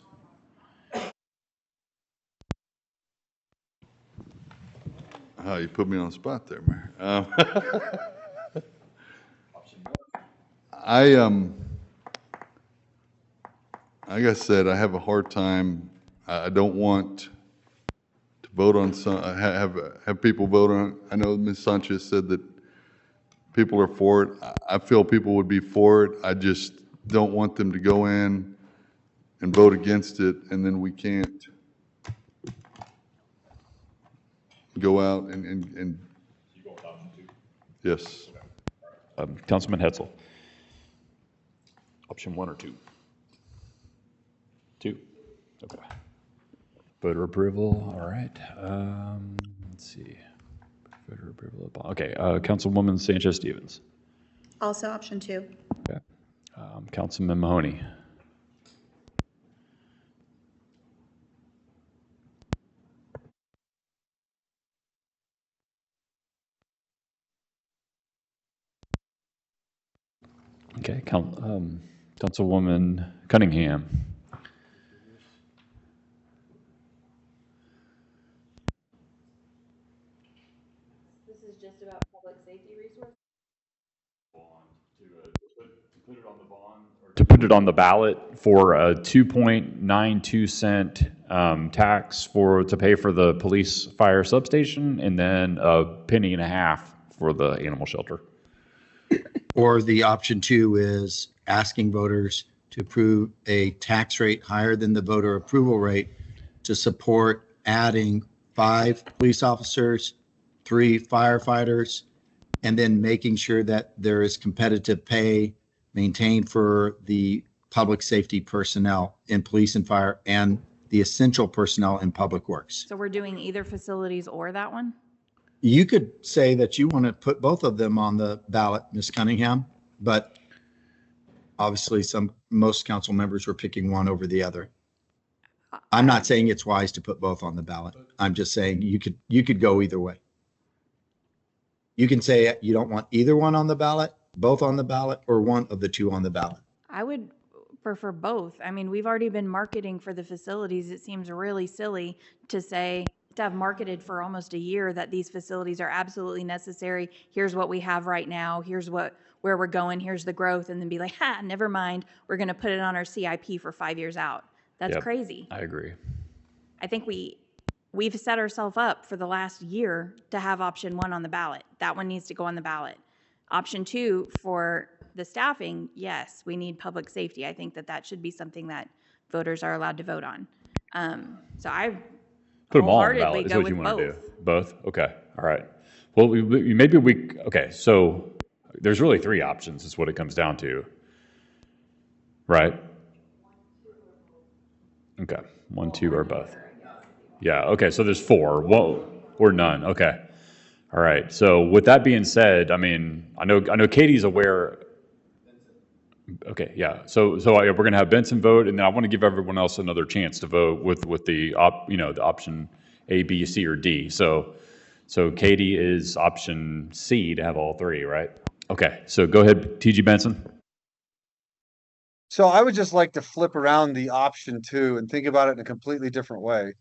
Oh, you put me on the spot there, Mayor. Like I said, I have a hard time. I don't want to vote on some, have people vote on. I know Ms. Sanchez said that people are for it. I feel people would be for it. I just don't want them to go in and vote against it, and then we can't go out and. Yes. Councilman Hetzel. Option 1 or 2? 2. Okay. Voter approval. All right. Let's see. Voter approval. Okay. Councilwoman Sanchez Stevens. Also option 2. Okay. Councilman Mahoney. Okay. Councilwoman Cunningham. This is just about public safety resources? To put it on the ballot for a 2.92 cent tax to pay for the police fire substation, and then a penny and a half for the animal shelter. Or the option 2 is asking voters to approve a tax rate higher than the voter approval rate to support adding 5 police officers, 3 firefighters, and then making sure that there is competitive pay maintained for the public safety personnel in police and fire and the essential personnel in public works. So we're doing either facilities or that one? You could say that you want to put both of them on the ballot, Ms. Cunningham, but obviously most council members were picking one over the other. I'm not saying it's wise to put both on the ballot. I'm just saying you could go either way. You can say you don't want either one on the ballot, both on the ballot, or one of the 2 on the ballot. I would prefer both. I mean, we've already been marketing for the facilities. It seems really silly to have marketed for almost a year that these facilities are absolutely necessary. Here's what we have right now. Here's where we're going. Here's the growth. And then be like, never mind. We're going to put it on our CIP for 5 years out. That's Yep, crazy. I agree. I think we've set ourselves up for the last year to have option 1 on the ballot. That one needs to go on the ballot. Option two, for the staffing, yes, we need public safety. I think that that should be something that voters are allowed to vote on. So I Put them all on the wholeheartedly ballot is go what you with want to do. both. Both? Okay, all right. Well, okay, so there's really three options is what it comes down to, right? Okay, 1, 2, or both. Yeah, okay, so there's 4, whoa, or none, okay. All right, so with that being said, I mean, I know Katie's aware. Okay, yeah, so we're going to have Benson vote, and then I want to give everyone else another chance to vote with the the option A, B, C, or D. So Katie is option C to have all three, right? Okay, so go ahead, TG Benson. So I would just like to flip around the option two and think about it in a completely different way.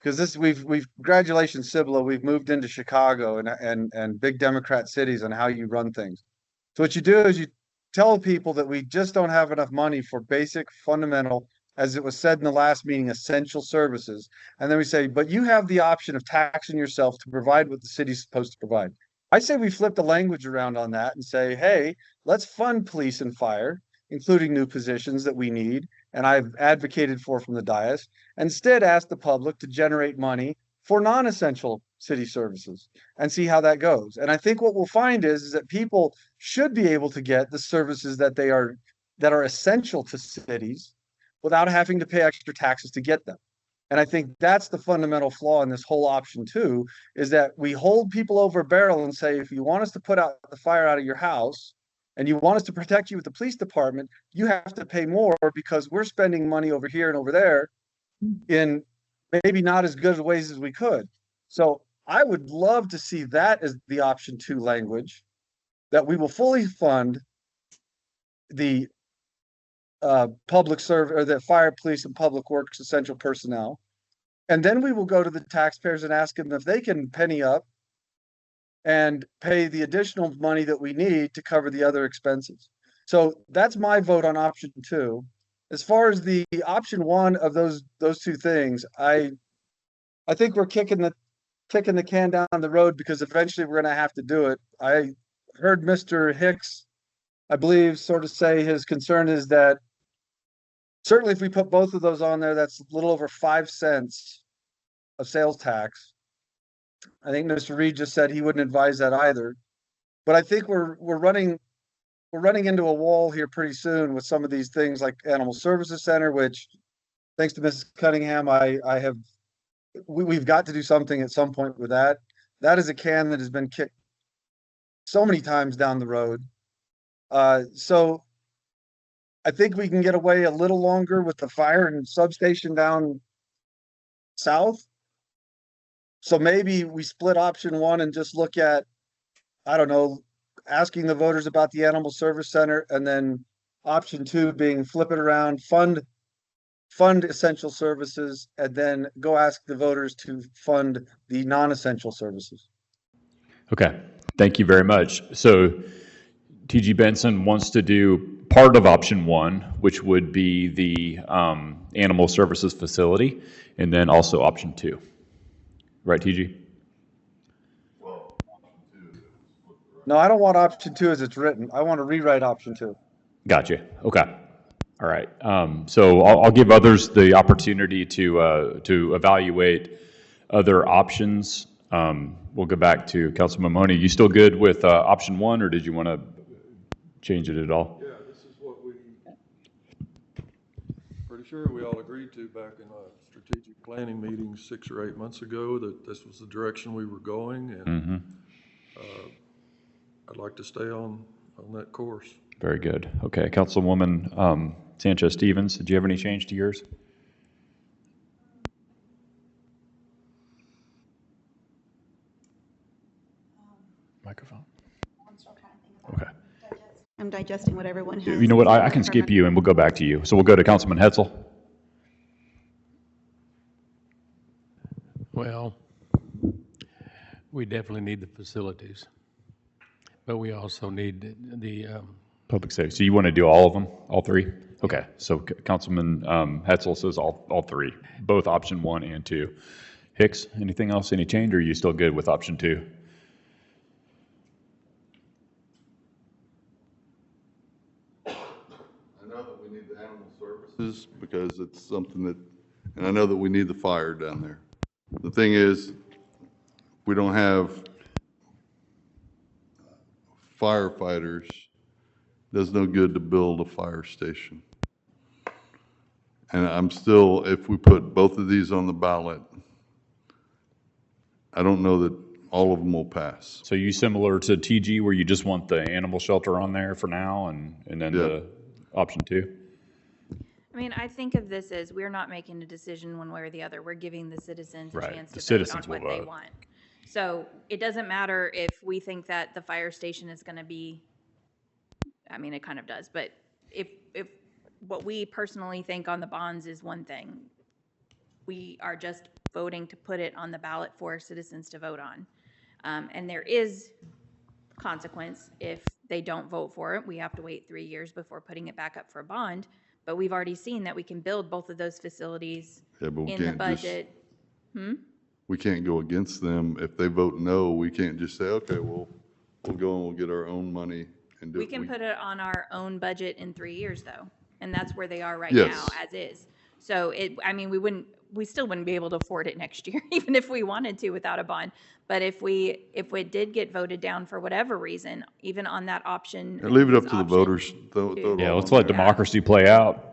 Because we've congratulations, Cibolo, we've moved into Chicago and big Democrat cities on how you run things. So what you do is you tell people that we just don't have enough money for basic, fundamental, as it was said in the last meeting, essential services. And then we say, but you have the option of taxing yourself to provide what the city's supposed to provide. I say we flip the language around on that and say, hey, let's fund police and fire, including new positions that we need, and I've advocated for from the dais. Instead, ask the public to generate money for non-essential city services and see how that goes. And I think what we'll find is that people should be able to get the services that are essential to cities without having to pay extra taxes to get them. And I think that's the fundamental flaw in this whole option two, is that we hold people over a barrel and say, if you want us to put out the fire out of your house, and you want us to protect you with the police department, you have to pay more because we're spending money over here and over there in maybe not as good ways as we could. So I would love to see that as the option two language, that we will fully fund the public service or the fire, police, and public works essential personnel. And then we will go to the taxpayers and ask them if they can penny up and pay the additional money that we need to cover the other expenses. So that's my vote on option two. As far as the option one of those two things, I think we're kicking the can down the road because eventually we're going to have to do it. I heard Mr. Hicks, I believe, sort of say his concern is that certainly if we put both of those on there, that's a little over 5 cents of sales tax. I think Mr. Reed just said he wouldn't advise that either. But I think we're running into a wall here pretty soon with some of these things like Animal Services Center, which thanks to Mrs. Cunningham, we've got to do something at some point with that. That is a can that has been kicked so many times down the road. So I think we can get away a little longer with the fire and substation down south. So maybe we split option one and just look at, I don't know, asking the voters about the Animal Service Center, and then option two being flip it around, fund essential services, and then go ask the voters to fund the non-essential services. Okay, thank you very much. So TG Benson wants to do part of option one, which would be the animal services facility, and then also option two. Right, TG? No, I don't want option two as it's written. I want to rewrite option two. Gotcha. Okay. All right. So I'll give others the opportunity to evaluate other options. We'll go back to Councilman Mahoney. You still good with option one, or did you want to change it at all? Yeah, this is what pretty sure we all agreed to back in a strategic planning meeting 6 or 8 months ago, that this was the direction we were going, and I'd like to stay on that course. Very good. Okay, Councilwoman Sanchez Stevens, did you have any change to yours? Microphone. Okay. I'm digesting what everyone has. You know what? I can skip you, and we'll go back to you. So we'll go to Councilman Hetzel. Well, we definitely need the facilities, but we also need the Public safety. So you want to do all of them, all three? Okay. So Councilman Hetzel says all three, both option one and two. Hicks, anything else, any change, or are you still good with option two? purposes because it's something that, and I know that we need the fire down there. The thing is, we don't have firefighters. Does no good to build a fire station. And I'm still, if we put both of these on the ballot, I don't know that all of them will pass. So you similar to TG where you just want the animal shelter on there for now and then the option 2? I mean, I think of this as we're not making a decision one way or the other. We're giving the citizens a Right. chance The to vote citizens on what will they vote. want. So it doesn't matter if we think that the fire station is going to be, I mean, it kind of does, but if what we personally think on the bonds is one thing, we are just voting to put it on the ballot for citizens to vote on. And there is consequence if they don't vote for it. We have to wait 3 years before putting it back up for a bond. But we've already seen that we can build both of those facilities Yeah, but we in the can't just- budget. We can't go against them. If they vote no, we can't just say, okay, we'll go and we'll get our own money and do it. We can put it on our own budget in 3 years, though, and that's where they are right Yes. now, as is. So I mean, we still wouldn't be able to afford it next year, even if we wanted to without a bond. But if it did get voted down for whatever reason, even on that option. And leave it up to the option voters. Throw it Yeah, all let's on let there. democracy play out.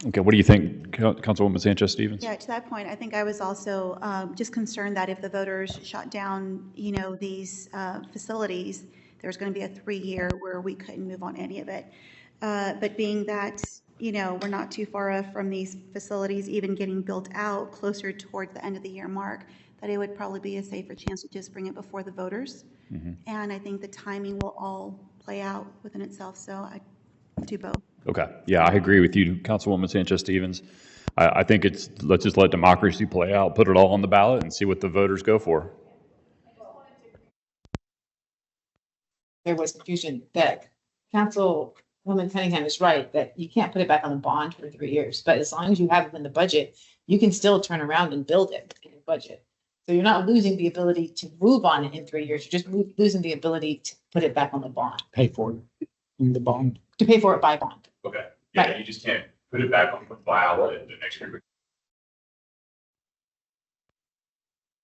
Okay, what do you think, Councilwoman Sanchez-Stevens? Yeah, to that point, I think I was also just concerned that if the voters shut down, these facilities, there's going to be a 3-year where we couldn't move on any of it. But being that, we're not too far off from these facilities even getting built out closer towards the end of the year mark, that it would probably be a safer chance to just bring it before the voters. And I think the timing will all play out within itself, so I do both. Okay, yeah, I agree with you, Councilwoman Sanchez-Stevens. I think let's just let democracy play out, put it all on the ballot and see what the voters go for. There was confusion that Councilwoman Cunningham is right, that you can't put it back on the bond for 3 years, but as long as you have it in the budget, you can still turn around and build it in the budget. So you're not losing the ability to move on it in 3 years, you're just losing the ability to put it back on the bond, Pay for it in the bond. to pay for it by bond. Okay, yeah, you just can't put it back on the ballot the next year.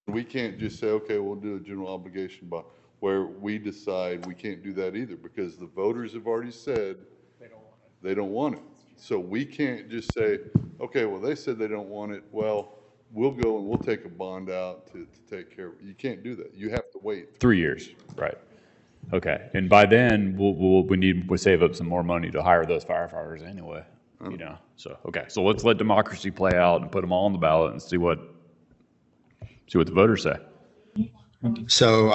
We can't just say, okay, we'll do a general obligation bond, where we decide we can't do that either, because the voters have already said they don't want it. So we can't just say, okay, well, they said they don't want it, well, we'll go and we'll take a bond out to take care of it. You can't do that. You have to wait. 3 years, right. Okay, and by then, we'll save up some more money to hire those firefighters anyway, so, okay. So let's let democracy play out and put them all on the ballot and see what the voters say. So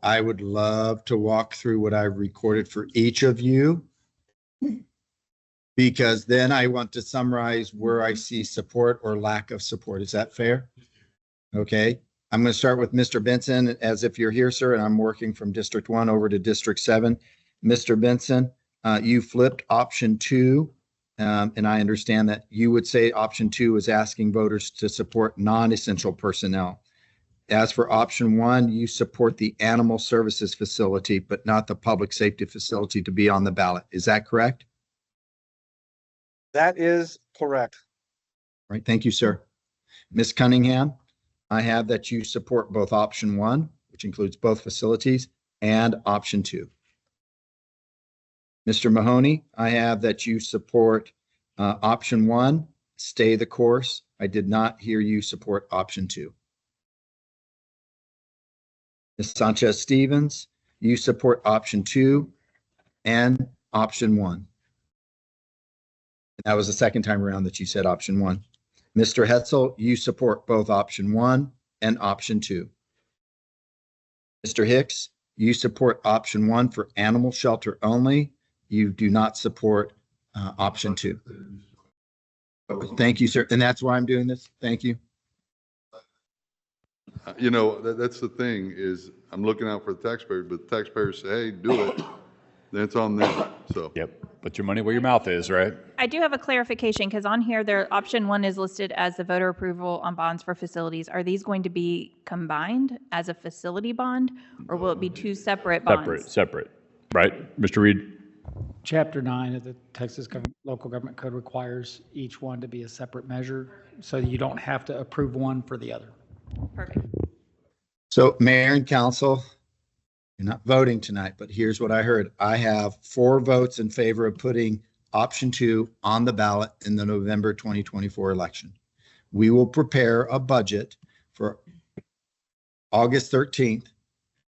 I would love to walk through what I've recorded for each of you, because then I want to summarize where I see support or lack of support. Is that fair? Okay, I'm going to start with Mr. Benson, as if you're here, sir, and I'm working from District 1 over to District 7. Mr. Benson, you flipped option 2, and I understand that you would say option 2 is asking voters to support non-essential personnel. As for option 1, you support the animal services facility, but not the public safety facility to be on the ballot. Is that correct? That is correct. All right, thank you, sir. Ms. Cunningham, I have that you support both option 1, which includes both facilities, and option 2. Mr. Mahoney, I have that you support option 1, stay the course. I did not hear you support option 2. Ms. Sanchez-Stevens, you support option 2 and option 1. That was the second time around that you said option 1. Mr. Hetzel, you support both option 1 and option 2. Mr. Hicks, you support option 1 for animal shelter only. You do not support option 2. Thank you, sir. And that's why I'm doing this. Thank you. That's the thing is I'm looking out for the taxpayer, but the taxpayers say, hey, do it. Then it's on them. So. Yep. Put your money where your mouth is, right? I do have a clarification, because on here, option 1 is listed as the voter approval on bonds for facilities. Are these going to be combined as a facility bond, or will it be 2 separate bonds? Separate, right? Mr. Reed? Chapter 9 of the Local Government Code requires each one to be a separate measure, so you don't have to approve one for the other. Perfect. So Mayor and Council, you're not voting tonight, but here's what I heard. I have 4 votes in favor of putting option 2 on the ballot in the November 2024 election. We will prepare a budget for August 13th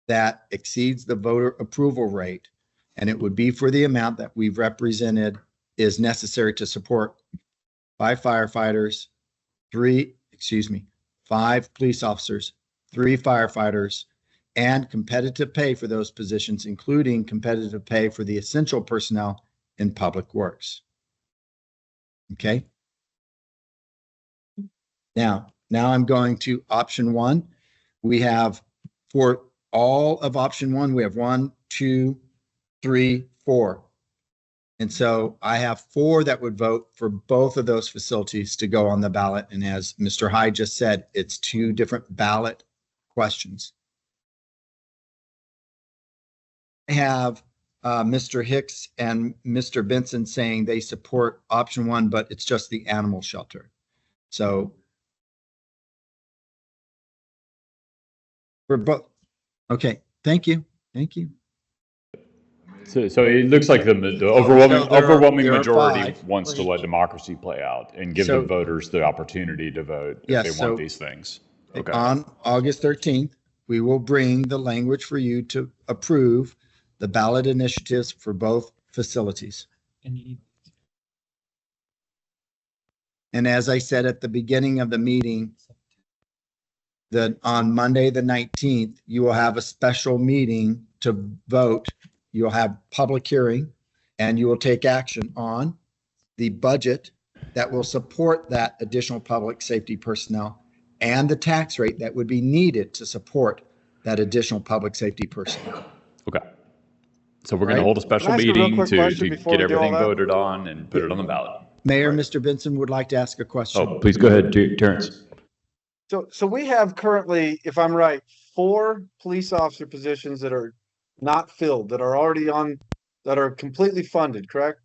that exceeds the voter approval rate, and it would be for the amount that we've represented is necessary to support 5 firefighters, 5 police officers, 3 firefighters, and competitive pay for those positions, including competitive pay for the essential personnel in public works. Okay. Now I'm going to option 1. We have for all of option 1, we have 1, 2, 3, 4. And so I have 4 that would vote for both of those facilities to go on the ballot. And as Mr. Hyde just said, it's 2 different ballot questions. I have Mr. Hicks and Mr. Benson saying they support option 1, but it's just the animal shelter. So for both. Okay, thank you. Thank you. So it looks like the overwhelming there are majority 5. wants to let democracy play out and give So- the voters the opportunity to vote if Yes, they so- want these things. Okay. On August 13th, we will bring the language for you to approve the ballot initiatives for both facilities. And as I said at the beginning of the meeting, that on Monday, the 19th, you will have a special meeting to vote. You'll have public hearing and you will take action on the budget that will support that additional public safety personnel and the tax rate that would be needed to support that additional public safety personnel. Okay. So we're going to Right. hold a special Can I ask a real meeting quick to question before get we do all everything that? voted on and put it on the ballot. Mayor, Mr. Benson would like to ask a question. Oh, please go ahead, Terrence. So we have currently, if I'm right, 4 police officer positions that are not filled, that are already on, that are completely funded, correct?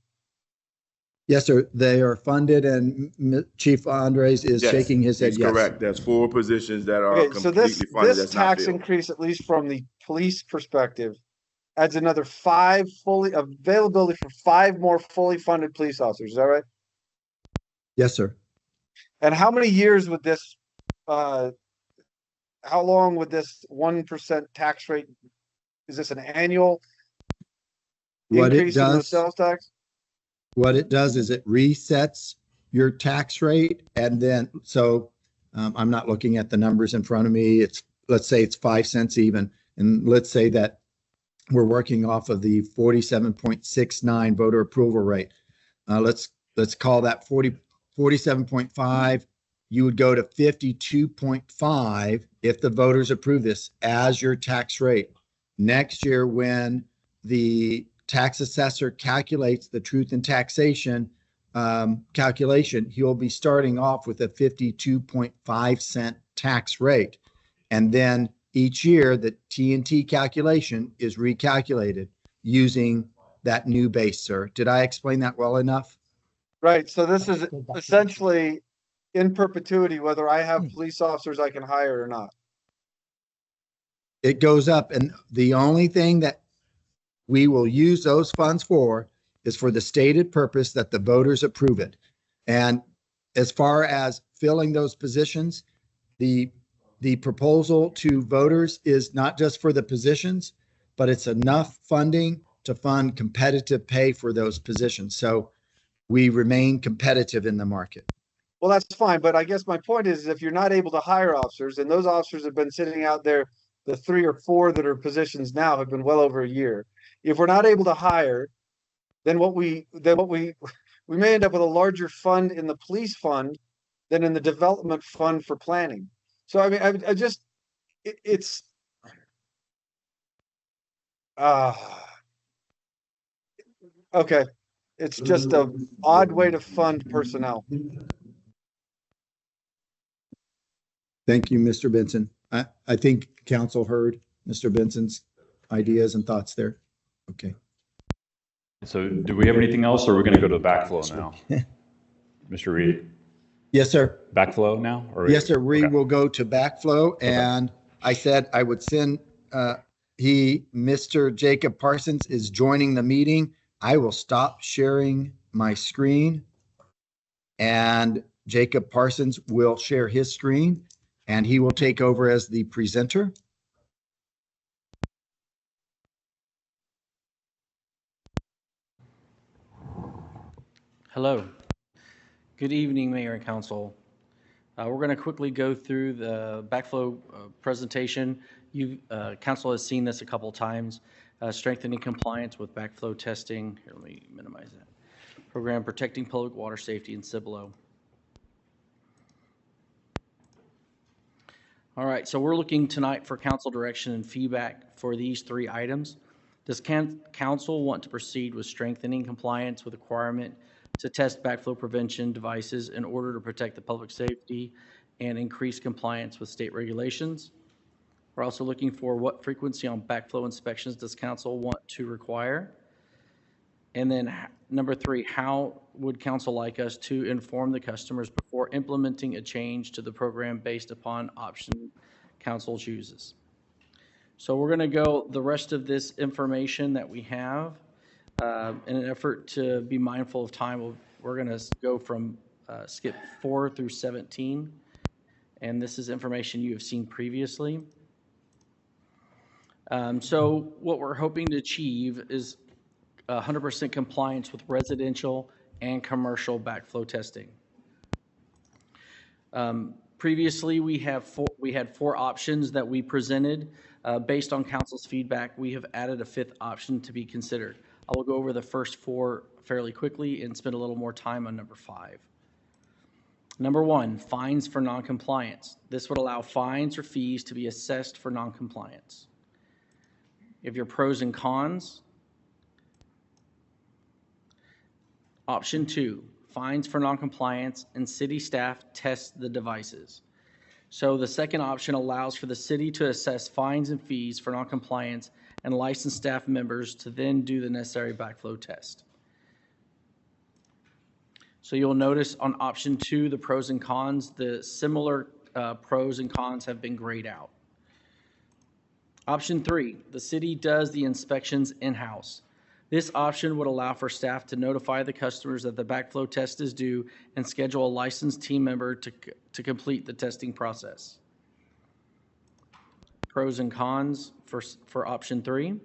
Yes, sir. They are funded and Chief Andres is Yes, shaking his head he's yes. correct. There's 4 positions that are Okay, so completely funded, this that's not tax filled. increase, at least from the police perspective, adds another 5 availability for 5 more fully funded police officers. Is that right? Yes, sir. And how many years would this, how long would this 1% tax rate, is this an annual What it increase in the does, sales tax? what it does is it resets your tax rate. And then, so I'm not looking at the numbers in front of me. Let's say it's 5 cents even. And let's say that we're working off of the 47.69 voter approval rate. Let's call that 47.5. You would go to 52.5 if the voters approve this as your tax rate. Next year, when the tax assessor calculates the truth in taxation calculation, he'll be starting off with a 52.5 cent tax rate. And then each year, the T&T calculation is recalculated using that new base, sir. Did I explain that well enough? Right, so this is essentially in perpetuity, whether I have police officers I can hire or not. It goes up, and the only thing that we will use those funds for is for the stated purpose that the voters approve it. And as far as filling those positions, the proposal to voters is not just for the positions, but it's enough funding to fund competitive pay for those positions. So we remain competitive in the market. Well, that's fine, but I guess my point is if you're not able to hire officers, and those officers have been sitting out there, the 3 or 4 that are positions now have been well over a year. If we're not able to hire, then we may end up with a larger fund in the police fund than in the development fund for planning. So I mean, I just, it's, okay. It's just a odd way to fund personnel. Thank you, Mr. Benson. I think council heard Mr. Benson's ideas and thoughts there. Okay. So do we have anything else, or are we going to go to the backflow now? Mr. Reed, Yes, sir. backflow now? Or Yes, sir. We okay. will go to backflow, and I said I would send, Mr. Jacob Parsons is joining the meeting. I will stop sharing my screen, and Jacob Parsons will share his screen, and he will take over as the presenter. Hello. Good evening, Mayor and Council. We're going to quickly go through the backflow presentation. Council has seen this a couple times. Strengthening compliance with backflow testing. Here, let me minimize that. Program protecting public water safety in Cibolo. All right, so we're looking tonight for council direction and feedback for these 3 items. Does council want to proceed with strengthening compliance with requirement to test backflow prevention devices in order to protect the public safety and increase compliance with state regulations? We're also looking for what frequency on backflow inspections does council want to require? And then number 3, how would council like us to inform the customers before implementing a change to the program based upon option council chooses? So we're going to go the rest of this information that we have. In an effort to be mindful of time, we're going to go from skip 4 through 17. And this is information you have seen previously. So what we're hoping to achieve is 100% compliance with residential and commercial backflow testing. Previously, we had 4 options that we presented. Based on council's feedback, we have added a 5th option to be considered. I will go over the first 4 fairly quickly and spend a little more time on number 5. Number 1, fines for noncompliance. This would allow fines or fees to be assessed for noncompliance. If your pros and cons. Option 2, fines for noncompliance and city staff test the devices. So the second option allows for the city to assess fines and fees for noncompliance and licensed staff members to then do the necessary backflow test. So you'll notice on option 2, the pros and cons, the similar pros and cons have been grayed out. Option 3, the city does the inspections in-house. This option would allow for staff to notify the customers that the backflow test is due and schedule a licensed team member to complete the testing process. Pros and cons for option 3.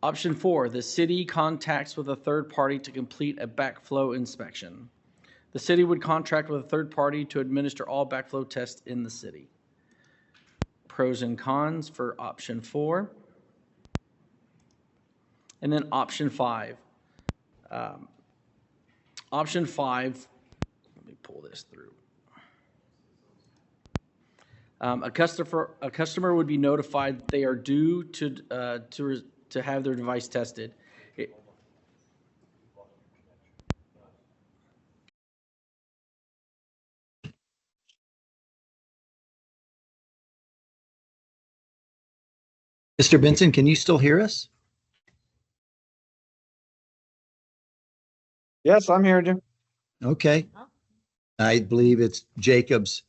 Option 4, the city contacts with a third party to complete a backflow inspection. The city would contract with a third party to administer all backflow tests in the city. Pros and cons for option 4. And then option 5. Option 5, let me pull this through. A customer would be notified that they are due to have their device tested. Mr. Benson, can you still hear us? Yes, I'm here, Jim. Okay. I believe it's Jacob's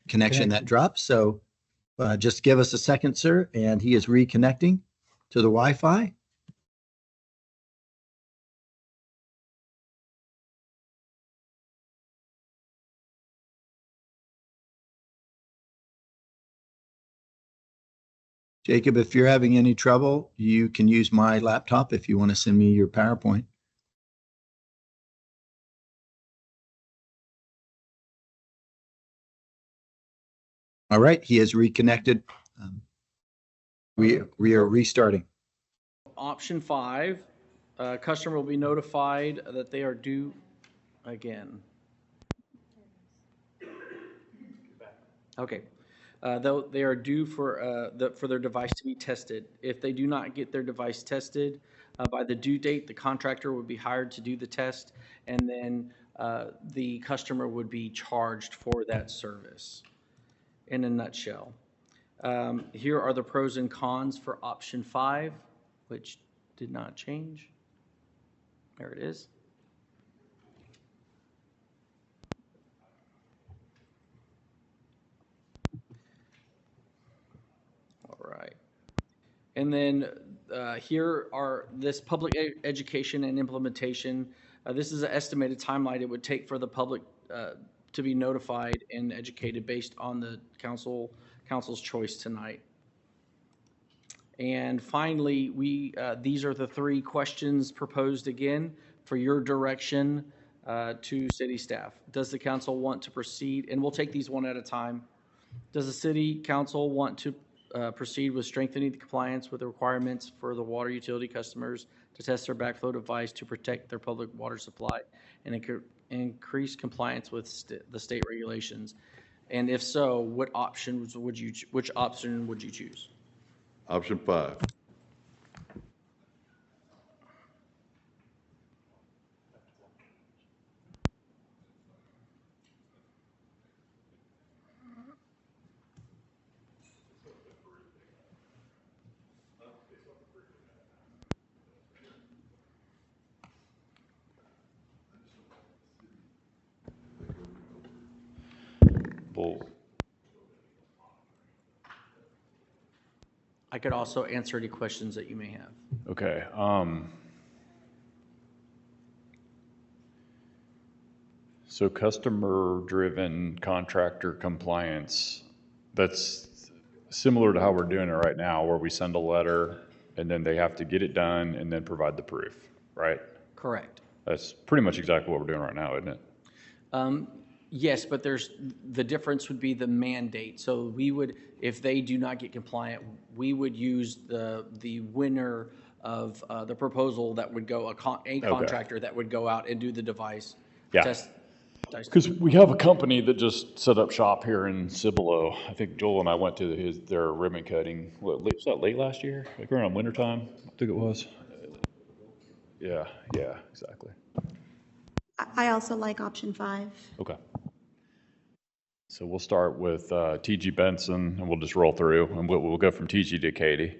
connection that dropped. So just give us a second, sir, and he is reconnecting to the Wi-Fi. Jacob, if you're having any trouble, you can use my laptop if you want to send me your PowerPoint. All right, he is reconnected. We are restarting. Option 5, customer will be notified that they are due again. Okay. They are due for their device to be tested. If they do not get their device tested by the due date, the contractor would be hired to do the test, and then the customer would be charged for that service. In a nutshell, here are the pros and cons for option 5. which did not change. There it is. All right. And then here are this public education and implementation. This is an estimated timeline it would take for the public to be notified and educated based on the council's choice tonight. And finally, these are the 3 questions proposed again for your direction to city staff. Does the council want to proceed? And we'll take these one at a time. Does the city council want to proceed with strengthening the compliance with the requirements for the water utility customers to test their backflow device to protect their public water supply and increase compliance with the state regulations? And if so, which option would you choose? Option 5. Well, I could also answer any questions that you may have. okay. So customer-driven contractor compliance, that's similar to how we're doing it right now, where we send a letter and then they have to get it done and then provide the proof, right? Correct. That's pretty much exactly what we're doing right now, isn't it? Yes, but the difference would be the mandate. So we would, if they do not get compliant, we would use the winner of the proposal that would go, a contractor that would go out and do the device. Yeah. Test. Because we have a company that just set up shop here in Cibolo. I think Joel and I went to their ribbon cutting. Was that late last year? Like around wintertime, I think it was. Yeah, exactly. I also like option 5. Okay. So we'll start with T.G. Benson, and we'll just roll through, and we'll go from T.G. to Katie.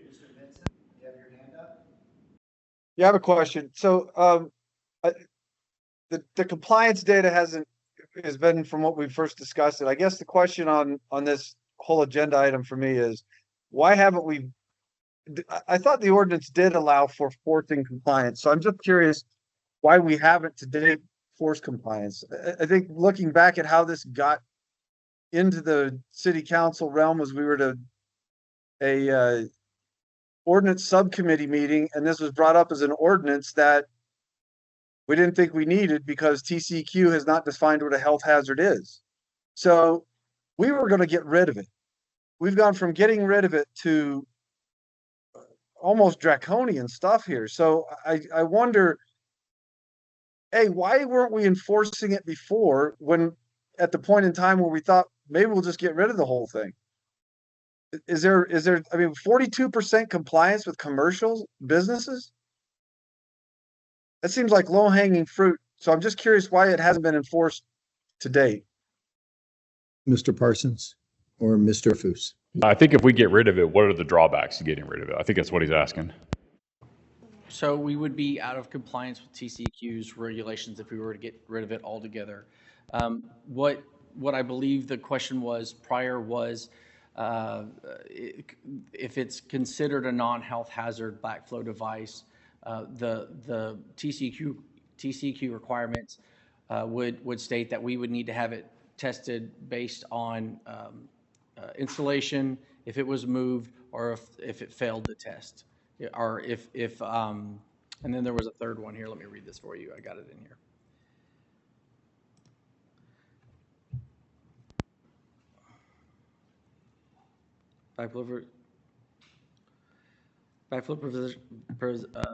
Yeah, I have a question. So, the compliance data has been from what we first discussed it. I guess the question on this whole agenda item for me is, why haven't we? I thought the ordinance did allow for forcing compliance, so I'm just curious why we haven't to date forced compliance. I think looking back at how this got into the city council realm was we were to a ordinance subcommittee meeting, and this was brought up as an ordinance that we didn't think we needed because TCEQ has not defined what a health hazard is. So we were going to get rid of it. We've gone from getting rid of it to almost draconian stuff here. So I wonder, A, why weren't we enforcing it before, when at the point in time where we thought maybe we'll just get rid of the whole thing? Is there, I mean, 42% compliance with commercial businesses? That seems like low hanging fruit. So I'm just curious why it hasn't been enforced to date. Mr. Parsons or Mr. Foose? I think if we get rid of it, what are the drawbacks to getting rid of it? I think that's what he's asking. So we would be out of compliance with TCEQ's regulations if we were to get rid of it altogether. What I believe the question was prior was if it's considered a non-health hazard backflow device, the TCEQ requirements would state that we would need to have it tested based on installation, if it was moved, or if it failed the test, or if and then there was a third one here. Let me read this for you. I got it in here. Backflow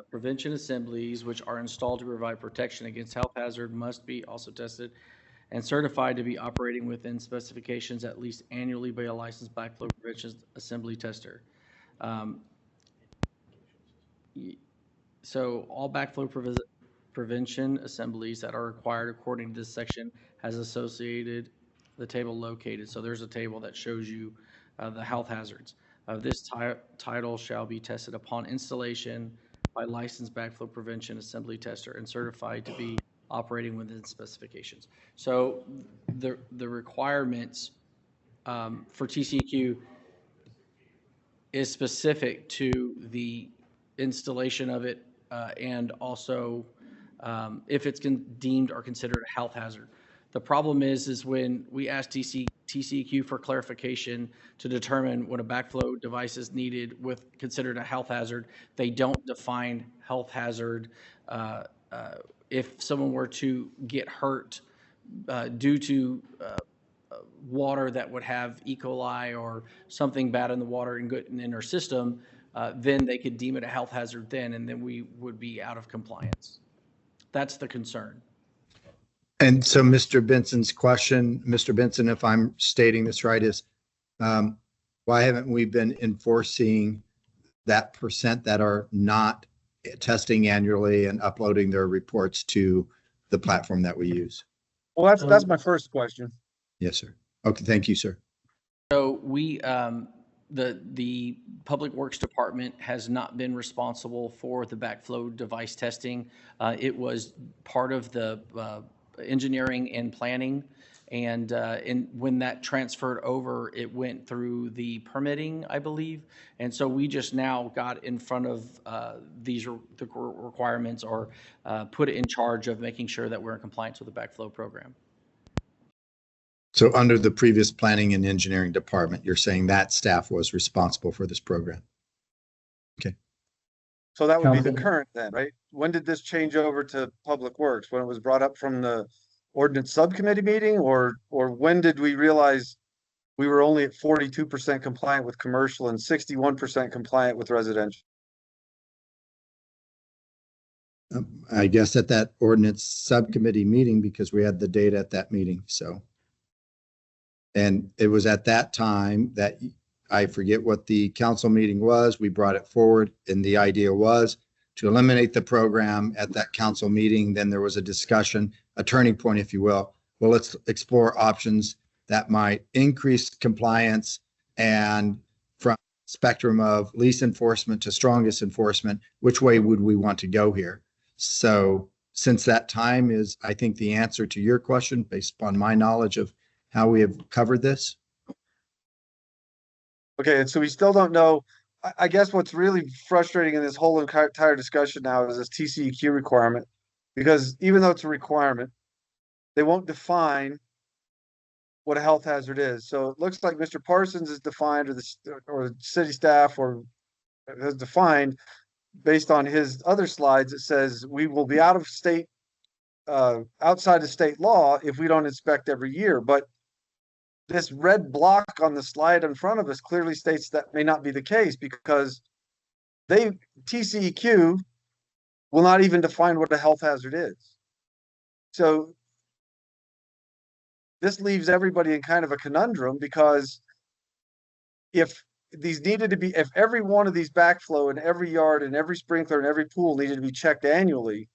prevention assemblies, which are installed to provide protection against health hazard, must be also tested and certified to be operating within specifications at least annually by a licensed backflow prevention assembly tester. So all backflow prevention assemblies that are required according to this section has associated the table located. So there's a table that shows you the health hazards. of this title shall be tested upon installation by licensed backflow prevention assembly tester and certified to be operating within specifications. So the requirements for TCEQ is specific to the installation of it and also if it's deemed or considered a health hazard. The problem is when we ask TCEQ for clarification to determine when a backflow device is needed with considered a health hazard, they don't define health hazard. If someone were to get hurt due to water that would have E. coli or something bad in the water and good in their system, then they could deem it a health hazard then, and then we would be out of compliance. That's the concern. And so Mr. Benson's question, Mr. Benson, if I'm stating this right, is why haven't we been enforcing that percent that are not testing annually and uploading their reports to the platform that we use? Well, that's my first question. Yes, sir. Okay, thank you, sir. So we, the Public Works Department has not been responsible for the backflow device testing. It was part of the engineering and planning, and when that transferred over, it went through the permitting, I believe. And so we just now got in front of the requirements or put it in charge of making sure that we're in compliance with the backflow program. So under the previous planning and engineering department, you're saying that staff was responsible for this program? Okay. So that would be the current then, right? When did this change over to Public Works? When it was brought up from the ordinance subcommittee meeting, or when did we realize we were only at 42% compliant with commercial and 61% compliant with residential? I guess at that ordinance subcommittee meeting, because we had the data at that meeting, so. And it was at that time that I forget what the council meeting was. We brought it forward, and the idea was to eliminate the program at that council meeting. Then there was a discussion, a turning point, if you will. Well, let's explore options that might increase compliance, and from spectrum of least enforcement to strongest enforcement, which way would we want to go here? So since that time is, I think, the answer to your question based upon my knowledge of how we have covered this. Okay, and so we still don't know. I guess what's really frustrating in this whole entire discussion now is this TCEQ requirement, because even though it's a requirement, they won't define what a health hazard is. So it looks like Mr. Parsons is defined, or the city staff or has defined based on his other slides. It says we will be out of state, outside of state law if we don't inspect every year. But this red block on the slide in front of us clearly states that may not be the case, because TCEQ will not even define what a health hazard is. So this leaves everybody in kind of a conundrum, because if every one of these backflow in every yard and every sprinkler and every pool needed to be checked annually,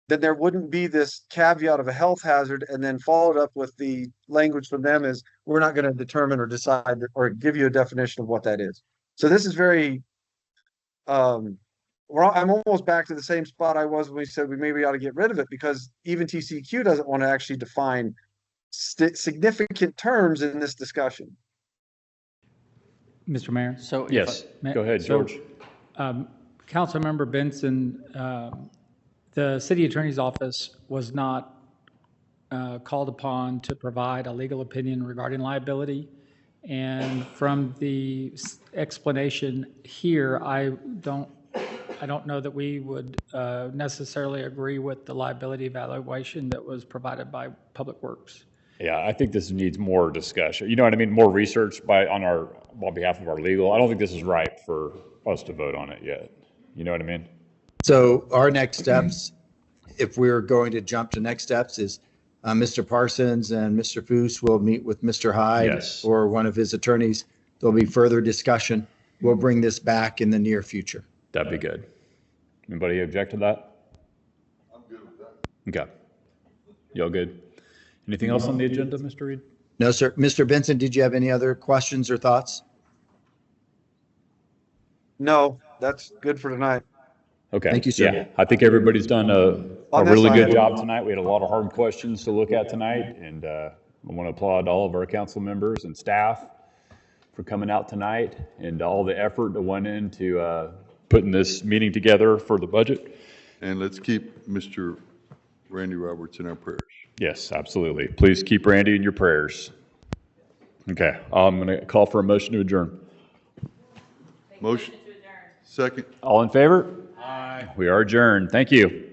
then there wouldn't be this caveat of a health hazard and then followed up with the language from them is, we're not going to determine or decide or give you a definition of what that is. So this is very, I'm almost back to the same spot I was when we said we maybe ought to get rid of it, because even TCEQ doesn't want to actually define significant terms in this discussion. Mr. Mayor? So Yes, go ahead, George. Councilmember Benson, the city attorney's office was not called upon to provide a legal opinion regarding liability. And from the explanation here, I don't know that we would necessarily agree with the liability evaluation that was provided by Public Works. Yeah, I think this needs more discussion. You know what I mean? More research on behalf of our legal. I don't think this is right for us to vote on it yet. You know what I mean? So our next steps, if we're going to jump to next steps, is Mr. Parsons and Mr. Foose will meet with Mr. Hyde Yes. or one of his attorneys. There'll be further discussion. We'll bring this back in the near future. That'd be good. Anybody object to that? I'm good with that. Okay. Y'all good? Anything else on the agenda, Mr. Reed? No, sir. Mr. Benson, did you have any other questions or thoughts? No, that's good for tonight. Okay. Thank you, sir. Yeah, I think everybody's done a On this really good item. job tonight. We had a lot of hard questions to look at tonight, and I want to applaud all of our council members and staff for coming out tonight and all the effort that went into putting this meeting together for the budget. And let's keep Mr. Randy Roberts in our prayers. Yes, absolutely. Please keep Randy in your prayers. Okay, I'm going to call for a motion to adjourn. Motion. Second. All in favor? Aye. We are adjourned. Thank you.